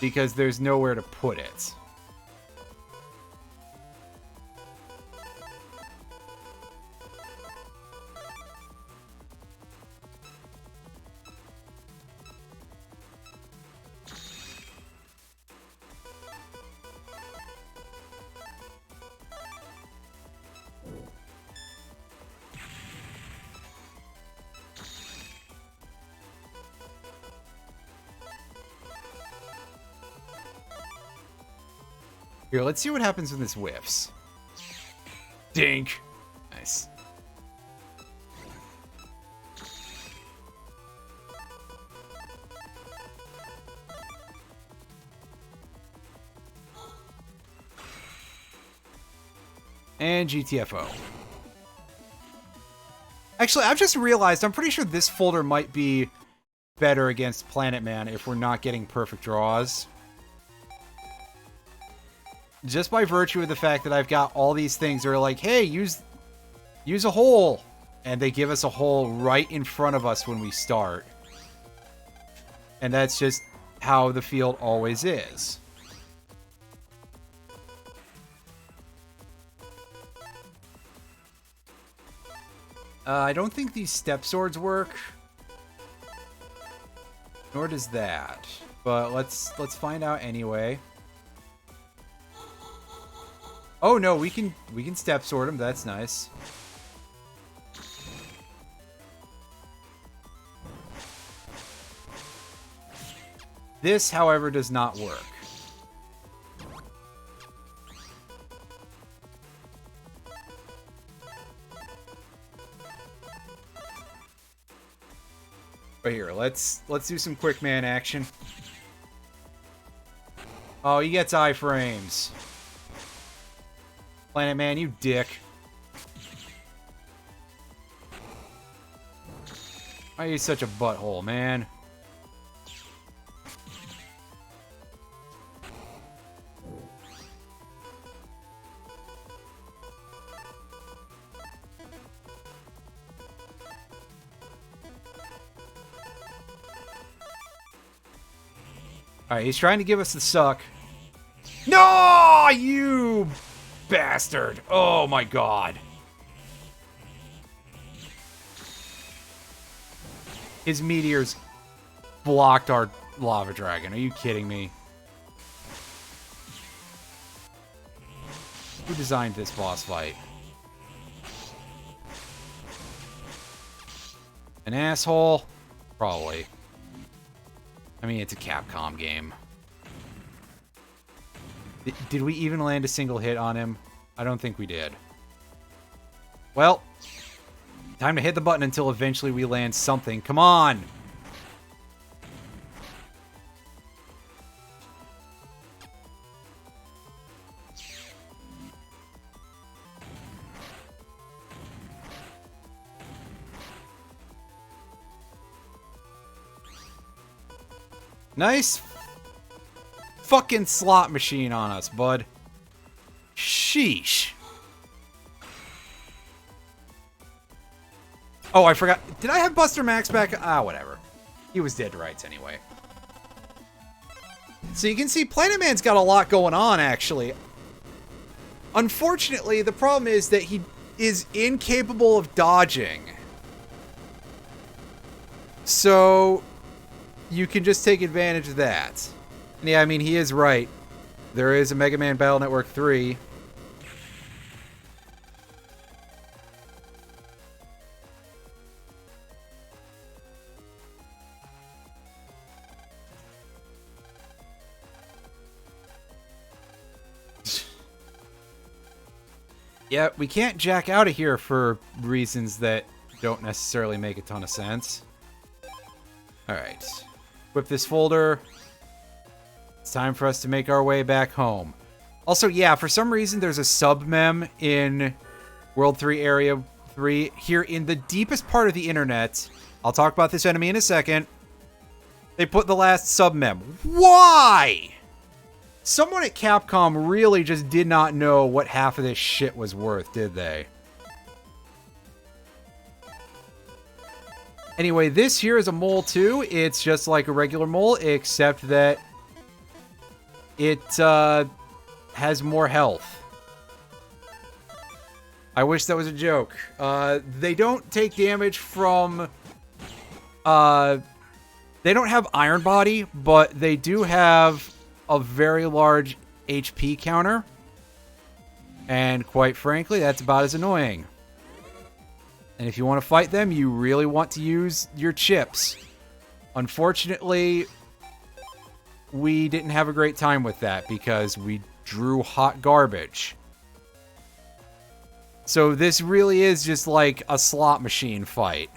Because there's nowhere to put it. Here, let's see what happens when this whiffs. Dink. Nice. And GTFO. Actually, I've just realized, I'm pretty sure this folder might be better against PlanetMan if we're not getting perfect draws. Just by virtue of the fact that I've got all these things that are like, hey, use a hole. And they give us a hole right in front of us when we start. And that's just how the field always is. I don't think these step swords work. Nor does that. But let's find out anyway. Oh no, we can step sword them. That's nice. This, however, does not work. Right here, let's do some quick man action. Oh, he gets iframes. PlanetMan, you dick. Why are you such a butthole, man? Alright, he's trying to give us the suck. No, you bastard. Oh my god. His meteors blocked our lava dragon. Are you kidding me? Who designed this boss fight? An asshole? Probably. I mean, it's a Capcom game. Did we even land a single hit on him? I don't think we did. Well, time to hit the button until eventually we land something. Come on! Nice fucking slot machine on us, bud. Sheesh. Oh, I forgot. Did I have Buster Max back? Ah, whatever. He was dead to rights anyway. So you can see PlanetMan's got a lot going on, actually. Unfortunately, the problem is that he is incapable of dodging. So you can just take advantage of that. And yeah, I mean, he is right. There is a Mega Man Battle Network 3. Yeah, we can't jack out of here for reasons that don't necessarily make a ton of sense. Alright. Whip this folder. It's time for us to make our way back home. Also, yeah, for some reason there's a sub-mem in World 3 Area 3 here in the deepest part of the internet. I'll talk about this enemy in a second. They put the last sub-mem. Why? Someone at Capcom really just did not know what half of this shit was worth, did they? Anyway, this here is a mole too. It's just like a regular mole, except that it has more health. I wish that was a joke. They don't take damage from... they don't have Iron Body, but they do have a very large HP counter. And quite frankly, that's about as annoying. And if you want to fight them, you really want to use your chips. Unfortunately, we didn't have a great time with that because we drew hot garbage. So this really is just like a slot machine fight.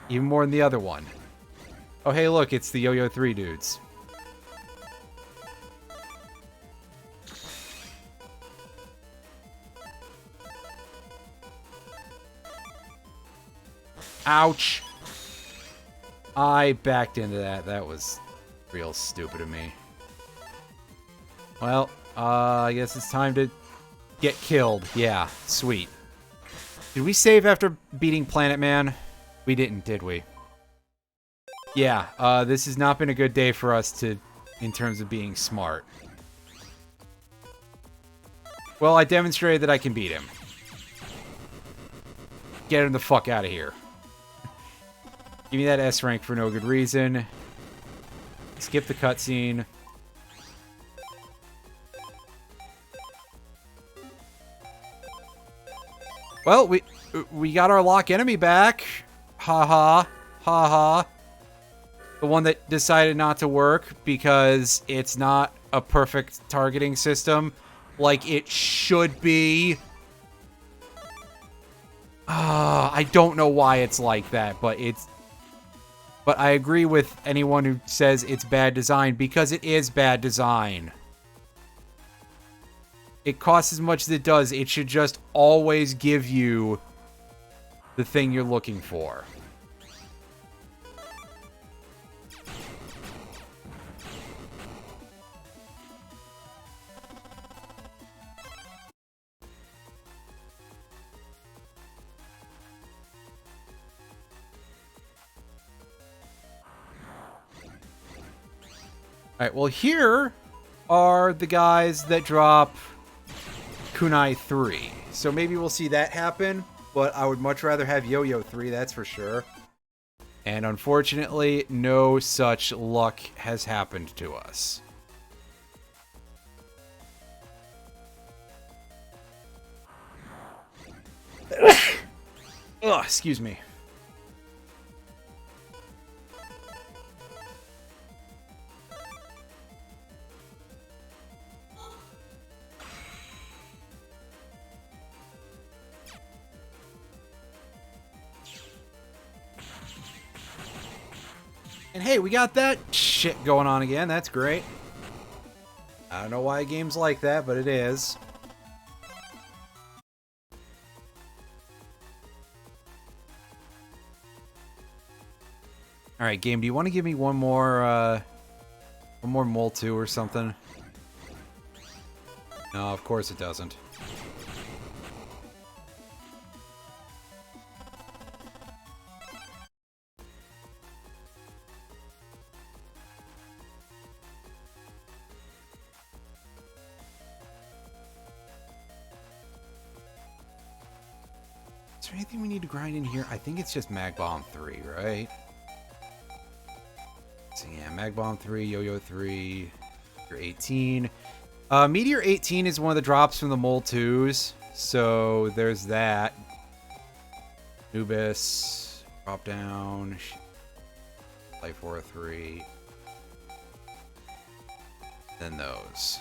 Even more than the other one. Oh, hey, look, it's the Yo-Yo 3 dudes. Ouch. I backed into that. That was real stupid of me. Well, I guess it's time to get killed. Yeah, sweet. Did we save after beating PlanetMan? We didn't, did we? Yeah, this has not been a good day for us in terms of being smart. Well, I demonstrated that I can beat him. Get him the fuck out of here. Give me that S rank for no good reason. Skip the cutscene. Well, we got our lock enemy back. Ha ha. Ha ha. The one that decided not to work because it's not a perfect targeting system like it should be. I don't know why it's like that, but I agree with anyone who says it's bad design because it is bad design. It costs as much as it does. It should just always give you the thing you're looking for. Alright, well here are the guys that drop Kunai 3. So maybe we'll see that happen, but I would much rather have Yo-Yo 3, that's for sure. And unfortunately, no such luck has happened to us. Ugh, excuse me. And hey, we got that shit going on again. That's great. I don't know why a game's like that, but it is. Alright, game, do you want to give me one more Mole 2 or something? No, of course it doesn't. Is there anything we need to grind in here? I think it's just Mag Bomb 3, right? So yeah, Mag Bomb 3, Yo-Yo 3, Meteor 18. Meteor 18 is one of the drops from the Mole 2s, so there's that. Nubis, drop down, Life War 3, then those.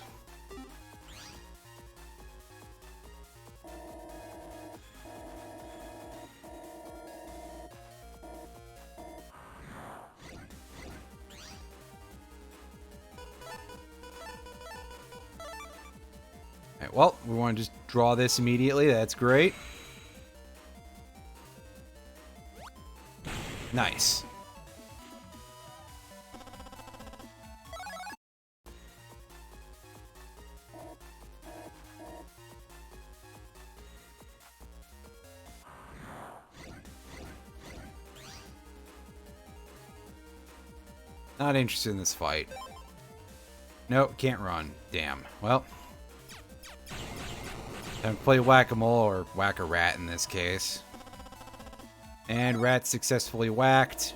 Well, we want to just draw this immediately. That's great. Nice. Not interested in this fight. Nope, can't run. Damn. Well. Time to play whack-a-mole, or whack-a-rat in this case. And rat successfully whacked.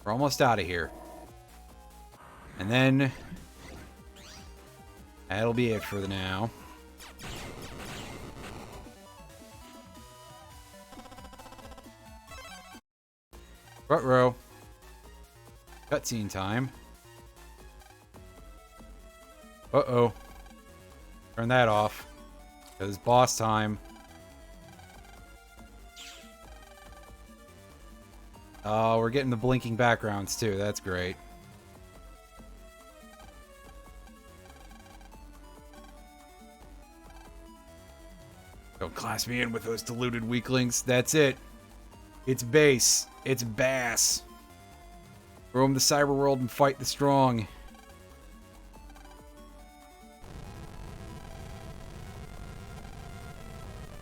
We're almost out of here. And then that'll be it for the now. Ruh-roh. Cutscene time. Uh-oh. Turn that off. Because boss time. Oh, we're getting the blinking backgrounds too. That's great. Don't class me in with those deluded weaklings. That's it. It's base. It's bass. Roam the cyber world and fight the strong.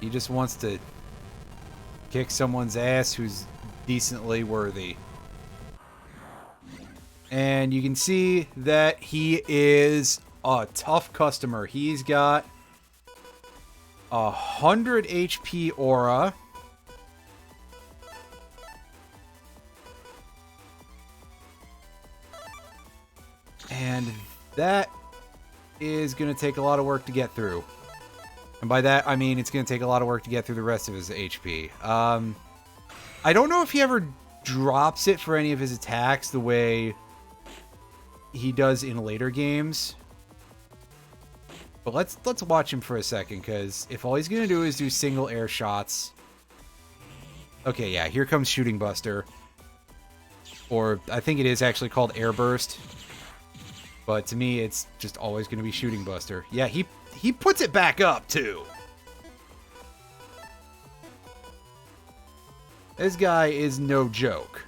He just wants to kick someone's ass who's decently worthy. And you can see that he is a tough customer. He's got 100 HP aura. And that is going to take a lot of work to get through. And by that, I mean it's going to take a lot of work to get through the rest of his HP. I don't know if he ever drops it for any of his attacks the way he does in later games. But let's watch him for a second, because if all he's going to do is do single air shots... Okay, yeah, here comes Shooting Buster. Or I think it is actually called Air Burst. But to me, it's just always going to be Shooting Buster. Yeah, he puts it back up, too. This guy is no joke.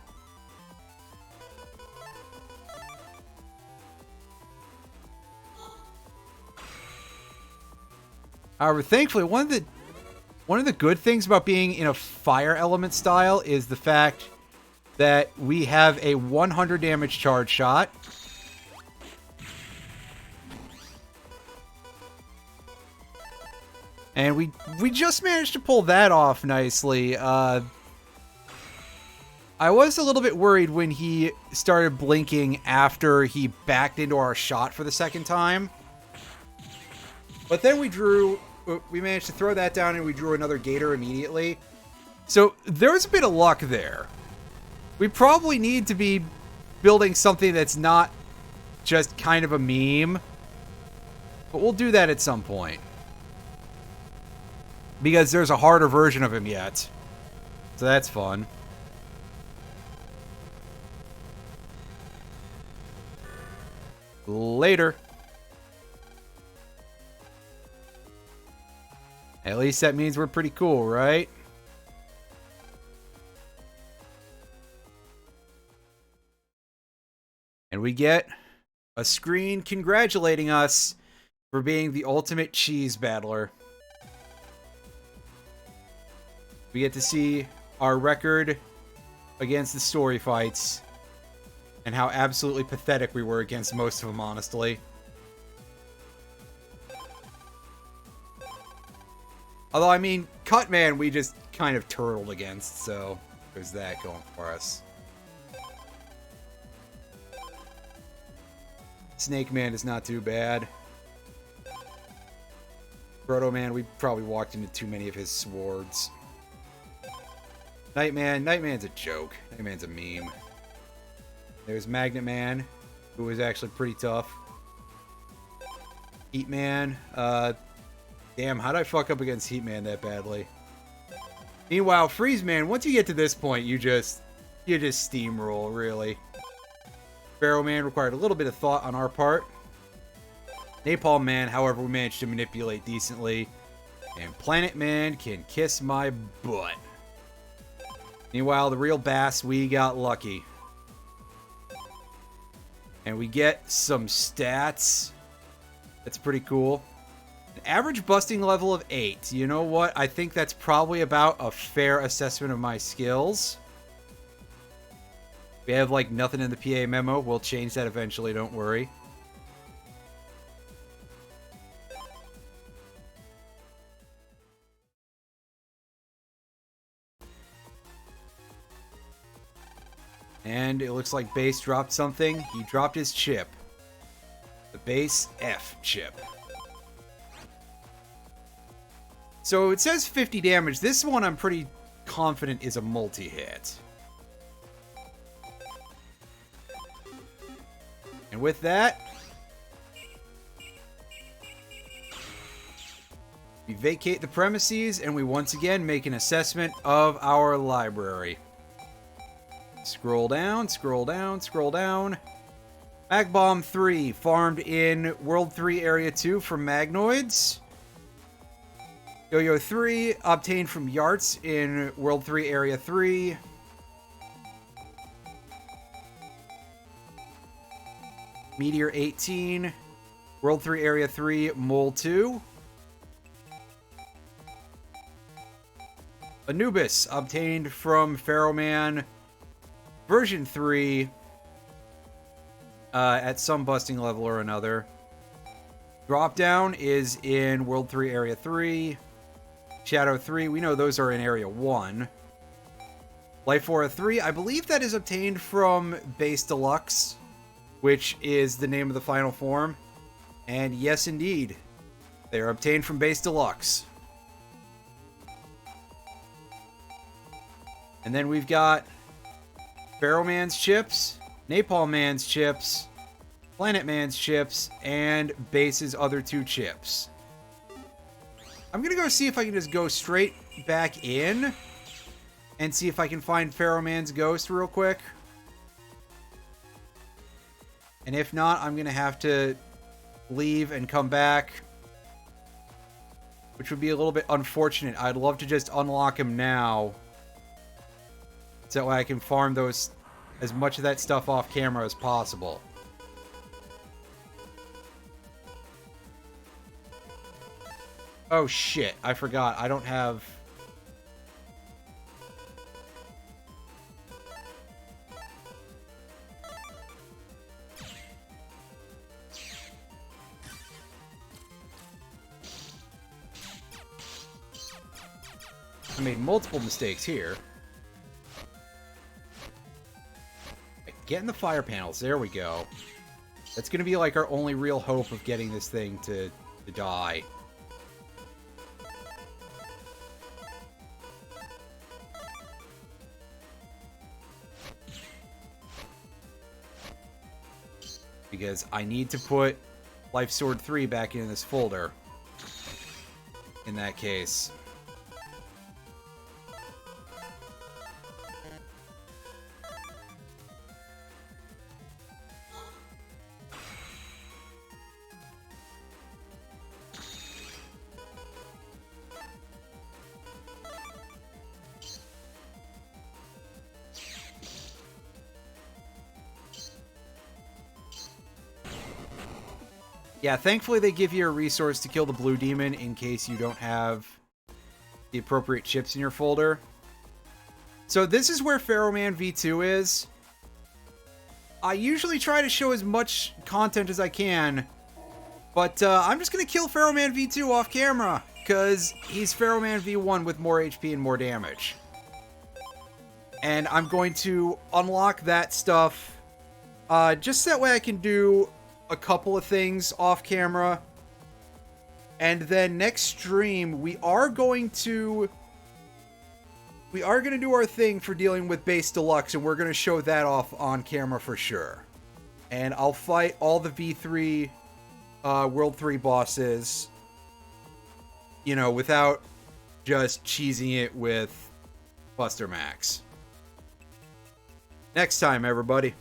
However, thankfully, one of the good things about being in a fire element style is the fact that we have a 100 damage charge shot. And we just managed to pull that off nicely. I was a little bit worried when he started blinking after he backed into our shot for the second time. But then we managed to throw that down and we drew another gator immediately. So there was a bit of luck there. We probably need to be building something that's not just kind of a meme. But we'll do that at some point. Because there's a harder version of him yet. So that's fun. Later. At least that means we're pretty cool, right? And we get a screen congratulating us for being the ultimate cheese battler. We get to see our record against the story fights and how absolutely pathetic we were against most of them, honestly. Although, I mean, Cutman we just kind of turtled against, so there's that going for us. Snake Man is not too bad. Proto Man, we probably walked into too many of his swords. Nightman's a joke. Nightman's a meme. There's Magnet Man, who is actually pretty tough. Heat Man, damn, how'd I fuck up against Heat Man that badly? Meanwhile, Freeze Man, once you get to this point, you just steamroll, really. Pharaoh Man required a little bit of thought on our part. Napalm Man, however, we managed to manipulate decently. And PlanetMan can kiss my butt. Meanwhile, the real Bass, we got lucky. And we get some stats. That's pretty cool. An average busting level of 8. You know what? I think that's probably about a fair assessment of my skills. We have, like, nothing in the PA memo. We'll change that eventually, don't worry. And it looks like Base dropped something. He dropped his chip. The Base F chip. So it says 50 damage. This one I'm pretty confident is a multi-hit. And with that, we vacate the premises and we once again make an assessment of our library. Scroll down, scroll down, scroll down. Mag Bomb 3, farmed in World 3 Area 2 from Magnoids. Yo-Yo 3, obtained from Yarts in World 3 Area 3. Meteor 18, World 3 Area 3, Mole 2. Anubis, obtained from Pharaohman version 3 at some busting level or another. Drop down is in World 3 Area 3. Shadow 3, we know those are in Area 1. Life Aura 3, I believe that is obtained from Base Deluxe, which is the name of the final form. And yes, indeed, they are obtained from Base Deluxe. And then we've got Pharaohman's chips, Napalm Man's chips, PlanetMan's chips, and Base's other 2 chips. I'm gonna go see if I can just go straight back in and see if I can find Pharaohman's ghost real quick. And if not, I'm gonna have to leave and come back, which would be a little bit unfortunate. I'd love to just unlock him now, so that way I can farm those, as much of that stuff off camera as possible. Oh shit, I forgot. I don't have... I made multiple mistakes here. Get in the fire panels. There we go. That's going to be like our only real hope of getting this thing to die. Because I need to put Life Sword 3 back in this folder. In that case. Yeah, thankfully they give you a resource to kill the blue demon in case you don't have the appropriate chips in your folder. So this is where Pharaohman V2 is. I usually try to show as much content as I can, but I'm just going to kill Pharaohman V2 off camera, because he's Pharaohman V1 with more HP and more damage. And I'm going to unlock that stuff, just that way I can do a couple of things off camera. And then next stream, we are going to do our thing for dealing with Base Deluxe, and we're going to show that off on camera for sure. And I'll fight all the V3 World 3 bosses, you know, without just cheesing it with Buster Max. Next time, everybody.